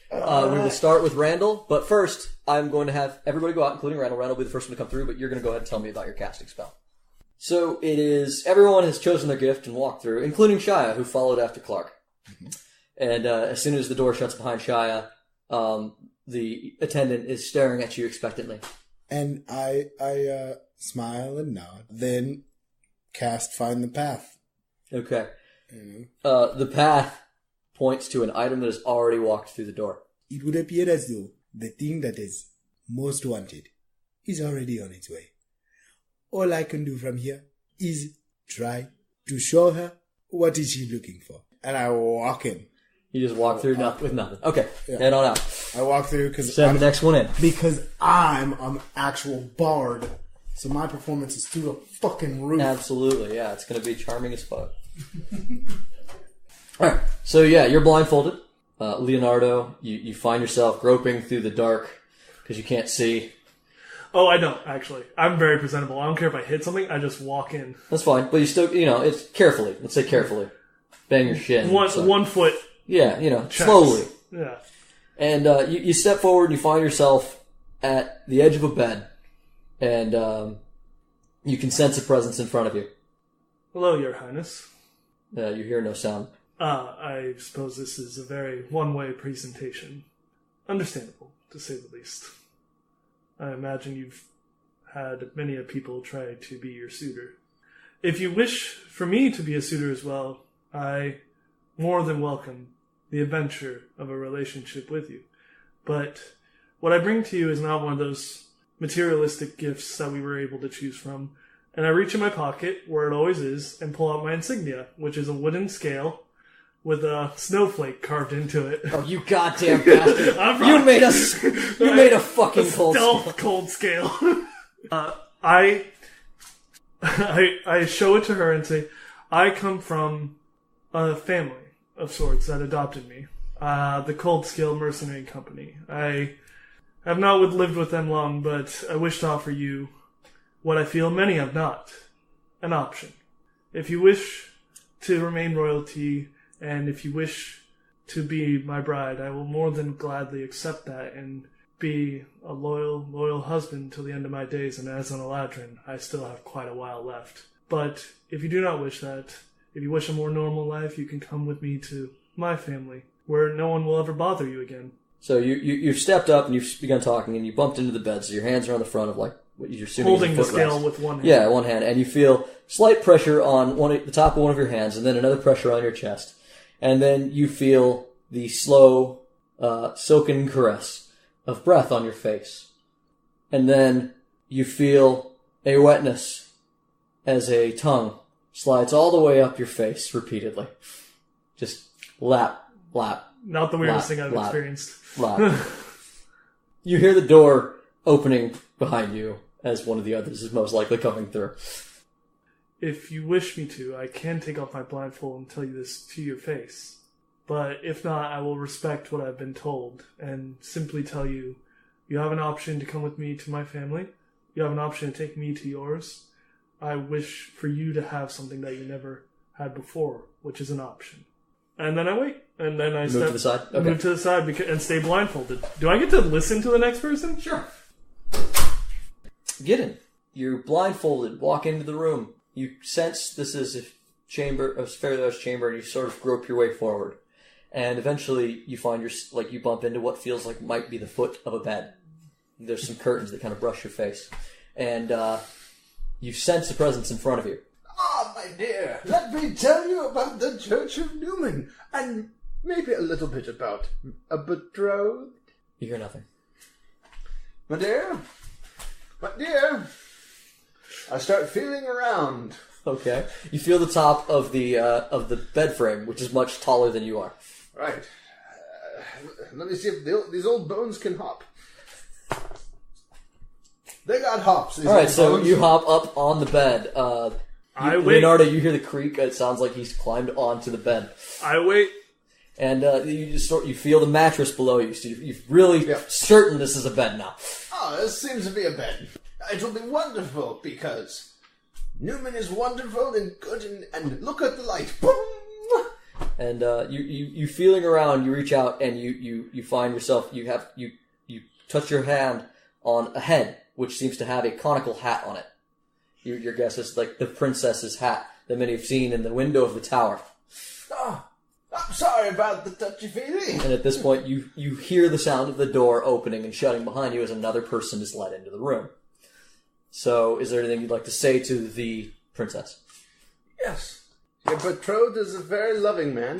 We will start with Randall, but first, I'm going to have everybody go out, including Randall. Randall will be the first one to come through, but you're going to go ahead and tell me about your casting spell. So it is, everyone has chosen their gift and walked through, including Shia, who followed after Clark. Mm-hmm. And as soon as the door shuts behind Shia, the attendant is staring at you expectantly. And I smile and nod. Then cast Find the Path. Okay. The path points to an item that has already walked through the door. It would appear as though the thing that is most wanted is already on its way. All I can do from here is try to show her what is she looking for. And I walk in. You just walk through with nothing. Okay, head on out. I walk through because Send the next one in. Because I'm an actual bard. So my performance is through the fucking roof. Absolutely, yeah. It's going to be charming as fuck. Alright, so yeah, you're blindfolded. Leonardo, you find yourself groping through the dark because you can't see. Oh, I don't, actually. I'm very presentable. I don't care if I hit something, I just walk in. That's fine, but you still, it's carefully. Let's say carefully. Bang your shin. One foot. Yeah, checks. Slowly. Yeah. And you step forward and you find yourself at the edge of a bed. And you can sense a presence in front of you. Hello, Your Highness. You hear no sound. I suppose this is a very one-way presentation. Understandable, to say the least. I imagine you've had many a people try to be your suitor. If you wish for me to be a suitor as well, I more than welcome the adventure of a relationship with you. But what I bring to you is not one of those materialistic gifts that we were able to choose from. And I reach in my pocket, where it always is, and pull out my insignia, which is a wooden scale with a snowflake carved into it. Oh, you goddamn bastard! You made a fucking cold stealth cold scale. I show it to her and say, I come from a family of sorts that adopted me. The Cold Scale Mercenary Company. I have not lived with them long, but I wish to offer you what I feel many have not. An option. If you wish to remain royalty, and if you wish to be my bride, I will more than gladly accept that and be a loyal husband till the end of my days. And as an Eladrin, I still have quite a while left. But if you do not wish that, if you wish a more normal life, you can come with me to my family, where no one will ever bother you again. So you've stepped up and you've begun talking, and you bumped into the bed, so your hands are on the front of, like, what you're assuming holding is the a scale footrest. with one hand. Yeah, one hand. And you feel slight pressure on the top of one of your hands, and then another pressure on your chest. And then you feel the slow, silken caress of breath on your face. And then you feel a wetness as a tongue slides all the way up your face repeatedly. Just lap, lap. Not the weirdest thing I've lap, experienced. Lap. You hear the door opening behind you as one of the others is most likely coming through. If you wish me to, I can take off my blindfold and tell you this to your face. But if not, I will respect what I've been told and simply tell you, you have an option to come with me to my family. You have an option to take me to yours. I wish for you to have something that you never had before, which is an option. And then I wait. And then I move to the side? Okay. Move to the side and stay blindfolded. Do I get to listen to the next person? Sure. Get in. You're blindfolded. Walk into the room. You sense this is a fairly large chamber, and you sort of grope your way forward. And eventually you find you bump into what feels like might be the foot of a bed. There's some curtains that kind of brush your face. And you sense the presence in front of you. Ah, my dear, let me tell you about the Church of Numen, and maybe a little bit about a betrothed. You hear nothing. My dear, I start feeling around. Okay. You feel the top of the bed frame, which is much taller than you are. Right. Let me see if these old bones can hop. They got hops. All right, so you hop up on the bed. Leonardo, you hear the creak. It sounds like he's climbed onto the bed. I wait. And you feel the mattress below you. So you're really certain this is a bed now. Oh, this seems to be a bed. It will be wonderful because Numen is wonderful and good, and look at the light. Boom! And you feeling around, you reach out and you find yourself. You you touch your hand on a head, which seems to have a conical hat on it. Your guess is like the princess's hat that many have seen in the window of the tower. Oh, I'm sorry about the touchy-feely. And at this point, you hear the sound of the door opening and shutting behind you as another person is led into the room. So, is there anything you'd like to say to the princess? Yes. Your betrothed is a very loving man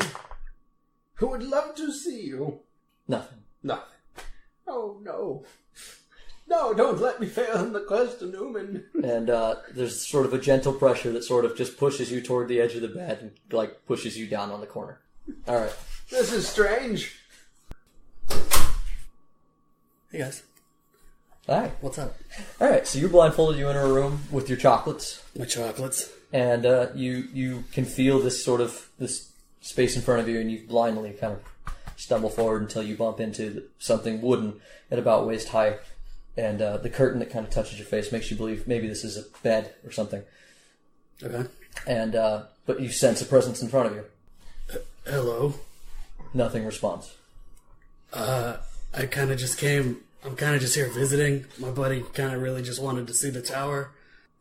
who would love to see you. Nothing. Nothing. Oh, no. No, don't let me fail in the quest to Numen. And there's sort of a gentle pressure that sort of just pushes you toward the edge of the bed and, like, pushes you down on the corner. All right. This is strange. Hey guys, All right. what's up? All right. So you're blindfolded. You enter a room with your chocolates, My chocolates. and you can feel this space in front of you, and you blindly kind of stumble forward until you bump into something wooden at about waist high, and the curtain that kind of touches your face makes you believe maybe this is a bed or something. Okay. And but you sense a presence in front of you. Hello. Nothing responds. I kind of just came. I'm kind of just here visiting. My buddy kind of really just wanted to see the tower.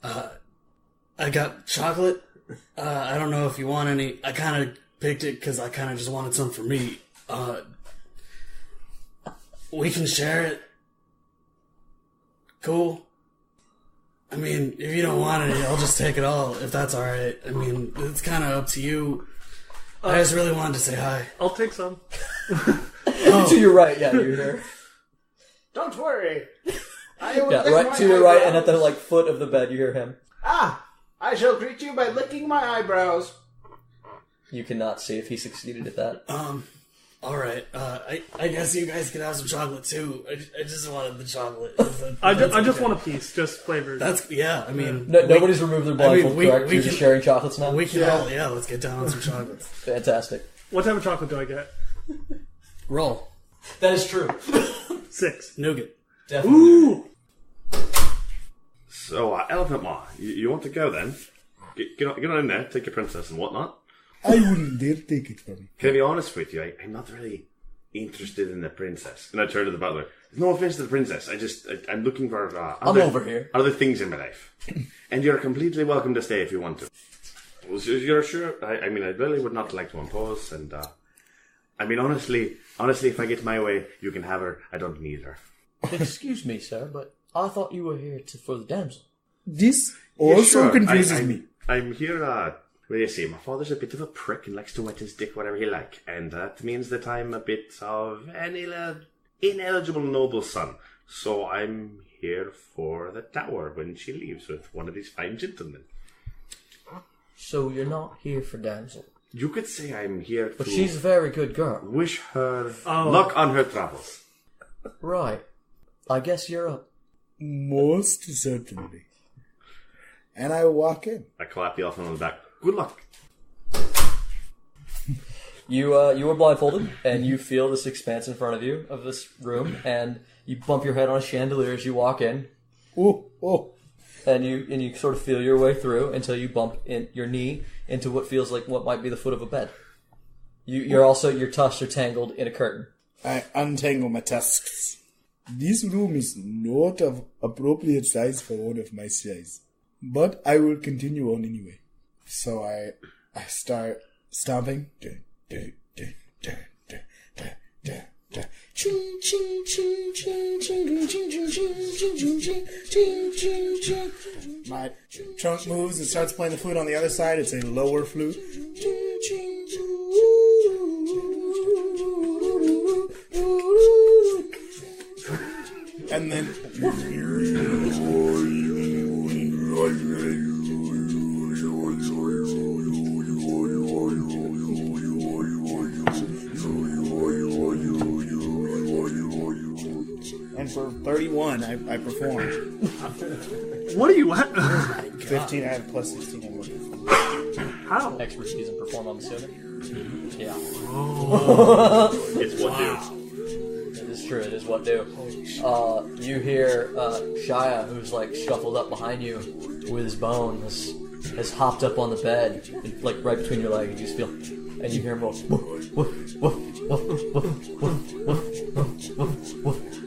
I got chocolate. I don't know if you want any. I kind of picked it because I kind of just wanted some for me. We can share it. Cool. I mean, if you don't want any, I'll just take it all, if that's alright. I mean, it's kind of up to you. I just really wanted to say hi. I'll take some. To your right, yeah, you're here. Don't worry. I will Yeah, lick right my to your right, and eyebrows. at the foot of the bed, you hear him. Ah! I shall greet you by licking my eyebrows. You cannot see if he succeeded at that. Alright, I guess you guys can have some chocolate too. I just wanted the chocolate. I just want a piece, just flavored. That's, yeah, I mean... Nobody's removed their blindfold, correct? You're just sharing chocolates now? We can all, let's get down on some chocolates. Fantastic. What type of chocolate do I get? Roll. That is true. 6. Nougat. Definitely. Ooh! So, Elephant Maw, you want to go then? Get on in there, take your princess and whatnot. I wouldn't dare take it from you. Can I be honest with you? I'm not really interested in the princess. And I turn to the butler. No offense to the princess. I'm looking for I'm over here. other things in my life. And you're completely welcome to stay if you want to. Well, so you're sure? I mean, I really would not like to impose. And I mean, honestly, if I get my way, you can have her. I don't need her. Excuse me, sir, but I thought you were here for the damsel. This Yeah, also sure. confuses me. I'm here, well, you see, my father's a bit of a prick and likes to wet his dick whatever he like, and that means that I'm a bit of an ineligible noble son. So I'm here for the tower when she leaves with one of these fine gentlemen. So you're not here for damsel. You could say I'm here But to she's a very good girl. wish her luck on her travels. Right. I guess you're up. Most certainly. And I walk in. I clap the elephant on the back. Good luck. You are blindfolded, and you feel this expanse in front of you, of this room, and you bump your head on a chandelier as you walk in, Oh. and you sort of feel your way through until you bump in your knee into what feels like what might be the foot of a bed. Your tusks are tangled in a curtain. I untangle my tusks. This room is not of appropriate size for one of my size. But I will continue on anyway. So I start stomping. My trunk moves and starts playing the flute on the other side. It's a lower flute. And then and for 31, I performed. What are you at? 15, I have plus 16. I'm looking for. How? Expertise and perform, I'm assuming. Yeah. It's what do. It is true, it is what do. You hear Shia, who's like shuffled up behind you with his bone, has hopped up on the bed, like right between your legs. You just feel, and you hear him go, woof, woof, woof, woof, woof, woof, woof, woof, woof, woof.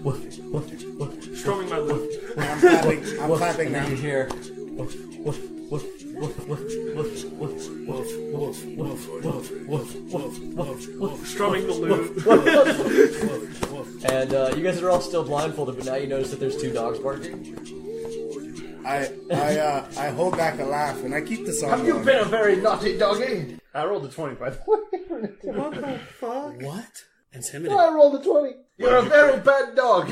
Strumming my lute. I'm clapping. I'm clapping And then now. you hear. Strumming the lute. And you guys are all still blindfolded, but now you notice that there's 2 dogs barking. I hold back a laugh and I keep the song Have you going. been a very naughty doggy? I rolled a 20, by the way. What the fuck? What? Intimidating. I rolled a 20. You're a very bad dog.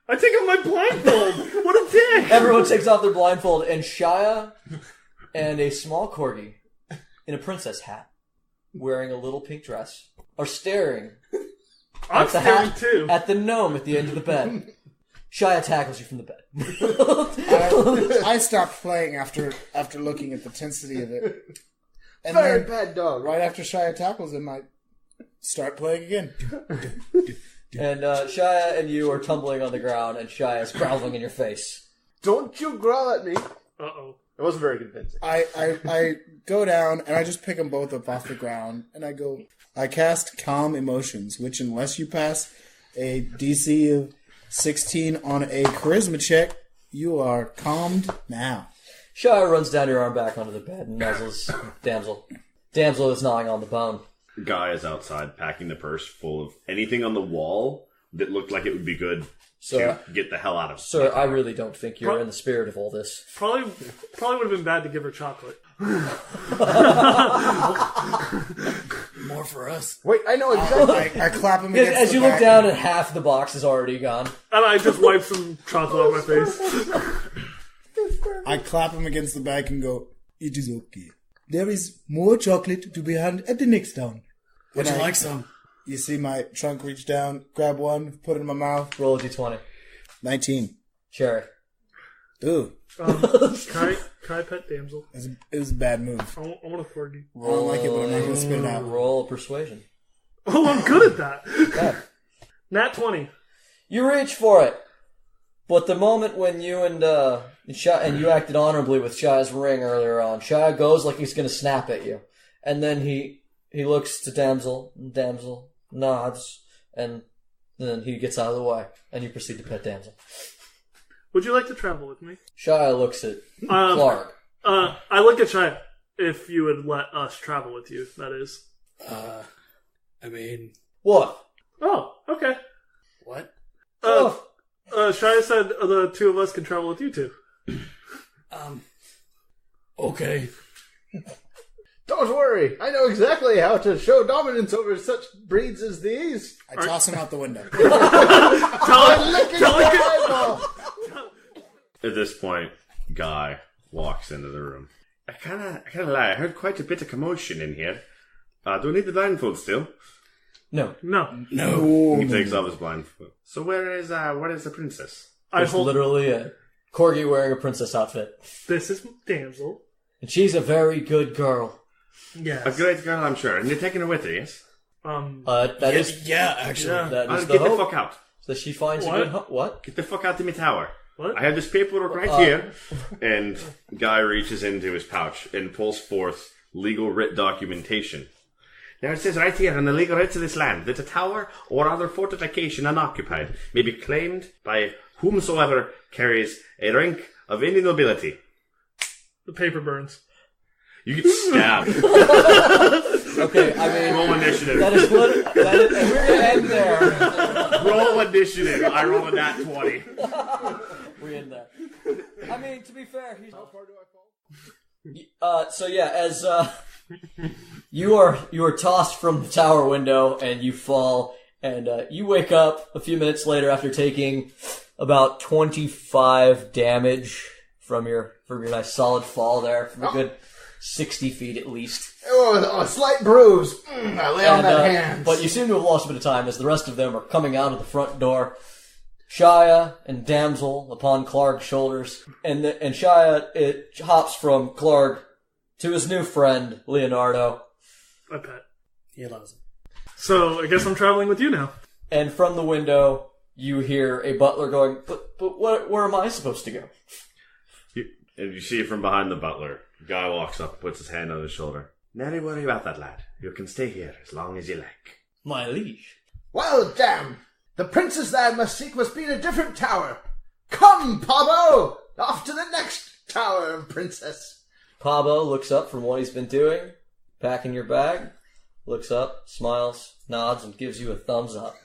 I take off my blindfold. What a dick. Everyone takes off their blindfold, and Shia and a small corgi in a princess hat, wearing a little pink dress, are staring I'm at the staring hat too. at the gnome at the end of the bed. Shia tackles you from the bed. I stopped playing after looking at the intensity of it. And Very then, bad dog. right after Shia tackles him, I start playing again. And Shia and you are tumbling on the ground, and Shia is growling in your face. Don't you growl at me. Uh-oh. It wasn't very convincing. I go down and I just pick them both up off the ground and I cast Calm Emotions, which unless you pass a DC of 16 on a charisma check, you are calmed now. Shia runs down your arm back onto the bed and nuzzles Damsel. Damsel is gnawing on the bone. Guy is outside packing the purse full of anything on the wall that looked like it would be good Sir, to get the hell out of. sir, I really don't think you're in the spirit of all this. Probably would have been bad to give her chocolate. More for us. Wait, I know exactly. I clap him Because against as the you look back. down, and half the box is already gone. And I just wipe some chocolate on my face. I clap him against the back and go, "It is okay. There is more chocolate to be had at the next town." Would And you I- like some? You see my trunk reach down, grab one, put it in my mouth. Roll a d20. 19. Cherry. Ooh, Can I pet Damsel? it was a bad move. I want a corgi. I don't like it, but I'm not going to spit it out. Roll persuasion. Oh, I'm good at that. Okay. Nat 20. You reach for it, but the moment when you and you acted honorably with Shia's ring earlier on, Shia goes like he's going to snap at you, and then he looks to Damsel, and Damsel nods, and then he gets out of the way, and you proceed to pet Damsel. Would you like to travel with me? Shia looks at Clark. I look at Shia. If you would let us travel with you, that is. I mean, What? Oh, okay. what? Shia said the two of us can travel with you two. Okay. Don't worry. I know exactly how to show dominance over such breeds as these. I toss him out the window. At this point, Guy walks into the room. I kind of lie. I heard quite a bit of commotion in here. Do we need the blindfold still? No. No. No. He takes off his blindfold. So where is the princess? I It's hold. literally a corgi wearing a princess outfit. This is Damsel. And she's a very good girl. Yes. A great girl, I'm sure. And you're taking her with her, yes? That is Yeah, actually. Yeah. that is the Get the hope. fuck out. That she finds What? a good what? Get the fuck out of my tower. What? I have this paperwork right here. And Guy reaches into his pouch and pulls forth legal writ documentation. Now it says right here on the legal rights of this land that a tower or other fortification unoccupied may be claimed by whomsoever carries a rank of any nobility. The paper burns. You get stabbed. Okay, I mean, Roll initiative. that is, and we're gonna end there. Roll initiative. I roll a nat 20. We end there. I mean, to be fair, he's. How far do I fall? So yeah, as you are tossed from the tower window and you fall, and you wake up a few minutes later after taking about 25 damage from your nice solid fall there, from a good 60 feet at least. Oh, a slight bruise. I lay on that hand. But you seem to have lost a bit of time as the rest of them are coming out of the front door. Shia and Damsel upon Clark's shoulders, and Shia it hops from Clark to his new friend Leonardo, I bet. He loves it. So I guess I'm traveling with you now. and from the window you hear a butler going, "But where am I supposed to go?" And you see from behind the butler, Guy walks up, puts his hand on his shoulder. Never worry about that, lad. You can stay here as long as you like. My liege. Well, damn. The princess thou must seek must be in a different tower. Come, Pablo! Off to the next tower of princess. Pablo looks up from what he's been doing, packing your bag, looks up, smiles, nods, and gives you a thumbs up.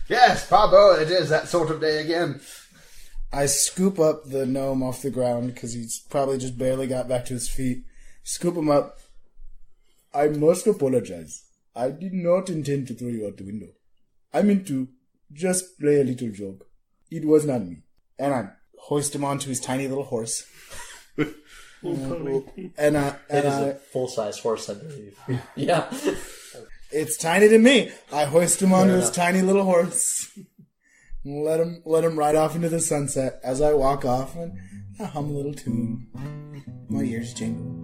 Yes, Pablo, it is that sort of day again. I scoop up the gnome off the ground because he's probably just barely got back to his feet. Scoop him up. I must apologize. I did not intend to throw you out the window. I meant to just play a little joke. It was not me. And I hoist him onto his tiny little horse. It is a full-size horse, I believe. Yeah. It's tiny to me. I hoist him onto his tiny little horse. Let him ride off into the sunset as I walk off and I hum a little tune. My ears jingle.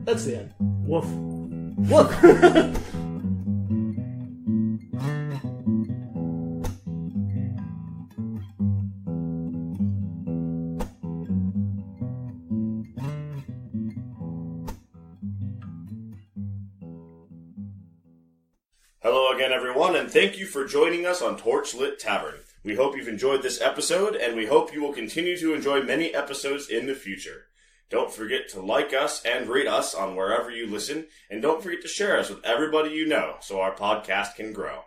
That's the end. Woof. Woof! Hello again, everyone, and thank you for joining us on Torchlit Tavern. We hope you've enjoyed this episode, and we hope you will continue to enjoy many episodes in the future. Don't forget to like us and rate us on wherever you listen, and don't forget to share us with everybody you know so our podcast can grow.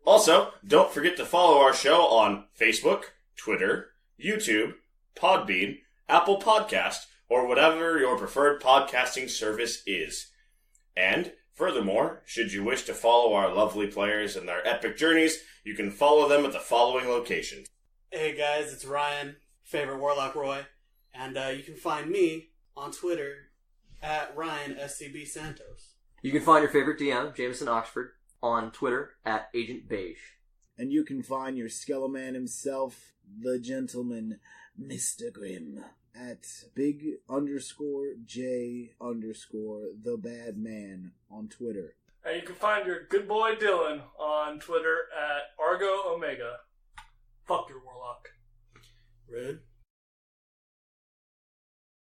Also, don't forget to follow our show on Facebook, Twitter, YouTube, Podbean, Apple Podcast, or whatever your preferred podcasting service is. And furthermore, should you wish to follow our lovely players in their epic journeys, you can follow them at the following locations. Hey guys, it's Ryan, favorite Warlock Roy, and you can find me on Twitter at RyanSCB Santos. You can find your favorite DM, Jameson Oxford, on Twitter at Agent Beige. And you can find your Skeleman himself, the gentleman, Mr. Grimm, at big_J_the_bad_man on Twitter. And you can find your good boy Dylan on Twitter at Argo Omega. Fuck your Warlock. Rude.